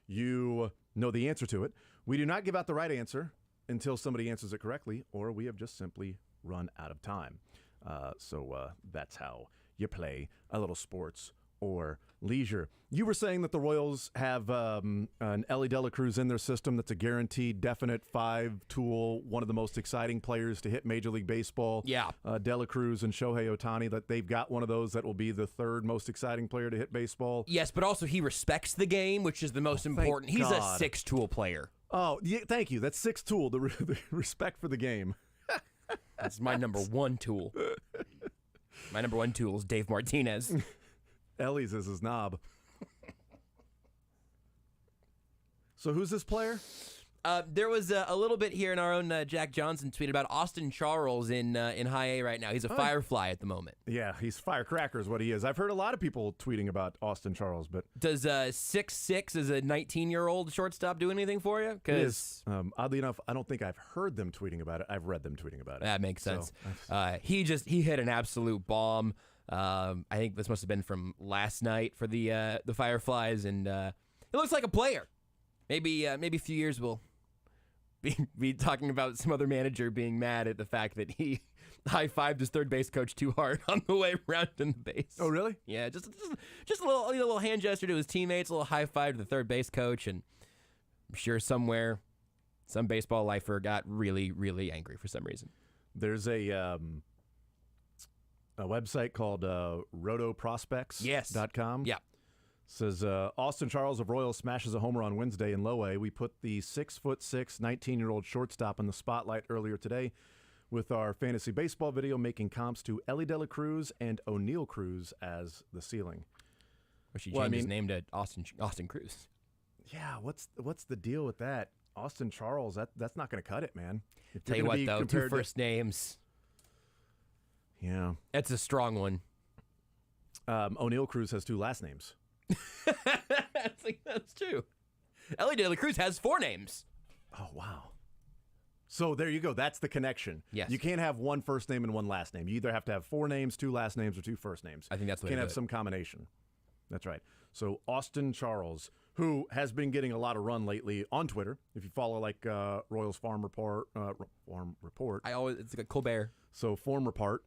you know the answer to it. We do not give out the right answer until somebody answers it correctly, or we have just simply run out of time. So that's how you play a little sports or leisure. You were saying that the Royals have an Ellie De La Cruz in their system that's a guaranteed, definite 5-tool, one of the most exciting players to hit Major League Baseball. Yeah. De La Cruz and Shohei Ohtani, that they've got one of those that will be the third most exciting player to hit baseball. Yes, but also he respects the game, which is the most important. He's a 6-tool player. Oh, yeah, thank you. That's 6-tool, the respect for the game. That's my number one tool. My number one tool is Dave Martinez. Ellie's is his knob. So who's this player? There was a little bit here in our own Jack Johnson tweet about Austin Charles in High A right now. He's a Firefly at the moment. Yeah, he's firecracker is what he is. I've heard a lot of people tweeting about Austin Charles, but does 6'6" as a 19-year-old shortstop do anything for you? Because oddly enough, I don't think I've heard them tweeting about it. I've read them tweeting about it. That makes sense. He hit an absolute bomb. I think this must have been from last night for the Fireflies, and it looks like a player. Maybe a few years we'll be talking about some other manager being mad at the fact that he high-fived his third base coach too hard on the way around in the base. Oh, really? Yeah, just a little hand gesture to his teammates, a little high-five to the third base coach, and I'm sure somewhere some baseball lifer got really, really angry for some reason. There's a website called rotoprospects.com. Yeah. Says, Austin Charles of Royals smashes a homer on Wednesday in Low A. We put the 6'6", 19-year-old shortstop in the spotlight earlier today with our fantasy baseball video, making comps to Ellie De La Cruz and O'Neal Cruz as the ceiling. Or she changed his name to Austin Cruz. Yeah, what's the deal with that? Austin Charles, that's not going to cut it, man. Tell you what, though, 2 first names. Yeah. That's a strong one. O'Neal Cruz has 2 last names. That's true. Ellie De La Cruz has 4 names. Oh, wow. So there you go. That's the connection. Yes. You can't have 1 first name and 1 last name. You either have to have 4 names, 2 last names, or 2 first names. I think that's the way you to can't do have some combination. That's right. So Austin Charles, who has been getting a lot of run lately on Twitter. If you follow Royals Farm Report, it's like Colbert. So former part,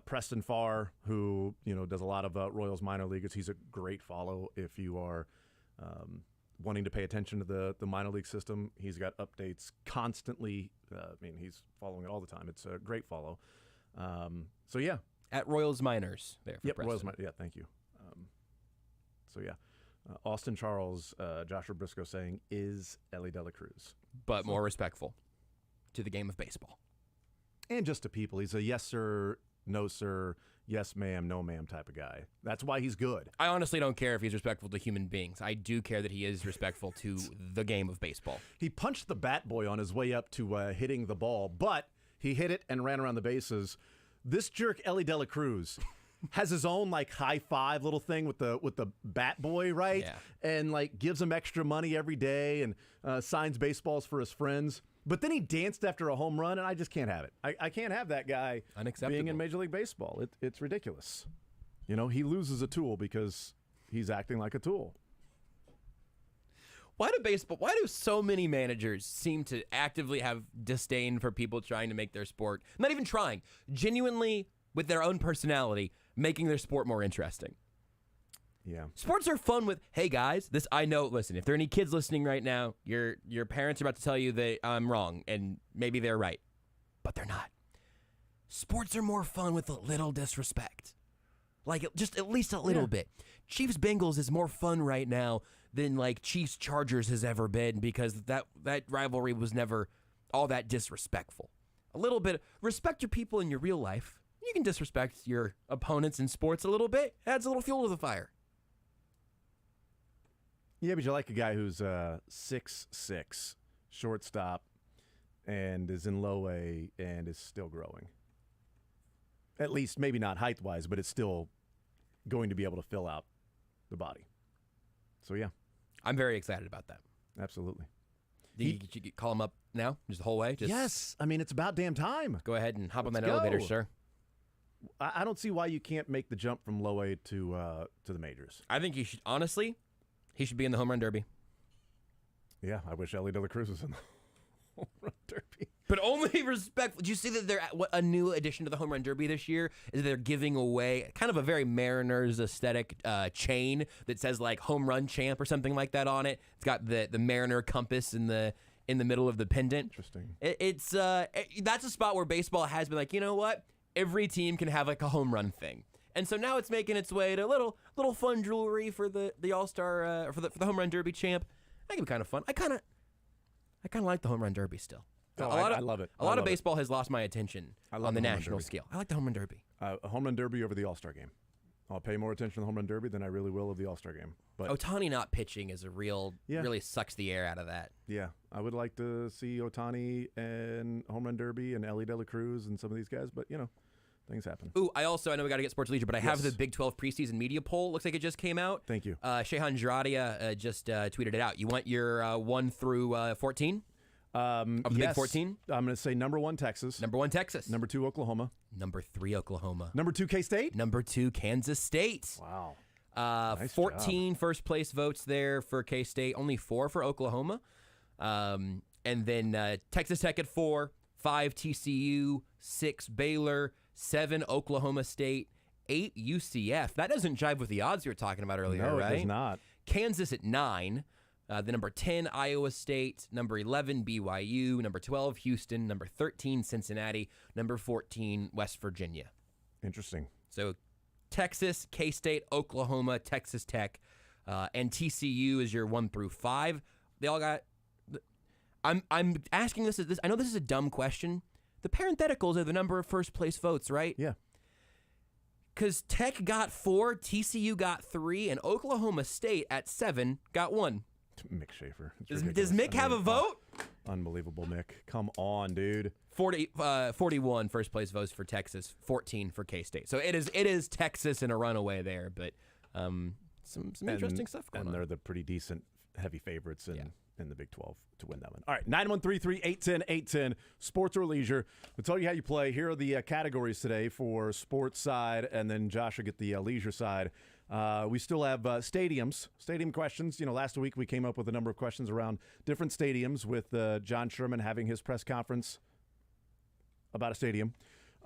Preston Farr, who does a lot of Royals minor leaguers. He's a great follow if you are wanting to pay attention to the minor league system. He's got updates constantly. He's following it all the time. It's a great follow. So yeah, at Royals Minors there. For Preston. Royals Minors. Yeah, thank you. Austin Charles, Joshua Brisco saying is Ellie De La Cruz, but more respectful to the game of baseball. And just to people, he's a yes sir, no sir, yes ma'am, no ma'am type of guy. That's why he's good. I honestly don't care if he's respectful to human beings. I do care that he is respectful to the game of baseball. He punched the bat boy on his way up to hitting the ball, but he hit it and ran around the bases. This jerk, Ellie De La Cruz, has his own high five little thing with the bat boy, right? Yeah. And gives him extra money every day and signs baseballs for his friends. But then he danced after a home run, and I just can't have it. I can't have that guy being in Major League Baseball. It's ridiculous. He loses a tool because he's acting like a tool. Why do so many managers seem to actively have disdain for people trying to make their sport, not even trying, genuinely with their own personality, making their sport more interesting? Yeah. Sports are fun with, hey guys, listen, if there are any kids listening right now, your parents are about to tell you that I'm wrong, and maybe they're right, but they're not. Sports are more fun with a little disrespect. Just at least a little bit. Chiefs-Bengals is more fun right now than Chiefs-Chargers has ever been, because that rivalry was never all that disrespectful. A little bit. Respect your people in your real life. You can disrespect your opponents in sports a little bit. Adds a little fuel to the fire. Yeah, but you like a guy who's 6'6", shortstop, and is in low A and is still growing. At least maybe not height-wise, but it's still going to be able to fill out the body. So, yeah. I'm very excited about that. Absolutely. Did you call him up now? Just the whole way? Yes. I mean, it's about damn time. Go ahead and hop on that Let's elevator, go. sir. I don't see why you can't make the jump from low A to the majors. I think he should, honestly, he should be in the home run derby. Yeah, I wish Ellie De La Cruz was in the home run derby. But only respectful. Did you see that what a new addition to the home run derby this year is that they're giving away kind of a very Mariners aesthetic chain that says like home run champ or something like that on it. It's got the Mariner compass in the middle of the pendant. Interesting. That's a spot where baseball has been like, you know what? Every team can have like a home run thing. And so now it's making its way to little fun jewelry for the All-Star for the home run derby champ. That could be kind of fun. I kind of like the home run derby still. I love it. A lot of baseball has lost my attention on the national scale. I like the home run derby. A home run derby over the All-Star game. I'll pay more attention to the home run derby than I really will of the All-Star game. But Ohtani not pitching is really sucks the air out of that. Yeah, I would like to see Ohtani and home run derby and Ellie De La Cruz and some of these guys, but things happen. Ooh, I know we got to get sports leisure, but I have the Big 12 preseason media poll. Looks like it just came out. Thank you. Shehan Jaradia just tweeted it out. You want your 1 through 14? Of the Big 14? I'm going to say number 1, Texas. Number 1, Texas. Number 2, Oklahoma. Number 3, Oklahoma. Number 2, K-State. Number 2, Kansas State. Wow. Nice 14 first place votes there for K-State. Only 4 for Oklahoma. And then Texas Tech at 4, 5 TCU, 6 Baylor, 7 Oklahoma State, 8 UCF. That doesn't jive with the odds you were talking about earlier, right? No, it does not. Kansas at 9. The number 10, Iowa State. Number 11, BYU. Number 12, Houston. Number 13, Cincinnati. Number 14, West Virginia. Interesting. So Texas, K-State, Oklahoma, Texas Tech, and TCU is your 1 through 5. They all got... I'm asking this. I know this is a dumb question. The parentheticals are the number of first place votes, right? Yeah. Because Tech got 4, TCU got 3, and Oklahoma State at 7 got 1. Mick Schaefer. Does Mick have a vote? Unbelievable, Mick. Come on, dude. 41 first place votes for Texas, 14 for K-State. So it is Texas in a runaway there, but some interesting stuff going on. And they're the pretty decent heavy favorites in the Big 12 to win that one. All right, 913-388-10-810, sports or leisure. We'll tell you how you play. Here are the categories today for sports side, and then Josh will get the leisure side. We still have stadium questions. Last week we came up with a number of questions around different stadiums with John Sherman having his press conference about a stadium.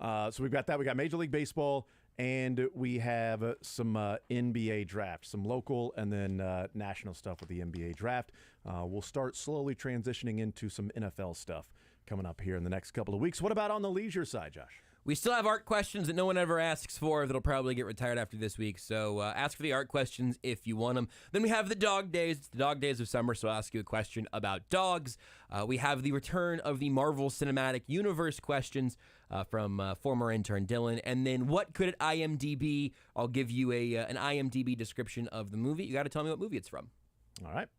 So we've got that. We got Major League Baseball, and we have some NBA draft, some local and then national stuff with the NBA draft. We'll start slowly transitioning into some NFL stuff coming up here in the next couple of weeks. What about on the leisure side, Josh? We still have art questions that no one ever asks for that'll probably get retired after this week. So ask for the art questions if you want them. Then we have the dog days. It's the dog days of summer, so I'll ask you a question about dogs. We have the return of the Marvel Cinematic Universe questions from former intern Dylan. And then what could it IMDb? I'll give you an IMDb description of the movie. You got to tell me what movie it's from. All right.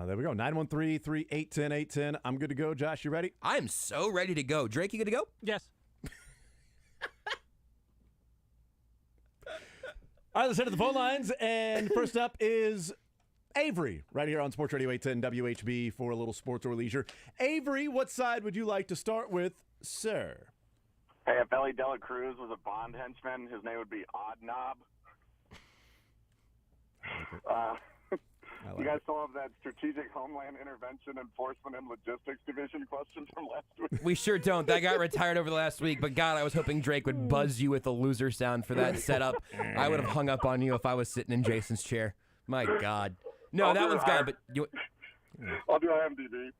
There we go. 913-388-10-810. I'm good to go. Josh, you ready? I am so ready to go. Drake, you good to go? Yes. All right, let's head to the phone lines. And first up is Avery, right here on Sports Radio 810 WHB for a little sports or leisure. Avery, what side would you like to start with, sir? Hey, if Ellie De La Cruz was a Bond henchman, his name would be Odd Knob. You guys still have that Strategic Homeland Intervention Enforcement and Logistics Division question from last week? We sure don't. That got retired over the last week, but God, I was hoping Drake would buzz you with a loser sound for that setup. I would have hung up on you if I was sitting in Jason's chair. My God. No, that one's gone, but you... I'll do IMDb.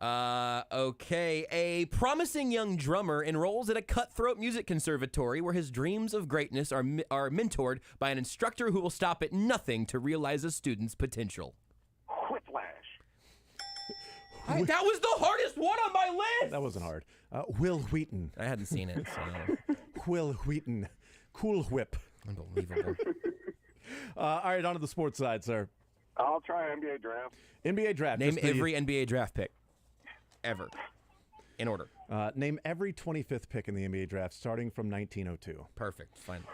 Okay. A promising young drummer enrolls at a cutthroat music conservatory where his dreams of greatness are mentored by an instructor who will stop at nothing to realize a student's potential. Whiplash. That was the hardest one on my list! That wasn't hard. Will Wheaton. I hadn't seen it, so... Will Wheaton. Cool Whip. Unbelievable. All right, on to the sports side, sir. I'll try NBA draft. NBA draft. Name every NBA draft pick. Ever. In order. Name every 25th pick in the NBA draft starting from 1902. Perfect. Fine.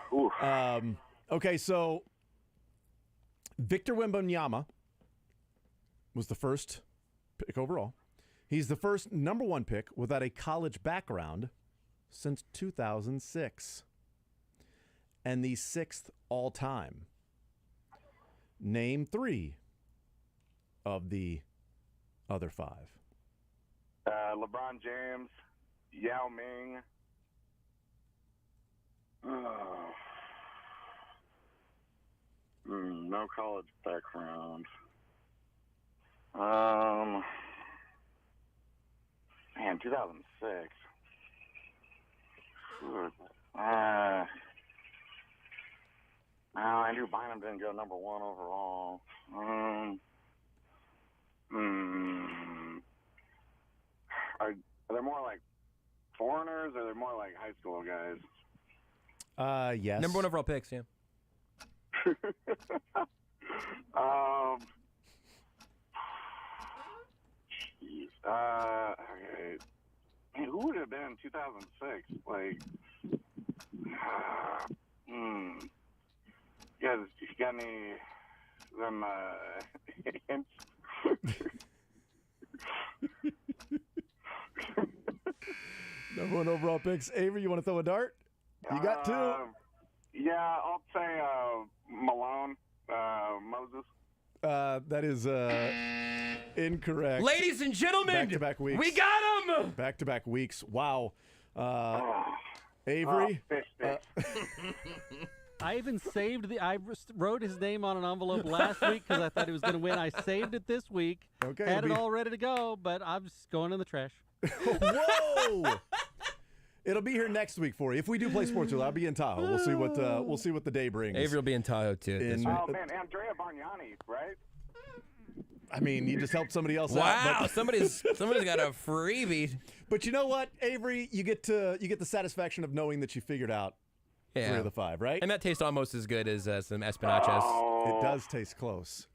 Okay, so Victor Wembanyama was the first pick overall. He's the first number 1 pick without a college background since 2006. And the 6th all-time. Name 3 of the other 5. LeBron James, Yao Ming. No college background. Man, 2006. Andrew Bynum didn't go number 1 overall. Are they more like foreigners, or are they more like high school guys? Yes. Number 1 overall picks, yeah. Okay. Man, who would it have been in 2006? Like, you got any them hints? Number 1 overall picks. Avery, you want to throw a dart? You got 2. Yeah, I'll say Malone, Moses. That is incorrect. Ladies and gentlemen, back-to-back weeks. We got him! Back-to-back weeks. Wow. Avery? I even saved I wrote his name on an envelope last week because I thought he was going to win. I saved it this week. Okay. Had it all ready to go, but I'm just going in the trash. Whoa! It'll be here next week for you. If we do play sports, I'll be in Tahoe. We'll see what the day brings. Avery will be in Tahoe too. Oh man, Andrea Bargnani, right? I mean, you just helped somebody else out. Wow, somebody's got a freebie. But you know what, Avery, you get the satisfaction of knowing that you figured out 3 of the 5, right? And that tastes almost as good as some Espinachos. It does taste close.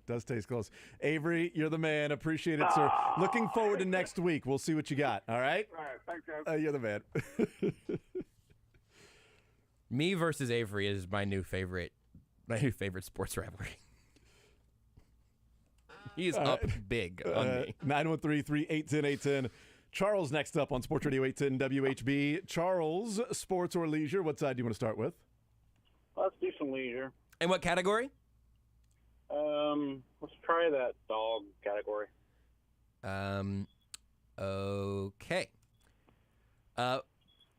Avery, you're the man. Appreciate it, sir. Looking forward to next week. We'll see what you got. All right? All right. Thanks, guys. You're the man. Me versus Avery is my new favorite sports rivalry. He's up big on me. 913-381-0810. Charles next up on Sports Radio 810 WHB. Charles, sports or leisure? What side do you want to start with? Let's do some leisure. And what category? Let's try that dog category. Okay.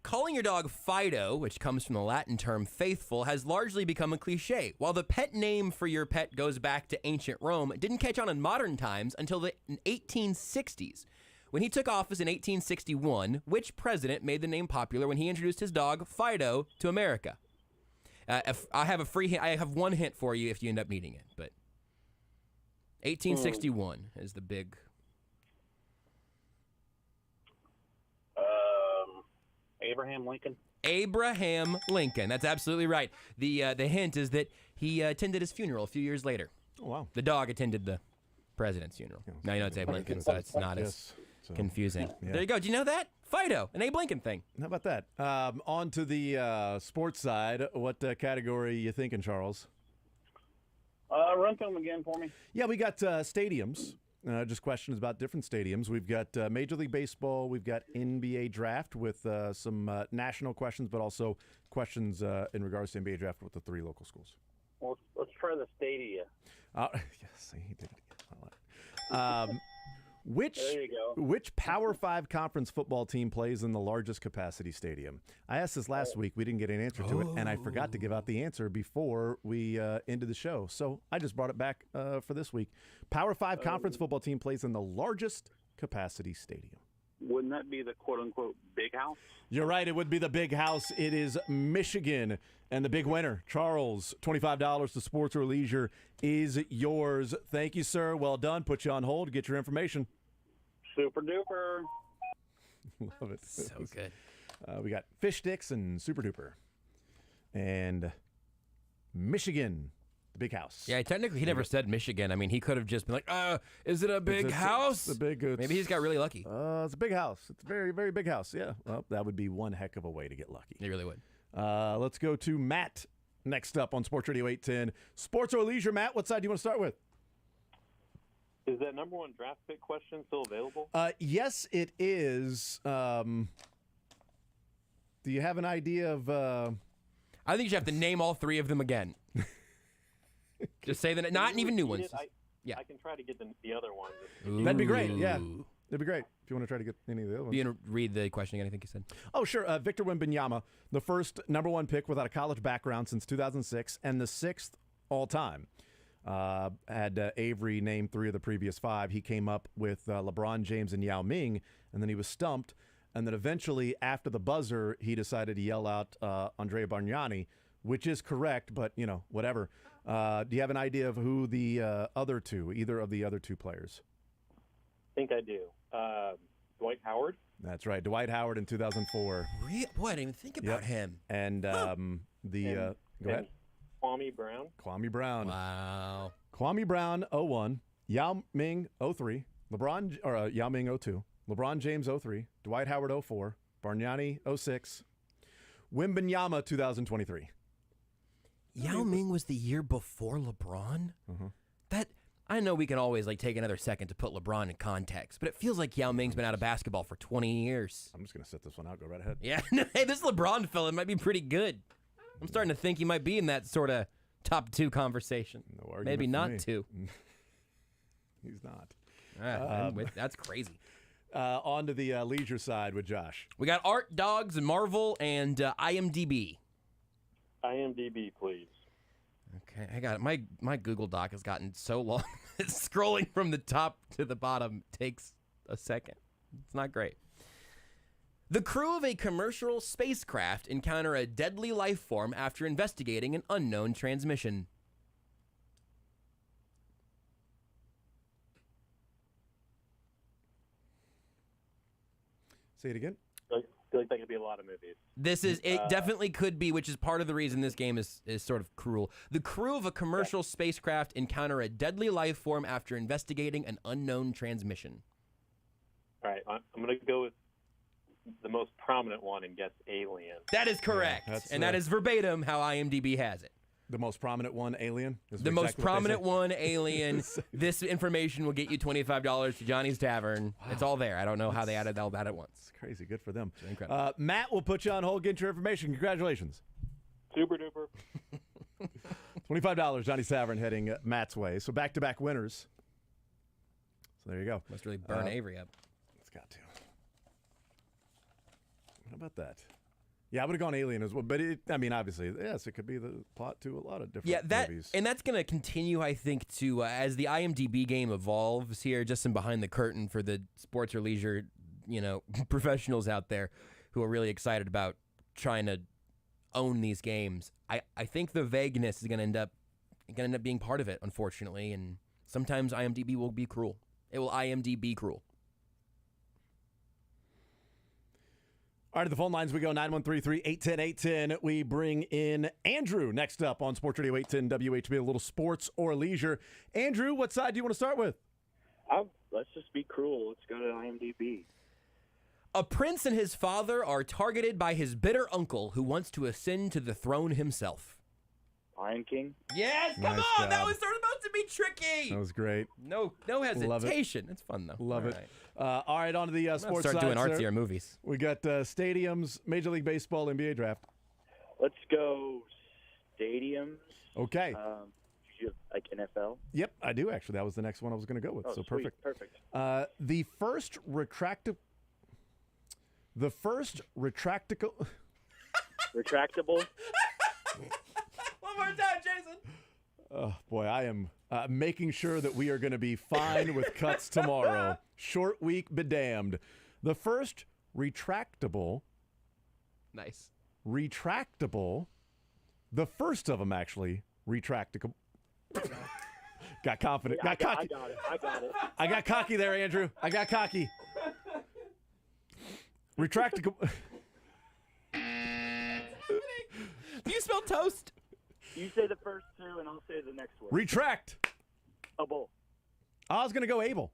Calling your dog Fido, which comes from the Latin term faithful, has largely become a cliche. While the pet name for your pet goes back to ancient Rome, it didn't catch on in modern times until the 1860s. When he took office in 1861, which president made the name popular when he introduced his dog Fido to America? If I have a free hint. I have one hint for you if you end up needing it. But 1861 is the big. Abraham Lincoln. Abraham Lincoln. That's absolutely right. The hint is that he attended his funeral a few years later. Oh, wow. The dog attended the president's funeral. Now you know it's Abe Lincoln, so it's not as confusing. Yeah. There you go. Do you know that? Fido, an Abe Lincoln thing. How about that? On to the sports side. What category are you thinking, Charles? Run through them again for me. Yeah, we got stadiums. Just questions about different stadiums. We've got Major League Baseball. We've got NBA draft with some national questions, but also questions in regards to NBA draft with the 3 local schools. Well, let's try the stadia. Yes, he did it again. There you go. Which Power 5 conference football team plays in the largest capacity stadium? I asked this last week. We didn't get an answer to it, and I forgot to give out the answer before we ended the show. So I just brought it back for this week. Power 5 conference football team plays in the largest capacity stadium. Wouldn't that be the quote-unquote big house? You're right. It would be the big house. It is Michigan. And the big winner, Charles, $25 to sports or leisure is yours. Thank you, sir. Well done. Put you on hold to get your information. Super duper. Love it. So good. We got fish sticks and super duper. And Michigan, the Big house. Yeah, technically he never said Michigan. I mean, he could have just been like, is it a big house? It's a big. Maybe he's got really lucky. It's a big house. It's a very, very big house. Yeah. Well, that would be one heck of a way to get lucky. It really would. Let's go to Matt next up on Sports Radio 810. Sports or leisure, Matt? What side do you want to start with? Is that number one draft pick question still available? Yes, it is. Do you have an idea of... I think you have to name all three of them again. Just say that, not even new ones. I can try to get the other ones. That'd be great, yeah. That'd be great if you want to try to get any of the other ones. You going to read the question again, I think you said? Oh, sure. Victor Wembanyama, the first number one pick without a college background since 2006, and the sixth all-time. Had Avery name three of the previous five. He came up with LeBron James and Yao Ming, and then he was stumped. And then eventually, after the buzzer, he decided to yell out Andrea Bargnani, which is correct, but, whatever. Do you have an idea of who the either of the other two players? I think I do. Dwight Howard? That's right. Dwight Howard in 2004. Boy, I didn't even think about him. And go ahead. Kwame Brown? Kwame Brown. Wow. Kwame Brown, 01. Yao Ming, 03. Yao Ming, 02. LeBron James, 03. Dwight Howard, 04. Bargnani, 06. Wembanyama, 2023. Yao Ming was the year before LeBron? Mm-hmm. I know we can always take another second to put LeBron in context, but it feels like Yao Ming's been out of basketball for 20 years. I'm just going to set this one out. Go right ahead. Yeah. Hey, this LeBron fella might be pretty good. I'm starting to think he might be in that sort of top two conversation. No argument Maybe for not me. two. He's not. That's crazy. On to the leisure side with Josh. We got Art, Dogs, and Marvel, and IMDb. IMDb, please. Okay, I got it. My Google Doc has gotten so long. Scrolling from the top to the bottom takes a second. It's not great. The crew of a commercial spacecraft encounter a deadly life form after investigating an unknown transmission. Say it again. I feel like that could be a lot of movies. It definitely could be, which is part of the reason this game is sort of cruel. The crew of a commercial spacecraft encounter a deadly life form after investigating an unknown transmission. All right, I'm going to go with the most prominent one and guess Alien. That is correct. Yeah, that is verbatim how IMDb has it. The most prominent one, Alien? The most prominent one, Alien. This information will get you $25 to Johnny's Tavern. Wow. It's all there. I don't know how they added all that at once. It's crazy. Good for them. It's incredible. Matt will put you on hold, get your information. Congratulations. Super duper. $25, Johnny's Tavern heading Matt's way. So back-to-back winners. So there you go. Must really burn Avery up. It's got to. How about that? Yeah, I would have gone Alien as well, but obviously, yes, it could be the plot to a lot of different movies. And that's going to continue, I think, to as the IMDb game evolves here, just some behind the curtain for the sports or leisure, professionals out there who are really excited about trying to own these games. I think the vagueness is going to end up being part of it, unfortunately, and sometimes IMDb will be cruel. It will IMDb cruel. All right, to the phone lines we go, 913-810-810. We bring in Andrew next up on Sports Radio 810 WHB, a little sports or leisure. Andrew, what side do you want to start with? Let's just be cruel. Let's go to IMDb. A prince and his father are targeted by his bitter uncle who wants to ascend to the throne himself. Lion King? Yes, come Nice on! job. That was supposed to be tricky! That was great. No hesitation. It's fun, though. Love All it. right. All right, on to the sports start side, doing sir. artsier movies. We got stadiums, Major League Baseball, NBA draft. Let's go stadiums. Okay. Do you have, NFL? Yep, I do, actually. That was the next one I was going to go with, so sweet. perfect. The first retractable... Retractable? One more time, Jason. Oh, boy, I am making sure that we are going to be fine with cuts tomorrow. Short week, be damned. The first retractable... Nice. Retractable... The first of them, actually, retractable... Got confident. Yeah, got cocky. I got it. I got cocky there, Andrew. I got cocky. Retractable... Do you smell toast? You say the first two, and I'll say the next one. Retract. Able. I was going to go able.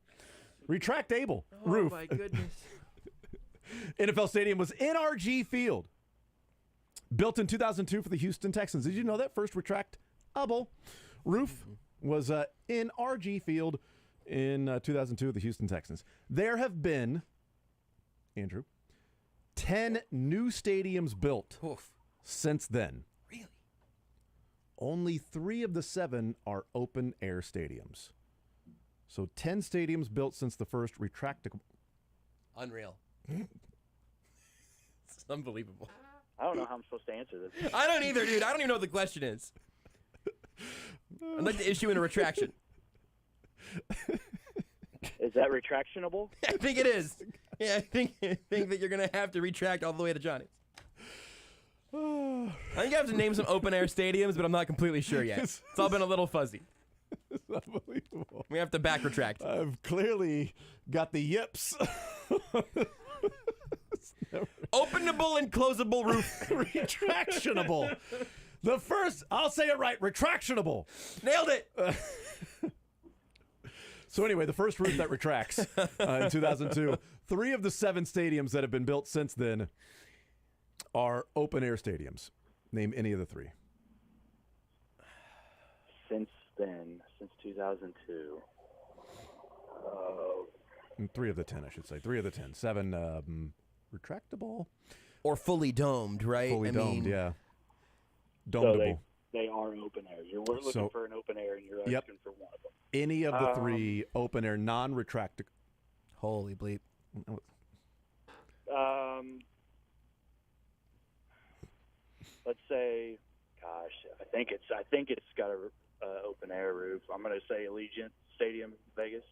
Retract able. Oh, Roof. my goodness. NFL Stadium was NRG Field. Built in 2002 for the Houston Texans. Did you know that? First retractable roof was NRG Field in 2002 of the Houston Texans. There have been, Andrew, 10 new stadiums built since then. Really? Only 3 of the 7 are open-air stadiums. So 10 stadiums built since the first retractable. Unreal. It's unbelievable. I don't know how I'm supposed to answer this. I don't either, dude. I don't even know what the question is. I'd like to issue in a retraction. Is that retractionable? I think it is. Yeah, I think that you're going to have to retract all the way to Johnny's. I think I have to name some open-air stadiums, but I'm not completely sure yet. It's all been a little fuzzy. It's unbelievable. We have to back retract. I've clearly got the yips. Openable and closable roof. Retractionable. The first, I'll say it right, retractionable. Nailed it. So anyway, the first roof that retracts in 2002. 3 of the 7 stadiums that have been built since then are open-air stadiums. Name any of the 3. Since then, since 2002. 3 of the 10, I should say. 3 of the 10. 7 retractable. Or fully domed, right? Fully domed, mean, yeah. So Domedable. they are open airs. We're looking for an open air, and you're asking for one of them. Any of the 3 open-air, non-retractable. Holy bleep. Let's say, gosh, I think it's got a open air roof. I'm going to say Allegiant Stadium, Vegas.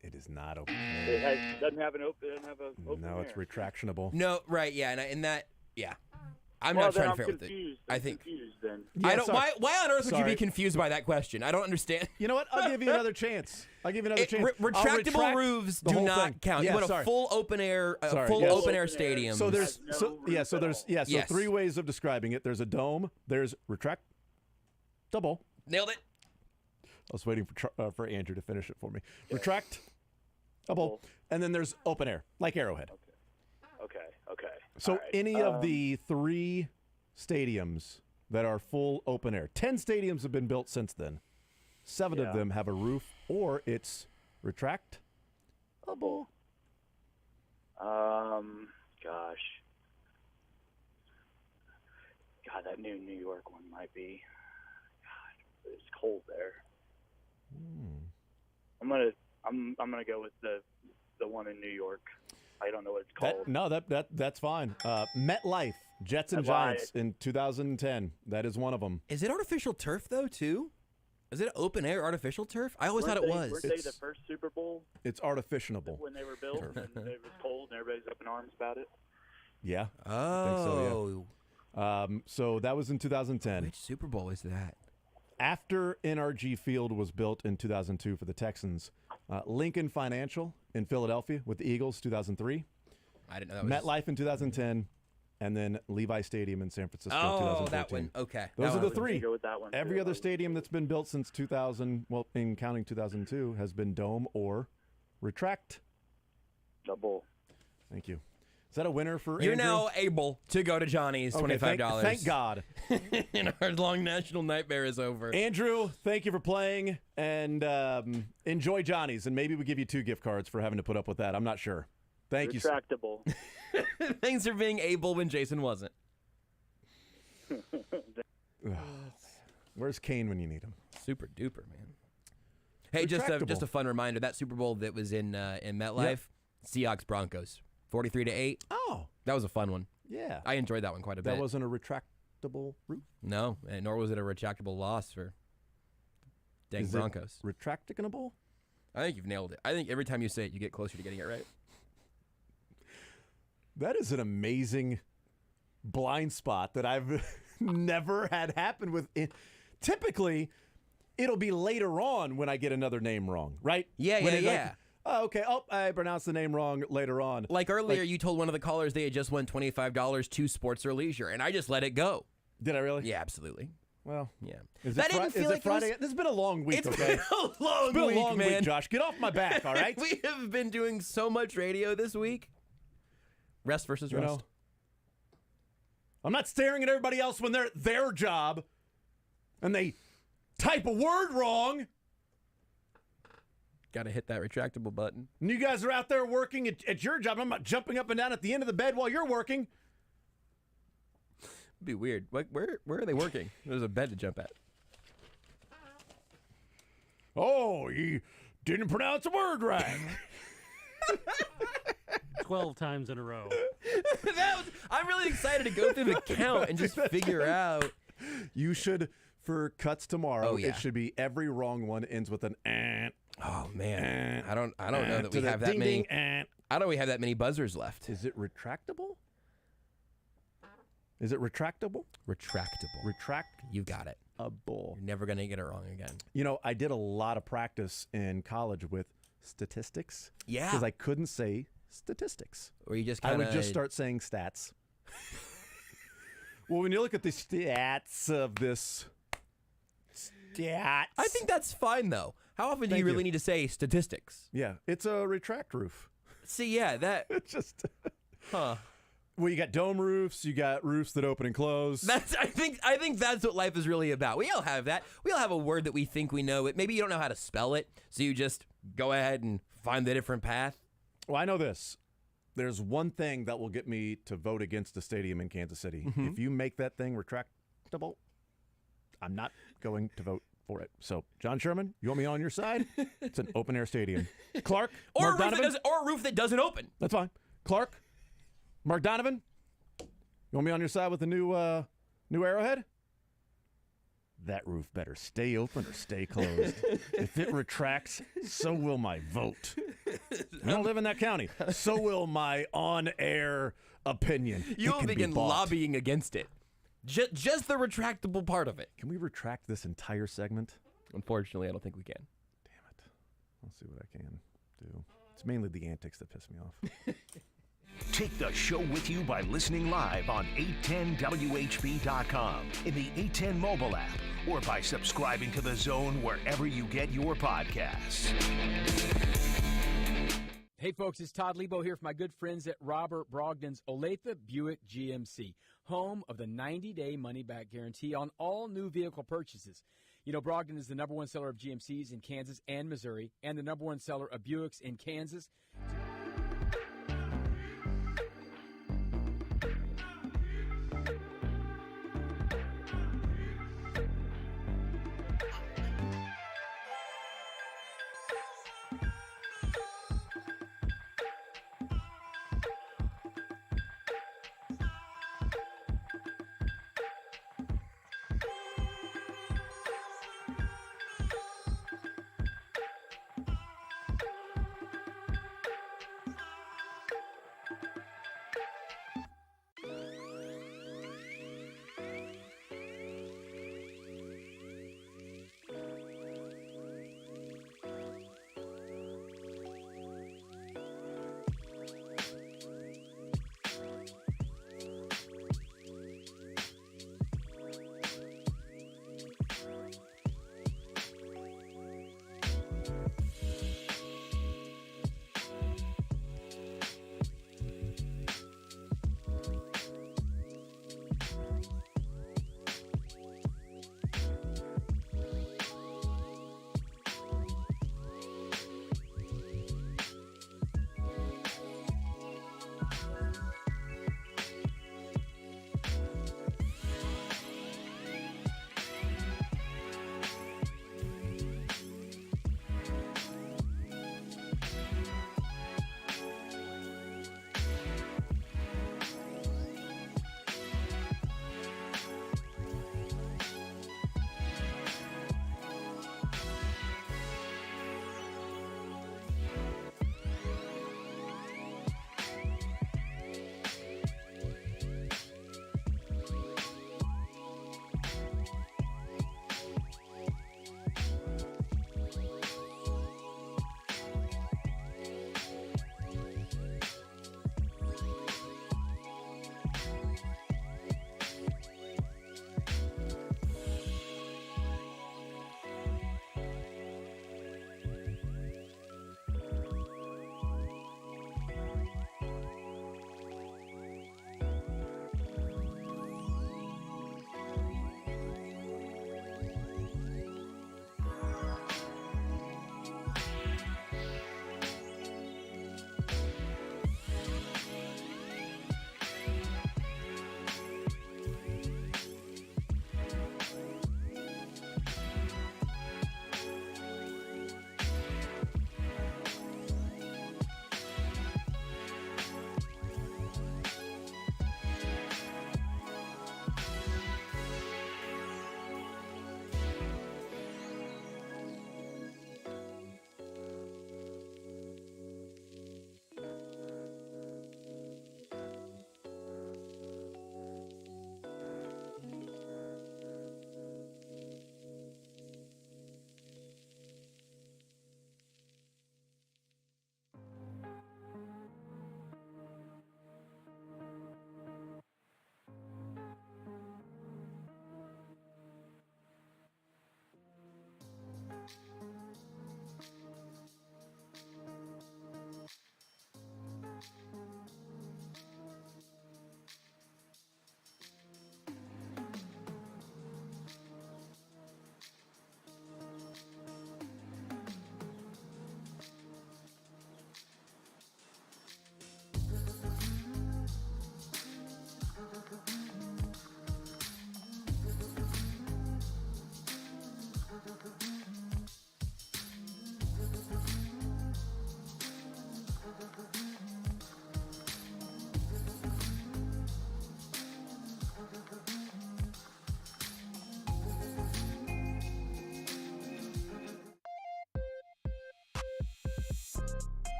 It is not open. It doesn't have an open. No, it's retractionable. No, right, yeah, and that, yeah. I'm well, not trying to I'm figure out confused. I think. Confused then. I don't. Why on earth would you be confused by that question? I don't understand. You know what? I'll give you another chance. Retractable roofs do not count. Yeah, you want a full open air, open air stadium. So there's so 3 ways of describing it. There's a dome. There's double. Nailed it. I was waiting for Andrew to finish it for me. Retract, double, and then there's open air, like Arrowhead. Okay. So All right. any of the 3 stadiums that are full open air, 10 stadiums have been built since then. 7 of them have a roof, or it's retractable. Gosh. God, that new New York one might be. God, it's cold there. I'm gonna go with the one in New York. I don't know what it's called. That's fine. MetLife, Jets and Giants in 2010. That is one of them. Is it artificial turf though too? Is it open air artificial turf? I always thought it was. Weren't they the first Super Bowl? It's artificialable. When they were built, and it was cold, and everybody's up in arms about it. Yeah. Oh. I think so, yeah. So that was in 2010. Which Super Bowl is that? After NRG Field was built in 2002 for the Texans, Lincoln Financial in Philadelphia with the Eagles, 2003. I didn't know that was... MetLife in 2010, and then Levi Stadium in San Francisco, 2013. That one. Okay. Those are the 3. Go with that one Every other stadium that's been built since 2000, well, in counting 2002, has been dome or retract. Double. Thank you. Is that a winner for You're Andrew? now able to go to Johnny's, $25. Thank God. And our long national nightmare is over. Andrew, thank you for playing, and enjoy Johnny's. And maybe we give you 2 gift cards for having to put up with that. I'm not sure. Thank you. Retractable. Thanks for being able when Jason wasn't. Where's Kane when you need him? Super duper, man. Hey, just a fun reminder, that Super Bowl that was in MetLife, Seahawks Broncos. 43-8. Oh. That was a fun one. Yeah. I enjoyed that one quite a bit. That wasn't a retractable roof? No, and nor was it a retractable loss for dang Is Broncos. It retracticable? I think you've nailed it. I think every time you say it, you get closer to getting it right. That is an amazing blind spot that I've never had happen with. Typically, it'll be later on when I get another name wrong, right? Yeah. Oh, okay. Oh, I pronounced the name wrong later on. Like earlier, you told one of the callers they had just won $25 to Sports or Leisure, and I just let it go. Did I really? Yeah, absolutely. Well, yeah. Is That it, didn't feel is like it Friday? it was- This has been a long week, It's okay? been a long It's been week, a long man. week, Josh. Get off my back, all right? We have been doing so much radio this week. Rest versus You rest. know, I'm not staring at everybody else when they're at their job and they type a word wrong. Got to hit that retractable button. And you guys are out there working at your job. I'm not jumping up and down at the end of the bed while you're working. It'd be weird. Like, where are they working? There's a bed to jump at. Oh, you didn't pronounce a word right. 12 times in a row. I'm really excited to go through the count and just figure out. You should, for cuts tomorrow, Oh, yeah. it should be every wrong one ends with an eh. Oh man, I don't know that to we the have that ding, many. ding, eh. I don't we have that many buzzers left. Is it retractable? Is it retractable? Retractable. Retract. You got it. A bull. You're never gonna get it wrong again. You know, I did a lot of practice in college with statistics. Yeah. Because I couldn't say statistics. Or you just I would kinda- just start saying stats. Well, when you look at the stats of this stats. I think that's fine though. How often do Thank you really you. need to say statistics? Yeah, it's a retract roof. See, yeah, that It's just huh. Well, you got dome roofs, you got roofs that open and close. That's I think that's what life is really about. We all have that. We all have a word that we think we know it. Maybe you don't know how to spell it, so you just go ahead and find the different path. Well, I know this. There's one thing that will get me to vote against the stadium in Kansas City. Mhm. If you make that thing retractable, I'm not going to vote for it. So, John Sherman, you want me on your side? It's an open air stadium. Clark, Or Mark Donovan? a roof that doesn't open. That's fine. Clark, Mark Donovan, you want me on your side with the new Arrowhead? That roof better stay open or stay closed. If it retracts, so will my vote. I don't live in that county. So will my on-air opinion. You It will can be begin bought. lobbying against it. Just the retractable part of it. Can we retract this entire segment? Unfortunately, I don't think we can. I'll see what I can do. It's mainly the antics that piss me off. Take the show with you by listening live on 810WHB.com, in the 810 mobile app, or by subscribing to The Zone wherever you get your podcasts. Hey folks, it's Todd Lebo here for my good friends at Robert Brogdon's Olathe Buick GMC, home of the 90-day money-back guarantee on all new vehicle purchases. You know, Brogdon is the #1 seller of GMCs in Kansas and Missouri, and the #1 seller of Buicks in Kansas.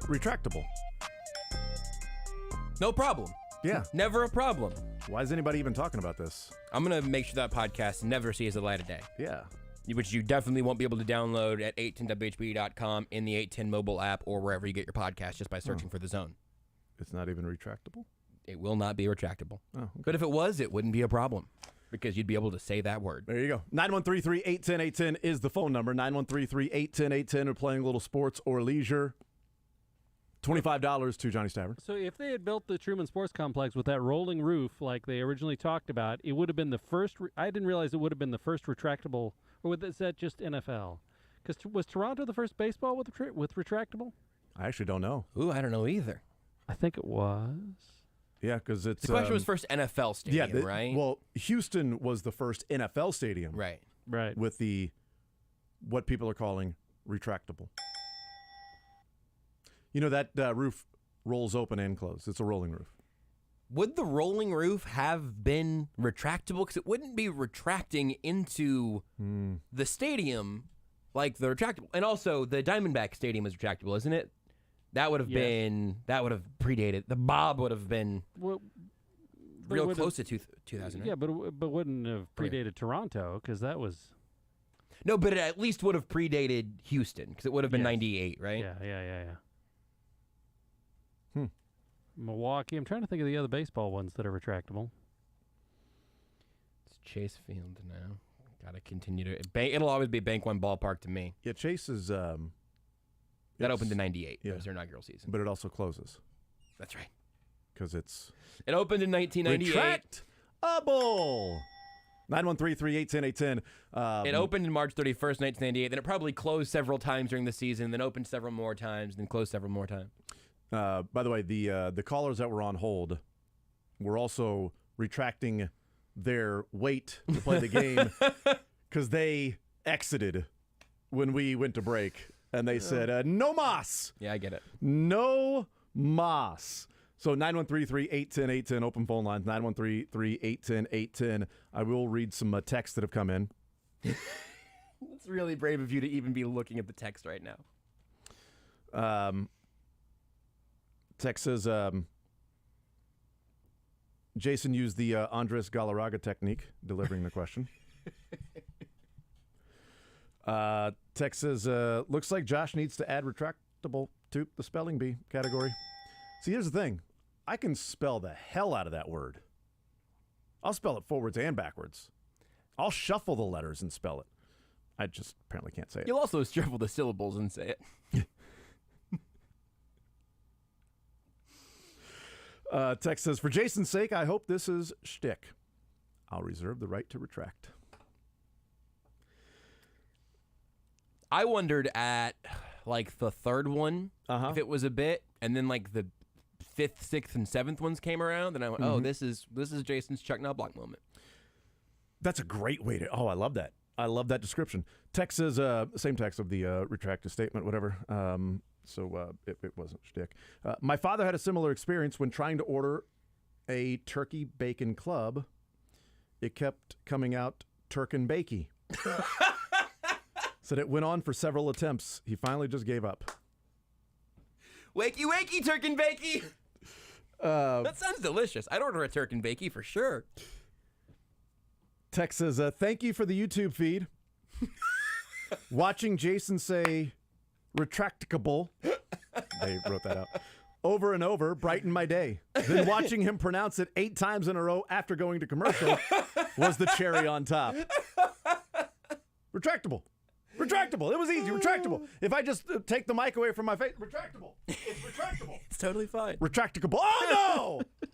retractable. No problem. Yeah. Never a problem. Why is anybody even talking about this? I'm going to make sure that podcast never sees the light of day. Yeah. Which you definitely won't be able to download at 810WHB.com in the 810 mobile app or wherever you get your podcast just by searching for The Zone. It's not even retractable? It will not be retractable. Oh, okay. But if it was, it wouldn't be a problem because you'd be able to say that word. There you go. 913-381-810-810 is the phone number. 913-381-810-810. We're playing a little sports or leisure. $25 to Johnny's Tavern. So if they had built the Truman Sports Complex with that rolling roof like they originally talked about, it would have been the first. I didn't realize it would have been the first retractable, or is that just NFL? Because was Toronto the first baseball with retractable? I actually don't know. Ooh, I don't know either. I think it was. Yeah, because it's... The question was first NFL stadium, right? Well, Houston was the first NFL stadium. Right. Right. With the, what people are calling retractable. You know, that roof rolls open and closed. It's a rolling roof. Would the rolling roof have been retractable? Because it wouldn't be retracting into the stadium like the retractable. And also, the Diamondback Stadium is retractable, isn't it? That would have been, that would have predated. The Bob would have been real close to 2000, right? Yeah, but wouldn't have predated Toronto because that was... No, but it at least would have predated Houston because it would have been 98, right? Yeah. Milwaukee. I'm trying to think of the other baseball ones that are retractable. It's Chase Field now. Got to continue to... It'll always be Bank One Ballpark to me. Yeah, Chase is... that opened in 98. Yeah. It was their inaugural season. But it also closes. That's right. Because it's... It opened in 1998. Retractable! 913-381-810. It opened in March 31st, 1998. Then it probably closed several times during the season, then opened several more times, then closed several more times. By the way, the callers that were on hold were also retracting their wait to play the game because they exited when we went to break, and they said, no mas. Yeah, I get it. No mas. So 913-381-810, open phone lines, 913-381-810. I will read some texts that have come in. It's really brave of you to even be looking at the text right now. Text says, Jason used the Andres Galarraga technique, delivering the question. Text says, looks like Josh needs to add retractable to the spelling bee category. See, here's the thing. I can spell the hell out of that word. I'll spell it forwards and backwards. I'll shuffle the letters and spell it. I just apparently can't say it. You'll also shuffle the syllables and say it. Text says, for Jason's sake, I hope this is shtick. I'll reserve the right to retract. I wondered at, like, the third one, if it was a bit, and then, like, the 5th, 6th, and 7th ones came around, and I went, oh, this is Jason's Chuck Knobloch moment. That's a great way to... Oh, I love that. I love that description. Text says, same text of the retracted statement, whatever. So it wasn't shtick. My father had a similar experience when trying to order a turkey bacon club. It kept coming out Turkin Bakey. Said it went on for several attempts. He finally just gave up. Wakey, wakey, Turkin Bakey! That sounds delicious. I'd order a Turkin Bakey for sure. Text says, thank you for the YouTube feed. Watching Jason say retractable, they wrote that out, over and over brightened my day. Then watching him pronounce it 8 times in a row after going to commercial was the cherry on top. Retractable. Retractable. It was easy. Retractable. If I just take the mic away from my face, retractable. It's retractable. It's totally fine. Retractable. Oh, no!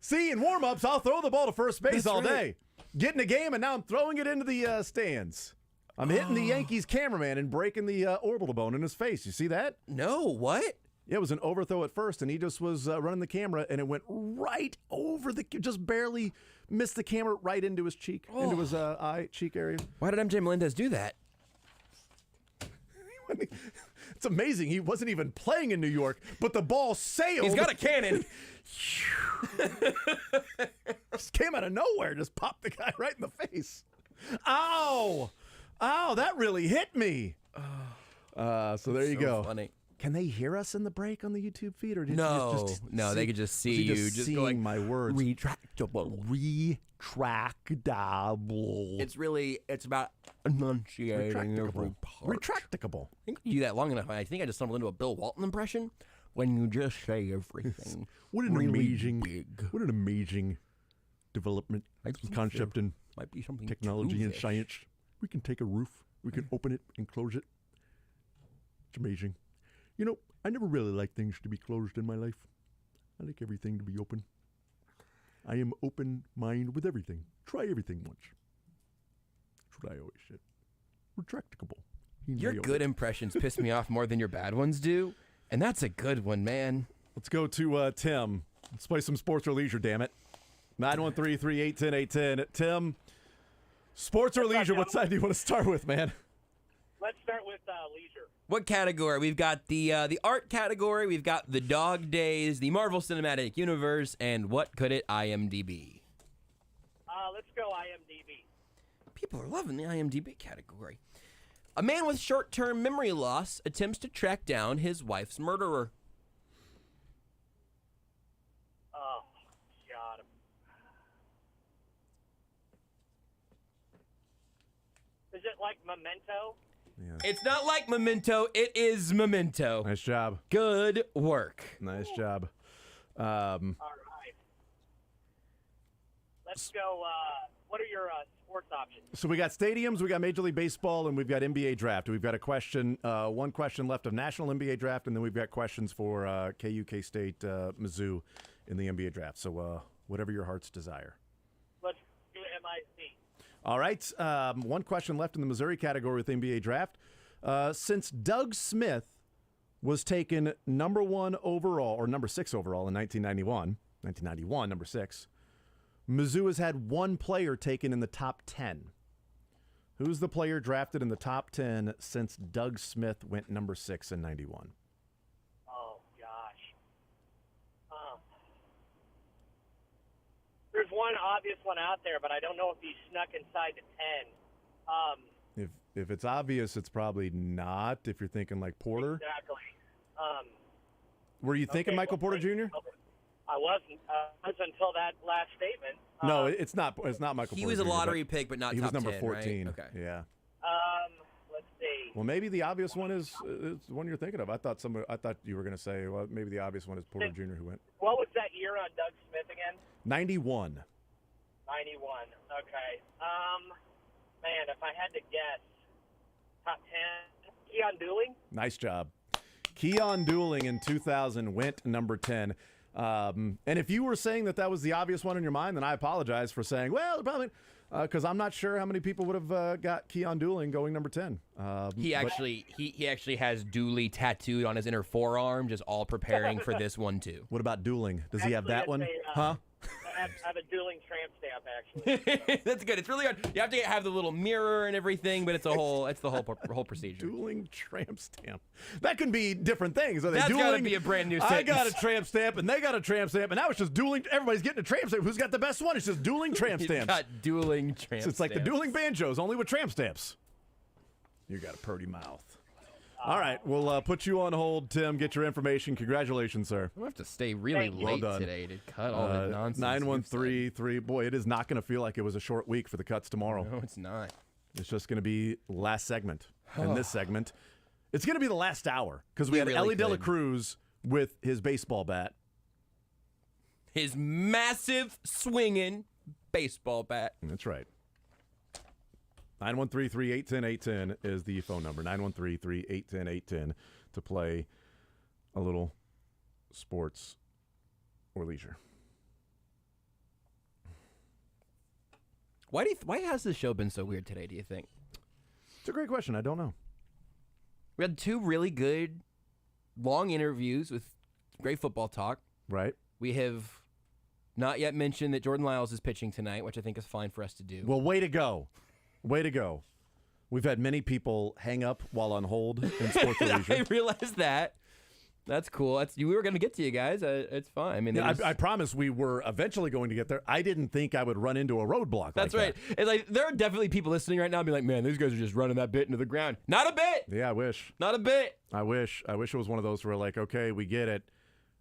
See, in warm-ups, I'll throw the ball to first base all day. Get in a game, and now I'm throwing it into the stands. I'm hitting the Yankees cameraman and breaking the orbital bone in his face. You see that? No, what? Yeah, it was an overthrow at first, and he just was running the camera, and it went right over just barely missed the camera right into his cheek, into his cheek area. Why did MJ Melendez do that? It's amazing. He wasn't even playing in New York, but the ball sailed. He's got a cannon. Just came out of nowhere, just popped the guy right in the face. Ow! Ow, that really hit me. So there you go. Funny. Can they hear us in the break on the YouTube feed, or did No, you just no, see, they could just see was he you just seeing going, my words. Retractable. It's about enunciating every part. Retractable. I think you do that long enough. I think I just stumbled into a Bill Walton impression. When you just say everything. What an really amazing, big. what an amazing development, concept in might be something technology and to this. science. We can take a roof, we can open it and close it. It's amazing. You know, I never really liked things to be closed in my life. I like everything to be open. I am open mind with everything. Try everything once. That's what I always said. Retractable. Your good impressions piss me off more than your bad ones do, and that's a good one, man. Let's go to Tim. Let's play some sports or leisure, damn it. 913-381-0810. Tim, sports or leisure, what side do you want to start with, man? Let's start with leisure. What category? We've got the art category, we've got the dog days, the Marvel Cinematic Universe, and what could it IMDb? Let's go IMDb. People are loving the IMDb category. A man with short-term memory loss attempts to track down his wife's murderer. Oh, God. Is it like Memento? Yeah. It's not like Memento, it is Memento. Nice job. Good work. Nice job. All right. Let's go. What are your sports options? So we got stadiums, we got Major League Baseball, and we've got NBA draft. We've got a question, one question left of National NBA draft, and then we've got questions for KU, K-State, Mizzou in the NBA draft. So whatever your heart's desire. Let's do MIC. All right. One question left in the Missouri category with the NBA draft. Since Doug Smith was taken number 1 overall, or number 6 overall in 1991, number 6, Mizzou has had one player taken in the top 10. Who's the player drafted in the top 10 since Doug Smith went number 6 in 91? Oh, gosh. There's one obvious one out there, but I don't know if he snuck inside the 10. If it's obvious, it's probably not. If you're thinking like Porter. Exactly. Were you thinking Michael Porter Jr.? I wasn't until that last statement. No, it's not. It's not Michael. He Porter was a Jr., lottery pick, but not he top was number 10, 14. right? Okay. Yeah. Let's see. Well, maybe the obvious one is the one you're thinking of. I thought you were going to say, well, maybe the obvious one is Porter Jr. who went. What was that year on Doug Smith again? 91. 91. Okay. Man, if I had to guess, top 10. Keon Dooling? Nice job. Keon Dooling in 2000 went number 10. And if you were saying that was the obvious one in your mind, then I apologize for saying, well, probably, because I'm not sure how many people would have got Keon Dooling going number 10. He actually has Dooley tattooed on his inner forearm, just all preparing for this one too. What about Dooling? Does he have that one? Huh? I have a dueling tramp stamp, actually. That's good. It's really hard. You have to have the little mirror and everything, but it's the whole procedure. Dueling tramp stamp. That can be different things. Are they That's dueling? got to be a brand new sentence. I got a tramp stamp, and they got a tramp stamp, and now it's just dueling. Everybody's getting a tramp stamp. Who's got the best one? It's just dueling tramp stamps. Got dueling tramp So it's like the stamps. dueling banjos, only with tramp stamps. You got a purty mouth. All right, we'll put you on hold, Tim. Get your information. Congratulations, sir. I'm going to have to stay really late today to cut all the nonsense. 9133. Boy, it is not going to feel like it was a short week for the cuts tomorrow. No, it's not. It's just going to be last segment. And this segment, it's going to be the last hour because we had really Ellie De La could. Cruz with his baseball bat. His massive swinging baseball bat. That's right. 913-381-0810 is the phone number. 913-381-0810 to play a little sports or leisure. Why has this show been so weird today, do you think? It's a great question. I don't know. We had 2 really good long interviews with great football talk. Right. We have not yet mentioned that Jordan Lyles is pitching tonight, which I think is fine for us to do. Well, way to go. Way to go. We've had many people hang up while on hold in sports or leisure. I realized that. That's cool. We were going to get to you guys. It's fine. I mean, Yeah, I promise we were eventually going to get there. I didn't think I would run into a roadblock. That's like right. that. It's like there are definitely people listening right now being like, man, these guys are just running that bit into the ground. Not a bit. bit. Yeah, I wish. Not a bit. I wish it was one of those where like, okay, we get it.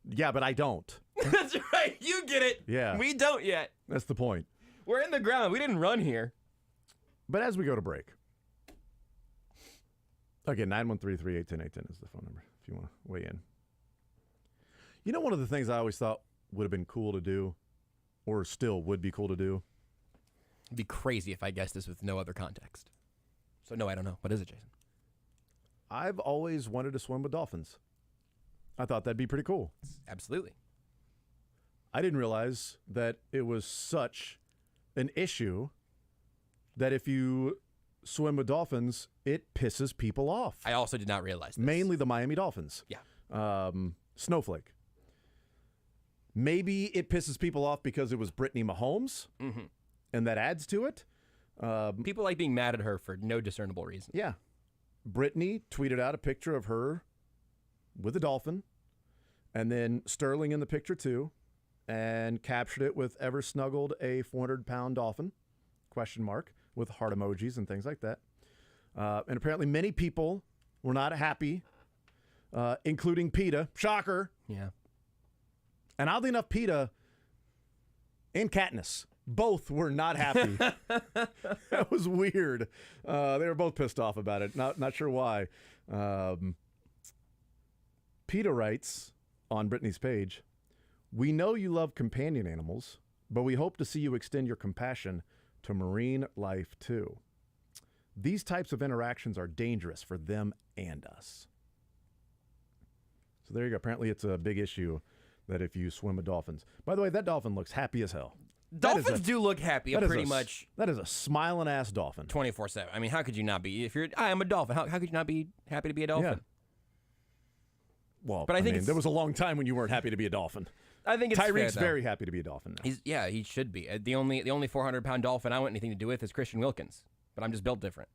Yeah, but I don't. That's right. You get it. Yeah. We don't yet. That's the point. We're in the ground. We didn't run here. But as we go to break. Again, 913-381-810 is the phone number if you want to weigh in. You know, one of the things I always thought would have been cool to do, or still would be cool to do? It'd be crazy if I guessed this with no other context. So, no, I don't know. What is it, Jason? I've always wanted to swim with dolphins. I thought that'd be pretty cool. Absolutely. I didn't realize that it was such an issue that if you swim with dolphins, it pisses people off. I also did not realize this. Mainly the Miami Dolphins. Yeah. Snowflake. Maybe it pisses people off because it was Brittany Mahomes, and that adds to it. People like being mad at her for no discernible reason. Yeah. Brittany tweeted out a picture of her with a dolphin, and then Sterling in the picture too, and captured it with ever snuggled a 400-pound dolphin, ? With heart emojis and things like that. And apparently many people were not happy, including PETA. Shocker. Yeah. And oddly enough, PETA and Katniss both were not happy. That was weird. They were both pissed off about it. Not sure why. PETA writes on Brittany's page, "We know you love companion animals, but we hope to see you extend your compassion to marine life too. These types of interactions are dangerous for them and us." So there you go. Apparently it's a big issue that if you swim with dolphins. By the way, that dolphin looks happy as hell. Dolphins do look happy, pretty much. That is a smiling ass dolphin. 24/7. I mean, how could you not be? If I am a dolphin, how could you not be happy to be a dolphin? Yeah. Well, but I think there was a long time when you weren't happy to be a dolphin. I think it's Tyreek's fair, very happy to be a dolphin now. He should be. The only 400-pound dolphin I want anything to do with is Christian Wilkins, but I'm just built different.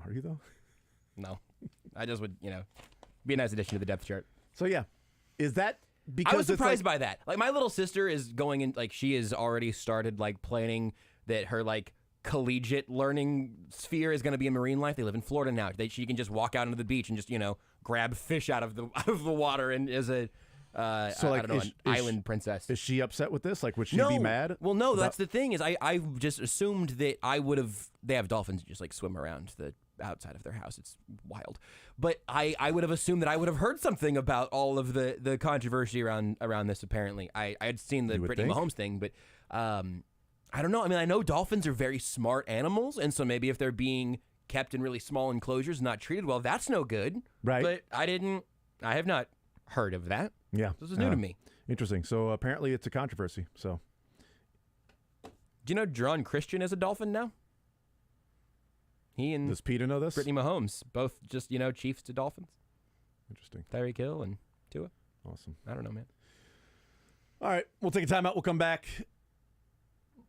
Are you though? No, I just would be a nice addition to the depth chart. So yeah, is that because I was surprised by that? Like my little sister is going in, like she has already started like planning that her like collegiate learning sphere is going to be in marine life. They live in Florida now. She can just walk out into the beach and just grab fish out of the water and as a an island princess. Is she upset with this? Like, would she be mad? Well, no, that's the thing is I just assumed that they have dolphins just like swim around the outside of their house. It's wild. But I would have assumed that I would have heard something about all of the controversy around this apparently. I had seen the Brittany Mahomes thing, but I don't know. I mean, I know dolphins are very smart animals, and so maybe if they're being kept in really small enclosures, not treated well, that's no good. Right. But I have not heard of that. Yeah. This is new to me. Interesting. So apparently it's a controversy. So, do you know Jerron Christian is a dolphin now? He and does PETA know this? Brittany Mahomes, both just Chiefs to Dolphins. Interesting. Tyreek Hill and Tua. Awesome. I don't know, man. All right, we'll take a timeout. We'll come back.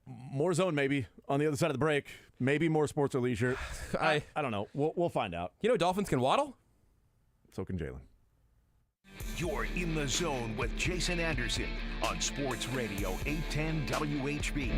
More zone maybe on the other side of the break. Maybe more sports or leisure. I don't know. We'll find out. Dolphins can waddle. So can Jalen. You're in the zone with Jason Anderson on Sports Radio 810 WHB.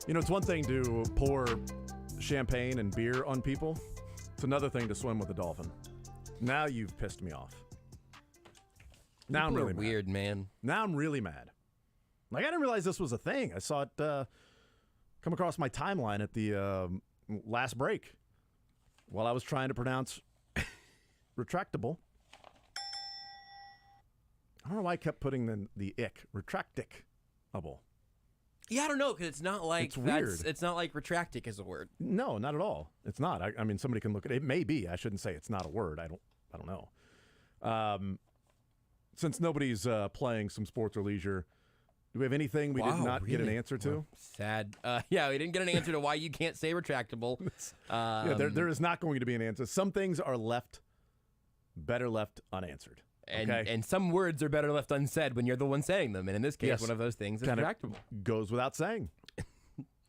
You know, it's one thing to pour champagne and beer on people. It's another thing to swim with a dolphin. Now you've pissed me off. Now I'm really weird, man. Now I'm really mad. Like, I didn't realize this was a thing. I saw it come across my timeline at the last break while I was trying to pronounce retractable. I don't know why I kept putting the ick. Retractic-able. Yeah, I don't know, because it's not like It's weird. It's not like retractic is a word. No, not at all. It's not. I mean, somebody can look at it. It may be. I shouldn't say it's not a word. I don't know. Since nobody's playing some sports or leisure, do we have anything we did not get an answer to? Well, sad. Yeah, we didn't get an answer to why you can't say retractable. Yeah, there is not going to be an answer. Some things are better left unanswered. And some words are better left unsaid when you're the one saying them. And in this case, Yes. one of those things is Kinda retractable. Goes without saying.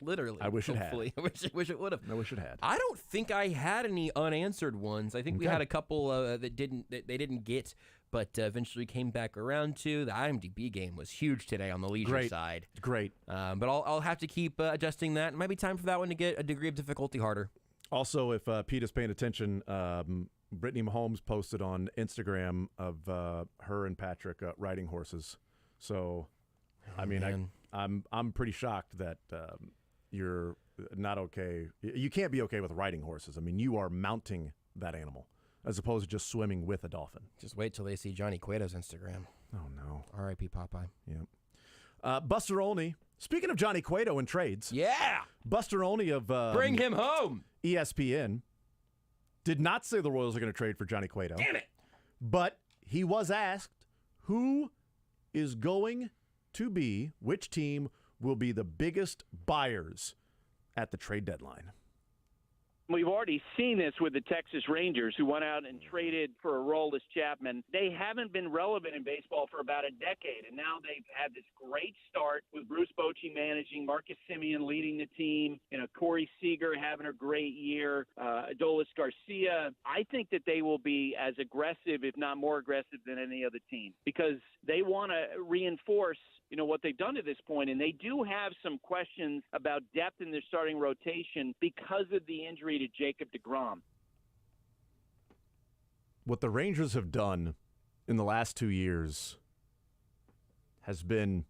Literally. I wish it had. Hopefully. I wish it would have. I wish it had. I don't think I had any unanswered ones. I think we Okay. had a couple that they didn't get, but eventually came back around to. The IMDb game was huge today on the leisure side. Great. But I'll have to keep adjusting that. It might be time for that one to get a degree of difficulty harder. Also, if Pete is paying attention, Brittany Mahomes posted on Instagram of her and Patrick riding horses. So, I mean, I'm pretty shocked that you're not okay. You can't be okay with riding horses. I mean, you are mounting that animal as opposed to just swimming with a dolphin. Just wait till they see Johnny Cueto's Instagram. Oh, no. R.I.P. Popeye. Yep. Buster Olney. Speaking of Johnny Cueto and trades. Yeah. Buster Olney of Bring him home. ESPN did not say the Royals are going to trade for Johnny Cueto. Damn it. But he was asked who is going to be, which team will be the biggest buyers at the trade deadline. We've already seen this with the Texas Rangers, who went out and traded for Aroldis Chapman. They haven't been relevant in baseball for about a decade, and now they've had this great start with Bruce Bochy managing, Marcus Semien leading the team, Corey Seager having a great year, Adolis Garcia. I think that they will be as aggressive, if not more aggressive, than any other team because they want to reinforce what they've done to this point, and they do have some questions about depth in their starting rotation because of the injury to Jacob deGrom. What the Rangers have done in the last 2 years has been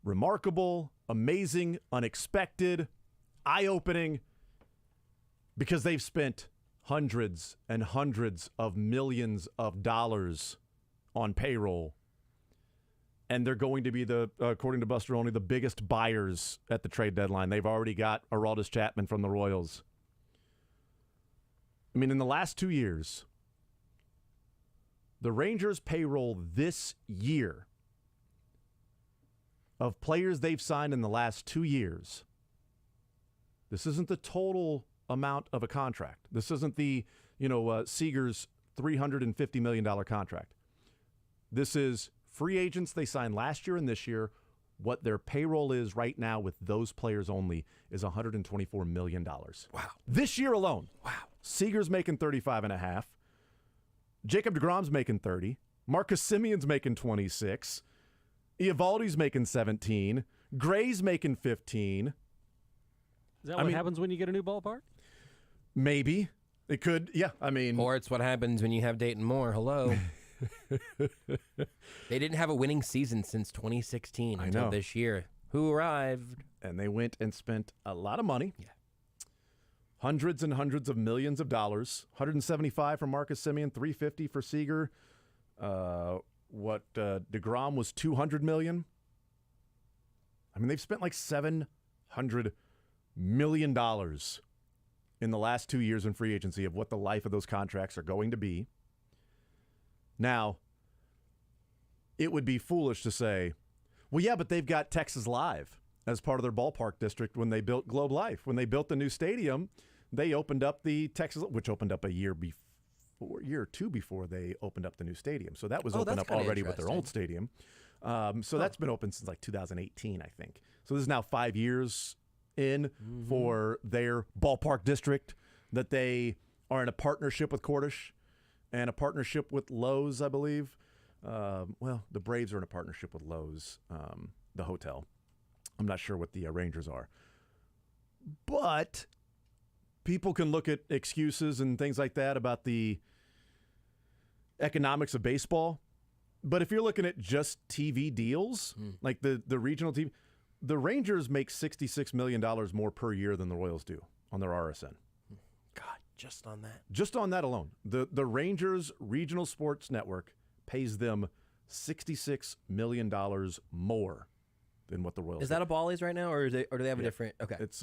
remarkable, amazing, unexpected, eye-opening, because they've spent hundreds and hundreds of millions of dollars on payroll. And they're going to be, according to Buster Olney, the biggest buyers at the trade deadline. They've already got Aroldis Chapman from the Royals. I mean, in the last 2 years, the Rangers' payroll this year of players they've signed in the last 2 years, this isn't the total amount of a contract. This isn't the, Seager's $350 million contract. This is free agents they signed last year and this year. What their payroll is right now with those players only is $124 million. Wow. This year alone. Wow. Seager's making $35.5. Jacob deGrom's making $30. Marcus Semien's making $26. Eovaldi's making $17. Gray's making $15. Is that what happens when you get a new ballpark? Maybe. It could, yeah. I mean. Or it's what happens when you have Dayton Moore. Hello. They didn't have a winning season since 2016 until this year. Who arrived? And they went and spent a lot of money. Yeah. Hundreds and hundreds of millions of dollars. $175 for Marcus Semien, $350 for Seager. DeGrom was $200 million. I mean, they've spent like $700 million in the last 2 years in free agency of what the life of those contracts are going to be. Now, it would be foolish to say, well, yeah, but they've got Texas Live as part of their ballpark district when they built Globe Life. When they built the new stadium, they opened up the Texas, which opened up a year or two before they opened up the new stadium. So that was opened up already with their old stadium. So that's been open since like 2018, I think. So this is now 5 years in for their ballpark district that they are in a partnership with Cordish and a partnership with Lowe's, I believe. Well, the Braves are in a partnership with Lowe's, the hotel. I'm not sure what the Rangers are. But people can look at excuses and things like that about the economics of baseball. But if you're looking at just TV deals, like the regional TV, the Rangers make $66 million more per year than the Royals do on their RSN. God, just on that. Just on that alone. The Rangers Regional Sports Network pays them $66 million more than what the Royals Is that a Bally's right now, or do they have a different? Okay. It's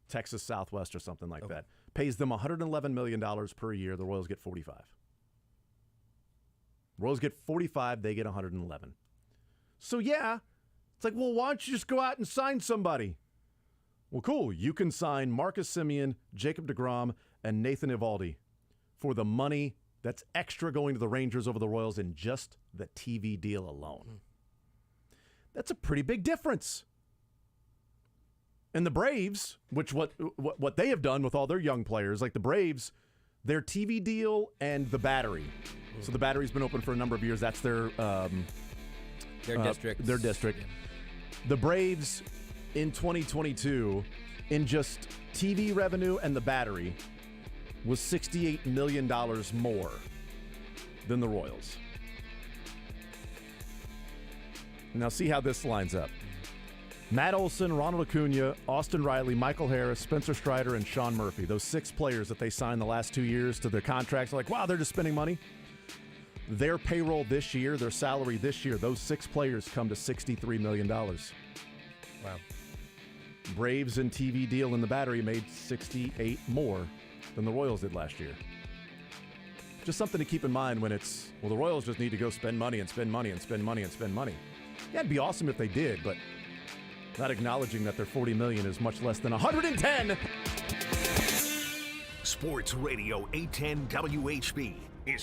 Texas Southwest or something like that. Pays them $111 million per year. The Royals get 45. Royals get 45, they get 111. So, yeah, it's like, well, why don't you just go out and sign somebody? Well, cool. You can sign Marcus Semien, Jacob deGrom, and Nathan Eovaldi for the money that's extra going to the Rangers over the Royals in just the TV deal alone. That's a pretty big difference. And the Braves, which what they have done with all their young players, like the Braves, their TV deal and the Battery. So the Battery's been open for a number of years. That's their district. Their district. The Braves in 2022, in just TV revenue and the Battery, was $68 million more than the Royals. Now see how this lines up. Matt Olson, Ronald Acuna, Austin Riley, Michael Harris, Spencer Strider, and Sean Murphy. Those 6 players that they signed the last 2 years to their contracts are like, wow, they're just spending money. Their payroll this year, their salary this year, those 6 players come to $63 million. Wow. Braves and TV deal in the Battery made 68 more than the Royals did last year. Just something to keep in mind when it's, well, the Royals just need to go spend money and spend money and spend money and spend money. Yeah, it'd be awesome if they did, but not acknowledging that their $40 million is much less than $110. Sports Radio 810 WHB.